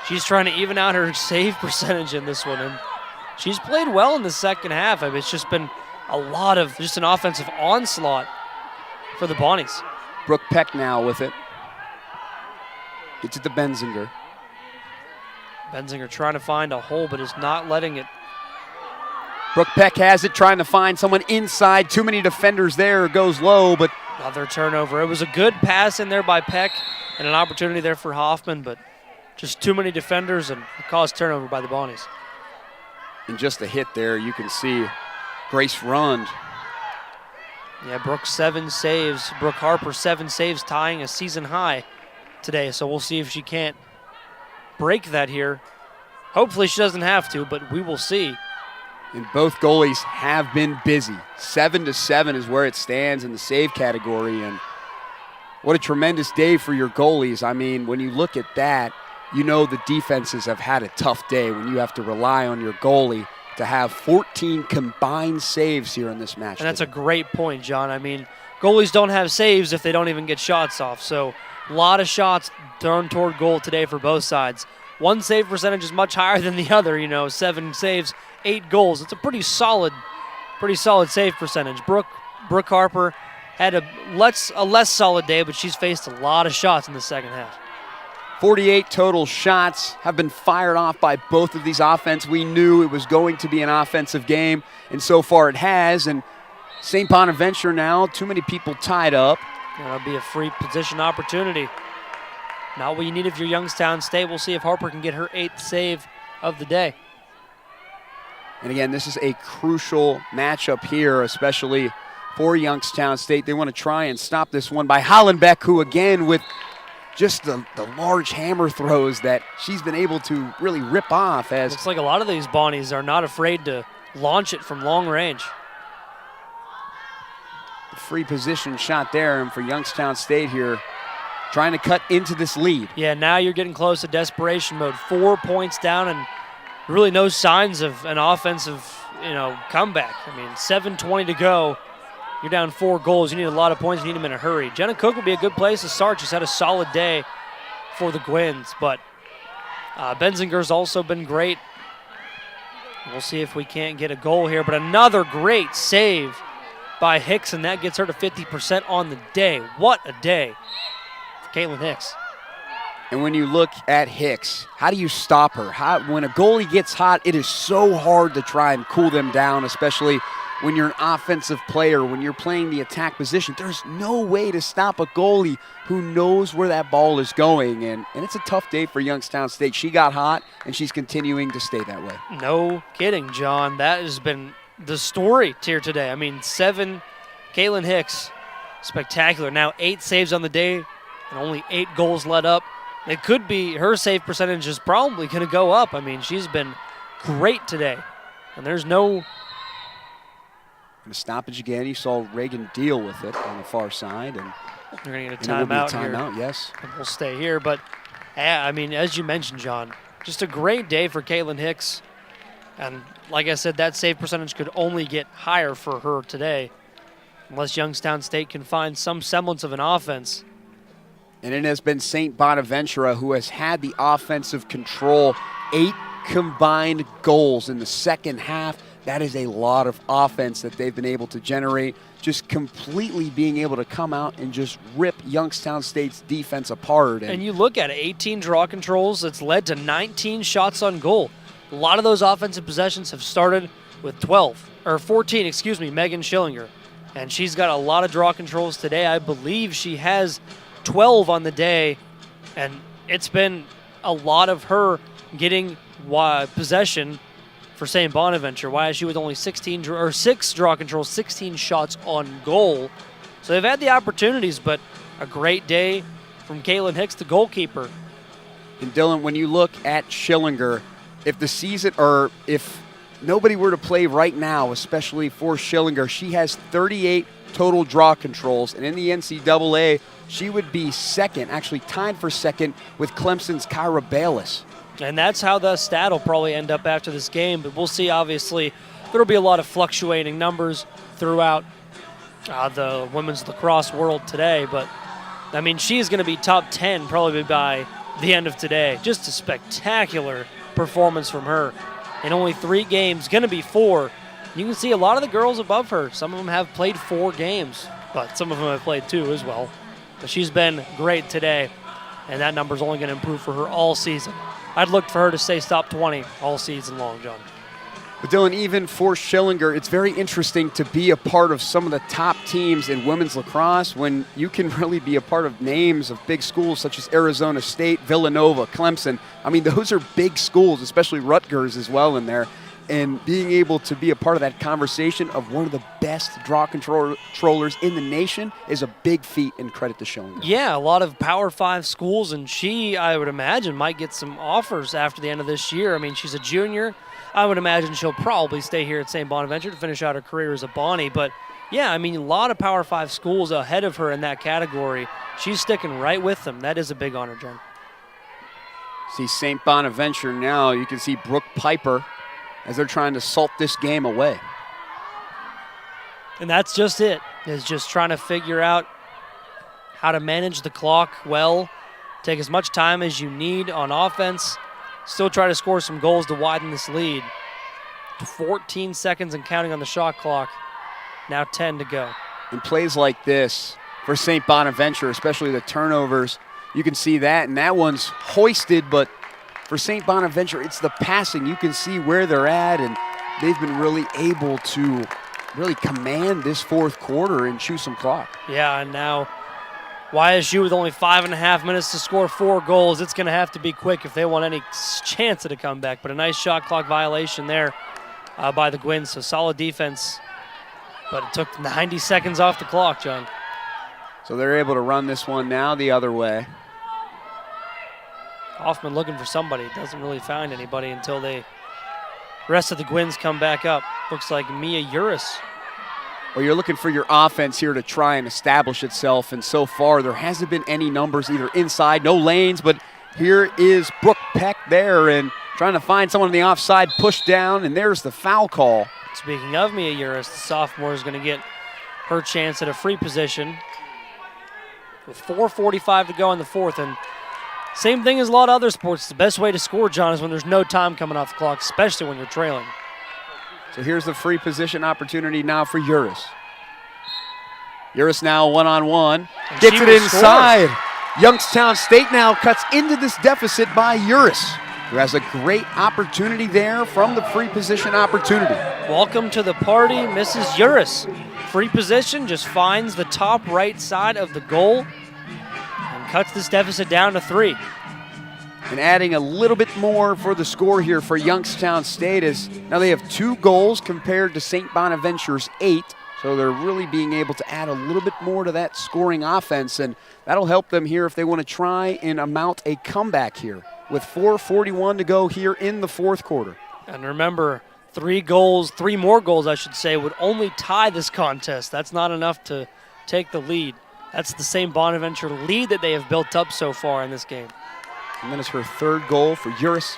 She's trying to even out her save percentage in this one, and she's played well in the second half. I mean, it's just been a lot of just an offensive onslaught for the Bonnies. Brooke Peck now with it. Gets it to Benzinger. Benzinger trying to find a hole, but is not letting it. Brooke Peck has it, trying to find someone inside. Too many defenders there, goes low, but another turnover. It was a good pass in there by Peck and an opportunity there for Hoffman, but just too many defenders and caused turnover by the Bonnies. And just a hit there, you can see Grace Rund. Yeah, Brooke 7 saves. Brooke Harper 7 saves, tying a season high today. So we'll see if she can't break that here. Hopefully she doesn't have to, but we will see. And both goalies have been busy. 7-7 is where it stands in the save category. And what a tremendous day for your goalies. I mean, when you look at that, you know the defenses have had a tough day when you have to rely on your goalie to have 14 combined saves here in this match. And that's a great point, John. I mean, goalies don't have saves if they don't even get shots off. So a lot of shots thrown toward goal today for both sides. One save percentage is much higher than the other, 7 saves, 8 goals. It's a pretty solid save percentage. Brooke Harper had a less solid day, but she's faced a lot of shots in the second half. 48 total shots have been fired off by both of these offenses. We knew it was going to be an offensive game, and so far it has. And St. Bonaventure now, too many people tied up. That'll be a free position opportunity. Not what you need if you're Youngstown State. We'll see if Harper can get her 8th save of the day. And again, this is a crucial matchup here, especially for Youngstown State. They want to try and stop this one by Hollenbeck, who again with just the large hammer throws that she's been able to really rip off. As looks like a lot of these Bonnies are not afraid to launch it from long range. The free position shot there, and for Youngstown State here, trying to cut into this lead. Yeah, now you're getting close to desperation mode. 4 points down and really no signs of an offensive comeback. I mean, 7:20 to go. You're down 4 goals. You need a lot of points. You need them in a hurry. Jenna Cook would be a good place to start. She's had a solid day for the Gwins, but Benzinger's also been great. We'll see if we can't get a goal here, but another great save by Hicks, and that gets her to 50% on the day. What a day for Caitlin Hicks. And when you look at Hicks, how do you stop her? When a goalie gets hot, it is so hard to try and cool them down, especially when you're an offensive player, when you're playing the attack position. There's no way to stop a goalie who knows where that ball is going, and it's a tough day for Youngstown State. She got hot, and she's continuing to stay that way. No kidding, John. That has been the story here today. I mean, 7, Caitlin Hicks, spectacular. Now 8 saves on the day and only 8 goals let up. It could be her save percentage is probably going to go up. I mean, she's been great today, and there's no... And a stoppage again. You saw Reagan deal with it on the far side. And they're going to get a timeout here. Timeout, yes. And we'll stay here. But, I mean, as you mentioned, John, just a great day for Caitlin Hicks. And like I said, that save percentage could only get higher for her today unless Youngstown State can find some semblance of an offense. And it has been St. Bonaventure who has had the offensive control. 8 combined goals in the second half. That is a lot of offense that they've been able to generate, just completely being able to come out and just rip Youngstown State's defense apart. And you look at it, 18 draw controls. It's led to 19 shots on goal. A lot of those offensive possessions have started with 14, Megan Schillinger. And she's got a lot of draw controls today. I believe she has 12 on the day, and it's been a lot of her getting possession for St. Bonaventure. YSU with only 6 draw controls, 16 shots on goal. So they've had the opportunities, but a great day from Caitlin Hicks, the goalkeeper. And Dylan, when you look at Schillinger, if nobody were to play right now, especially for Schillinger, she has 38 total draw controls, and in the NCAA, she would be second, actually tied for second with Clemson's Kyra Bayless. And that's how the stat will probably end up after this game. But we'll see, obviously, there will be a lot of fluctuating numbers throughout the women's lacrosse world today. But, I mean, she's going to be top 10 probably by the end of today. Just a spectacular performance from her. In only 3 games, going to be 4. You can see a lot of the girls above her. Some of them have played 4 games, but some of them have played 2 as well. But she's been great today, and that number's only going to improve for her all season. I'd look for her to stay top 20 all season long, John. But Dylan, even for Schillinger, it's very interesting to be a part of some of the top teams in women's lacrosse when you can really be a part of names of big schools such as Arizona State, Villanova, Clemson. I mean, those are big schools, especially Rutgers as well in there. And being able to be a part of that conversation of one of the best draw controllers in the nation is a big feat, and credit to Schillinger. Yeah, a lot of Power 5 schools, and she, I would imagine, might get some offers after the end of this year. I mean, she's a junior. I would imagine she'll probably stay here at St. Bonaventure to finish out her career as a Bonnie. But, yeah, I mean, a lot of Power 5 schools ahead of her in that category. She's sticking right with them. That is a big honor, John. See St. Bonaventure now. You can see Brooke Piper as they're trying to salt this game away. And that's just it, is just trying to figure out how to manage the clock well, take as much time as you need on offense, still try to score some goals to widen this lead. 14 seconds and counting on the shot clock, now 10 to go. In plays like this for St. Bonaventure, especially the turnovers, you can see that, and that one's hoisted, but for St. Bonaventure, it's the passing. You can see where they're at, and they've been really able to really command this fourth quarter and chew some clock. Yeah, and now YSU with only 5.5 minutes to score 4 goals. It's going to have to be quick if they want any chance at a comeback, but a nice shot clock violation there by the Gwins, so solid defense, but it took 90 seconds off the clock, John. So they're able to run this one now the other way. Hoffman looking for somebody. Doesn't really find anybody until the rest of the Gwins come back up. Looks like Mia Uris. Well, you're looking for your offense here to try and establish itself, and so far there hasn't been any numbers either inside, no lanes, but here is Brooke Peck there and trying to find someone on the offside, push down, and there's the foul call. Speaking of Mia Uris, the sophomore is going to get her chance at a free position with 4:45 to go in the fourth. And same thing as a lot of other sports. The best way to score, John, is when there's no time coming off the clock, especially when you're trailing. So here's the free position opportunity now for Uris. Uris now one-on-one. Gets it inside. Youngstown State now cuts into this deficit by Uris, who has a great opportunity there from the free position opportunity. Welcome to the party, Mrs. Uris. Free position, just finds the top right side of the goal and cuts this deficit down to 3. And adding a little bit more for the score here for Youngstown State is now they have 2 goals compared to St. Bonaventure's 8. So they're really being able to add a little bit more to that scoring offense, and that'll help them here if they want to try and mount a comeback here with 4:41 to go here in the fourth quarter. And remember, 3 more goals, I should say, would only tie this contest. That's not enough to take the lead. That's the same Bonaventure lead that they have built up so far in this game. And that is her 3rd goal for Uris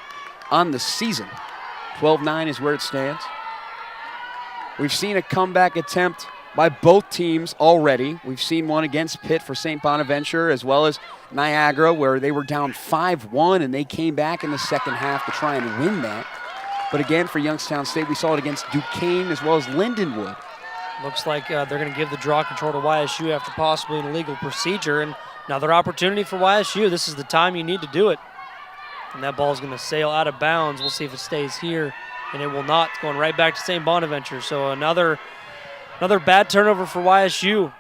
on the season. 12-9 is where it stands. We've seen a comeback attempt by both teams already. We've seen one against Pitt for St. Bonaventure as well as Niagara, where they were down 5-1 and they came back in the second half to try and win that. But again, for Youngstown State, we saw it against Duquesne as well as Lindenwood. Looks like they're going to give the draw control to YSU after possibly an illegal procedure. And another opportunity for YSU. This is the time you need to do it. And that ball is going to sail out of bounds. We'll see if it stays here. And it will not. It's going right back to St. Bonaventure. So another bad turnover for YSU.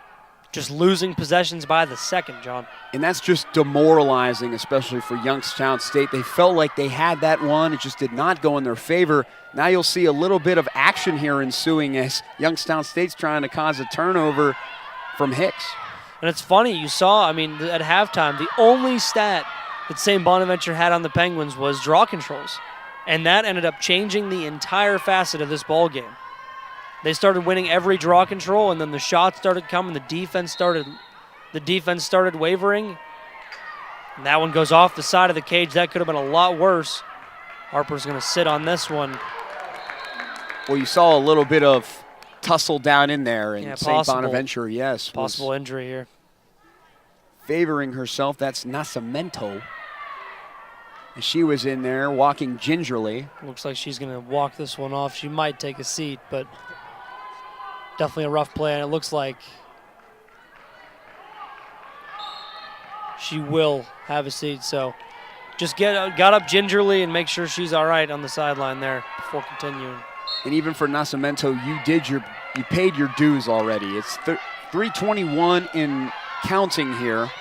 Just losing possessions by the second, John. And that's just demoralizing, especially for Youngstown State. They felt like they had that one. It just did not go in their favor. Now you'll see a little bit of action here ensuing as Youngstown State's trying to cause a turnover from Hicks. And it's funny, you saw, at halftime, the only stat that St. Bonaventure had on the Penguins was draw controls. And that ended up changing the entire facet of this ball game. They started winning every draw control, and then the shots started coming. The defense started wavering. And that one goes off the side of the cage. That could have been a lot worse. Harper's going to sit on this one. Well, you saw a little bit of tussle down in there, and St. Possible. Bonaventure, yes. Possible injury here. Favoring herself, that's Nascimento. And she was in there walking gingerly. Looks like she's going to walk this one off. She might take a seat, but definitely a rough play, and it looks like she will have a seat. So just got up gingerly and make sure she's all right on the sideline there before continuing. And even for Nascimento, you paid your dues already. It's 3:21 in counting here.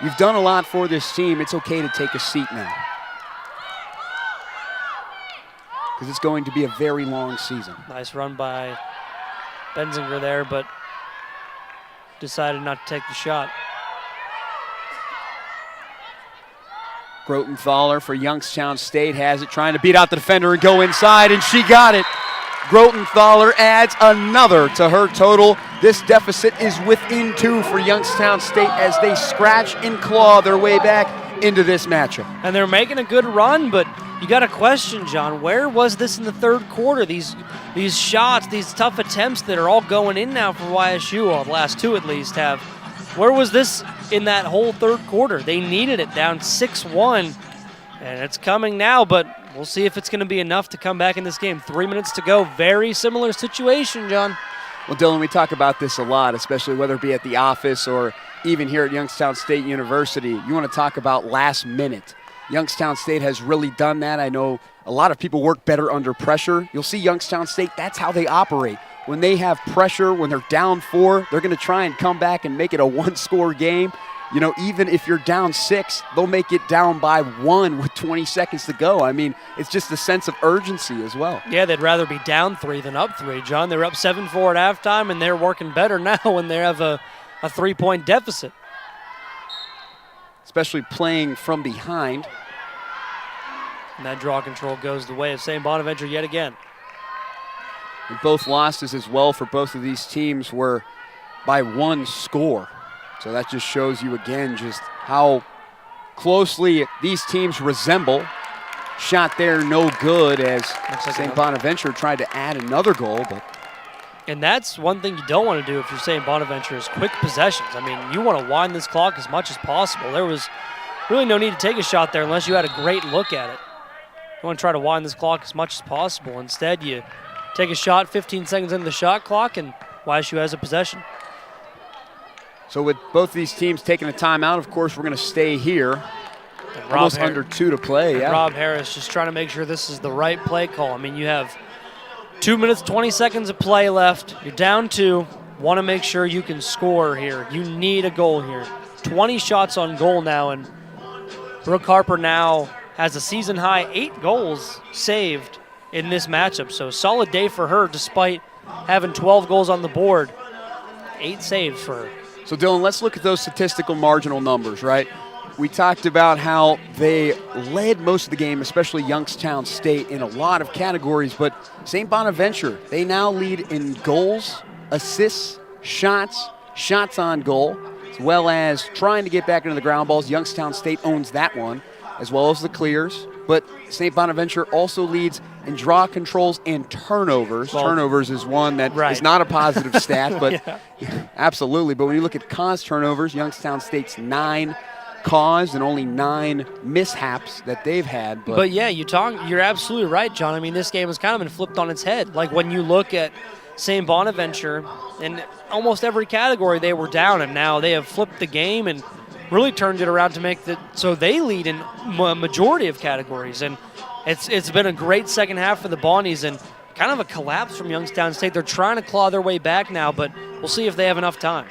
You've done a lot for this team. It's okay to take a seat now, because it's going to be a very long season. Nice run by Benzinger there, but decided not to take the shot. Grotenthaler for Youngstown State has it, trying to beat out the defender and go inside, and she got it. Grotenthaler adds another to her total. This deficit is within 2 for Youngstown State as they scratch and claw their way back into this matchup. And they're making a good run, but you got a question, John. Where was this in the third quarter? These shots, these tough attempts that are all going in now for YSU, well, the last 2 at least have. Where was this in that whole third quarter? They needed it, down 6-1, and it's coming now, but we'll see if it's going to be enough to come back in this game. 3 minutes to go. Very similar situation, John. Well, Dylan, we talk about this a lot, especially whether it be at the office or even here at Youngstown State University. You want to talk about last minute. Youngstown State has really done that. I know a lot of people work better under pressure. You'll see Youngstown State, that's how they operate. When they have pressure, when they're down 4, they're going to try and come back and make it a 1-score game. You know, even if you're down 6, they'll make it down by 1 with 20 seconds to go. I mean, it's just a sense of urgency as well. Yeah, they'd rather be down 3 than up 3, John. They were up 7-4 at halftime, and they're working better now when they have a 3-point deficit. Especially playing from behind. And that draw control goes the way of St. Bonaventure yet again. And both losses as well for both of these teams were by 1 score. So that just shows you again just how closely these teams resemble. shot there, no good, as Looks like St. Bonaventure tried to add another goal. And that's one thing you don't want to do if you're St. Bonaventure is quick possessions. I mean, you want to wind this clock as much as possible. There was really no need to take a shot there unless you had a great look at it. You want to try to wind this clock as much as possible. Instead, you take a shot 15 seconds into the shot clock, and YSU has a possession. So with both these teams taking a timeout, of course, we're going to stay here. Almost under 2 to play, yeah. Rob Harris just trying to make sure this is the right play call. I mean, you have 2 minutes, 20 seconds of play left. You're down 2. Want to make sure you can score here. You need a goal here. 20 shots on goal now, and Brooke Harper now has a season-high 8 goals saved in this matchup. So solid day for her despite having 12 goals on the board. 8 saves for her. So, Dylan, let's look at those statistical marginal numbers, right? We talked about how they led most of the game, especially Youngstown State, in a lot of categories, but St. Bonaventure, they now lead in goals, assists, shots, shots on goal, as well as trying to get back into the ground balls. Youngstown State owns that one, as well as the clears. But St. Bonaventure also leads in draw controls and turnovers. Well, turnovers is one that is not a positive stat, but absolutely. But when you look at caused turnovers, Youngstown State's 9 caused and only 9 mishaps that they've had. But yeah, you're absolutely right, John. I mean, this game has kind of been flipped on its head. Like when you look at St. Bonaventure, in almost every category they were down, and now they have flipped the game and really turned it around to make so they lead in a majority of categories. And it's been a great second half for the Bonnies and kind of a collapse from Youngstown State. They're trying to claw their way back now, but we'll see if they have enough time.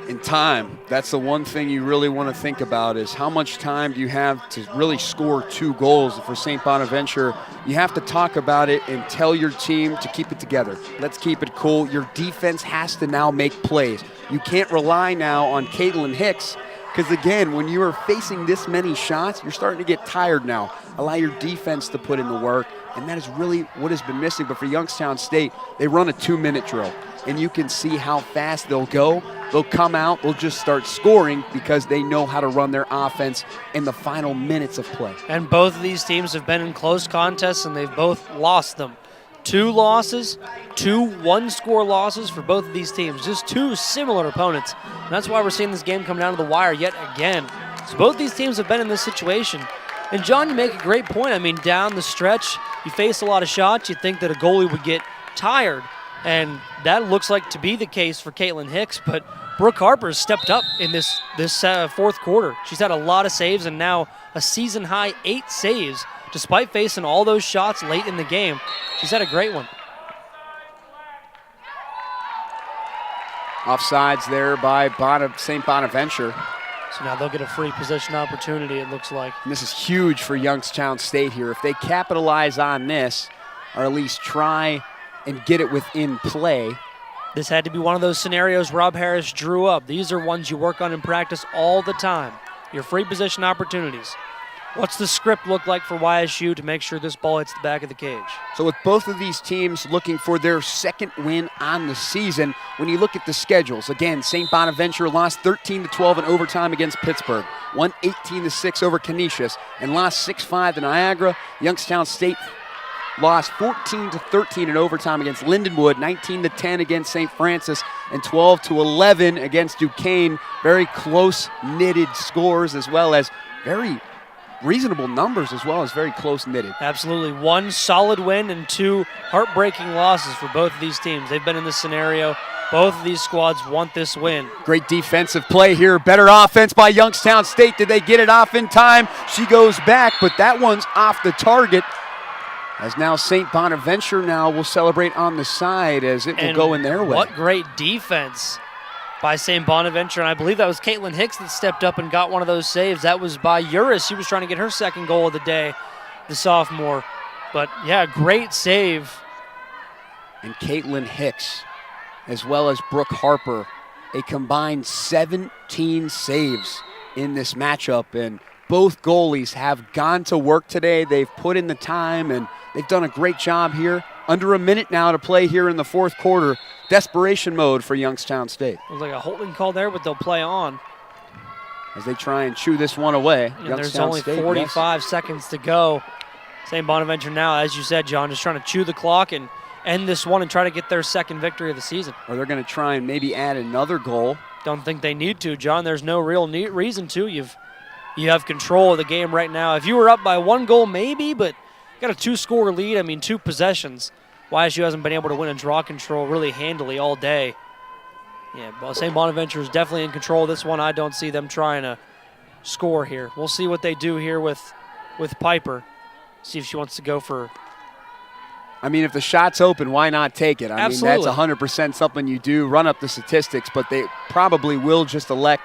In time, that's the one thing you really want to think about is how much time do you have to really score 2 goals. For St. Bonaventure, you have to talk about it and tell your team to keep it together. Let's keep it cool. Your defense has to now make plays. You can't rely now on Caitlin Hicks because, again, when you are facing this many shots, you're starting to get tired now. Allow your defense to put in the work, and that is really what has been missing. But for Youngstown State, they run a 2-minute drill, and you can see how fast they'll go. They'll come out, they'll just start scoring because they know how to run their offense in the final minutes of play. And both of these teams have been in close contests, and they've both lost them. 2 losses, 2 one-score losses for both of these teams. Just 2 similar opponents. And that's why we're seeing this game come down to the wire yet again. So both these teams have been in this situation. And, John, you make a great point. I mean, down the stretch, you face a lot of shots. You think that a goalie would get tired. And that looks like to be the case for Caitlin Hicks. But Brooke Harper has stepped up in this fourth quarter. She's had a lot of saves and now a season-high 8 saves. Despite facing all those shots late in the game, she's had a great one. Offsides there by St. Bonaventure. So now they'll get a free possession opportunity, it looks like. And this is huge for Youngstown State here. If they capitalize on this, or at least try and get it within play. This had to be one of those scenarios Rob Harris drew up. These are ones you work on in practice all the time. Your free possession opportunities. What's the script look like for YSU to make sure this ball hits the back of the cage? So with both of these teams looking for their second win on the season, when you look at the schedules, again, St. Bonaventure lost 13-12 in overtime against Pittsburgh, won 18-6 over Canisius, and lost 6-5 to Niagara. Youngstown State lost 14-13 in overtime against Lindenwood, 19-10 against St. Francis, and 12-11 against Duquesne. Very close-knitted scores as well as very reasonable numbers as well as very close-knitted. Absolutely. 1 solid win and 2 heartbreaking losses for both of these teams. They've been in this scenario. Both of these squads want this win. Great defensive play here. Better offense by Youngstown State. Did they get it off in time? She goes back, but that one's off the target. As now St. Bonaventure now will celebrate on the side as it will go in their way. What great defense by St. Bonaventure, and I believe that was Caitlin Hicks that stepped up and got one of those saves. That was by Uris. She was trying to get her second goal of the day, the sophomore. But, yeah, great save. And Caitlin Hicks, as well as Brooke Harper, a combined 17 saves in this matchup. And both goalies have gone to work today. They've put in the time, and they've done a great job here. Under a minute now to play here in the fourth quarter. Desperation mode for Youngstown State. It was like a holding call there, but they'll play on. as they try and chew this one away. And there's only 45 seconds to go. St. Bonaventure now, as you said, John, just trying to chew the clock and end this one and try to get their second victory of the season. Or they're going to try and maybe add another goal. Don't think they need to, John. There's no real reason to. You have control of the game right now. If you were up by 1 goal, maybe, but got a 2-score lead. I mean, 2 possessions. YSU hasn't been able to win and draw control really handily all day. Yeah, well, St. Bonaventure is definitely in control of this one. I don't see them trying to score here. We'll see what they do here with Piper. See if she wants to go for. I mean, if the shot's open, why not take it? I Absolutely. mean, that's 100% something you do. Run up the statistics, but they probably will just elect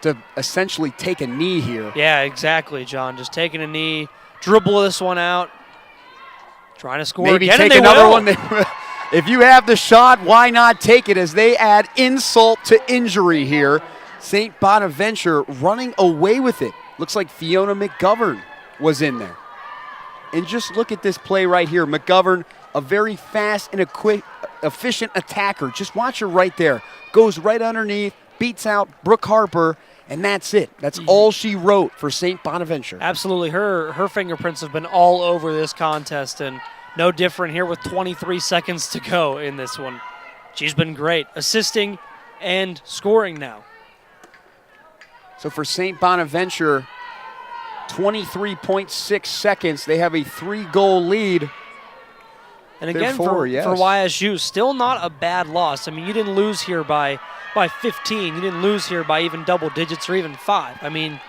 to essentially take a knee here. Yeah, exactly, John. Just taking a knee, dribble this one out, trying to score Maybe again, take and they another will. one. If you have the shot, why not take it as they add insult to injury here. St. Bonaventure running away with it. Looks like Fiona McGovern was in there. And just look at this play right here. McGovern, a very fast and a quick, efficient attacker. Just watch her right there. Goes right underneath, beats out Brooke Harper, and that's it. That's all she wrote for St. Bonaventure. Absolutely. Her fingerprints have been all over this contest, and no different here with 23 seconds to go in this one. She's been great, assisting and scoring now. So for St. Bonaventure, 23.6 seconds. They have a 3-goal lead. And again, Therefore, for YSU, still not a bad loss. I mean, you didn't lose here by 15. You didn't lose here by even double digits or even 5. I mean,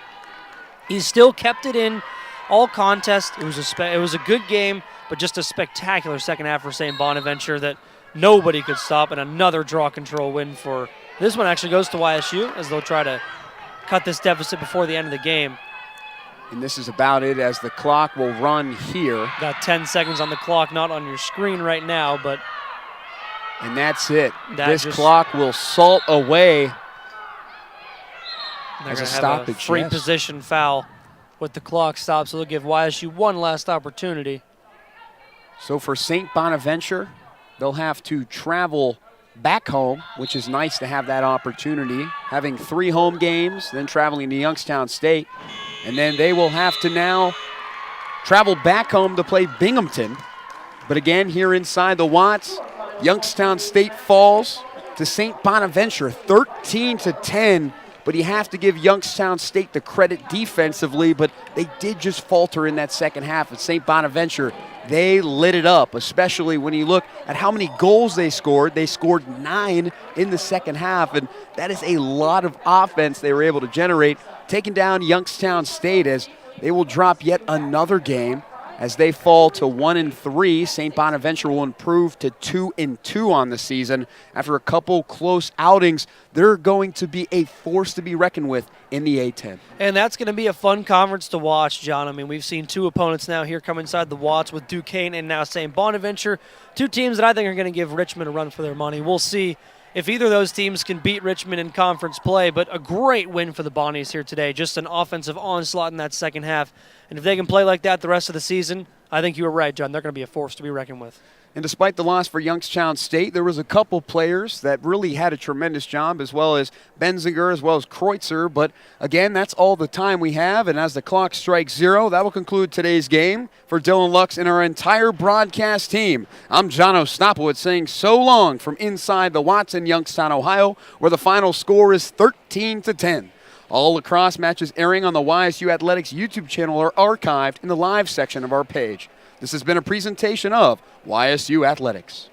he still kept it in all contests. It was a good game, but just a spectacular second half for St. Bonaventure that nobody could stop, and another draw control win for this one actually goes to YSU as they'll try to cut this deficit before the end of the game. And this is about it as the clock will run here. Got 10 seconds on the clock, not on your screen right now, but. And that's it. This clock will salt away as a stoppage. A free position foul with the clock stopped, so they'll give YSU one last opportunity. So for St. Bonaventure, they'll have to travel back home, which is nice to have that opportunity. Having 3 home games, then traveling to Youngstown State. And then they will have to now travel back home to play Binghamton. But again, here inside the Watts, Youngstown State falls to St. Bonaventure 13-10. But you have to give Youngstown State the credit defensively, but they did just falter in that second half. At St. Bonaventure, they lit it up, especially when you look at how many goals they scored. They scored 9 in the second half, and that is a lot of offense they were able to generate, taking down Youngstown State as they will drop yet another game. As they fall to 1-3, St. Bonaventure will improve to 2-2 on the season. After a couple close outings, they're going to be a force to be reckoned with in the A-10. And that's going to be a fun conference to watch, John. I mean, we've seen 2 opponents now here come inside the Watts with Duquesne and now St. Bonaventure. 2 teams that I think are going to give Richmond a run for their money. We'll see if either of those teams can beat Richmond in conference play, but a great win for the Bonnies here today. Just an offensive onslaught in that second half. And if they can play like that the rest of the season, I think you were right, John. They're going to be a force to be reckoned with. And despite the loss for Youngstown State, there was a couple players that really had a tremendous job, as well as Benzinger, as well as Kreutzer. But again, that's all the time we have. And as the clock strikes 0, that will conclude today's game. For Dylan Lux and our entire broadcast team, I'm John Ostapowicz saying so long from inside the Watts in Youngstown, Ohio, where the final score is 13-10. All lacrosse matches airing on the YSU Athletics YouTube channel are archived in the live section of our page. This has been a presentation of YSU Athletics.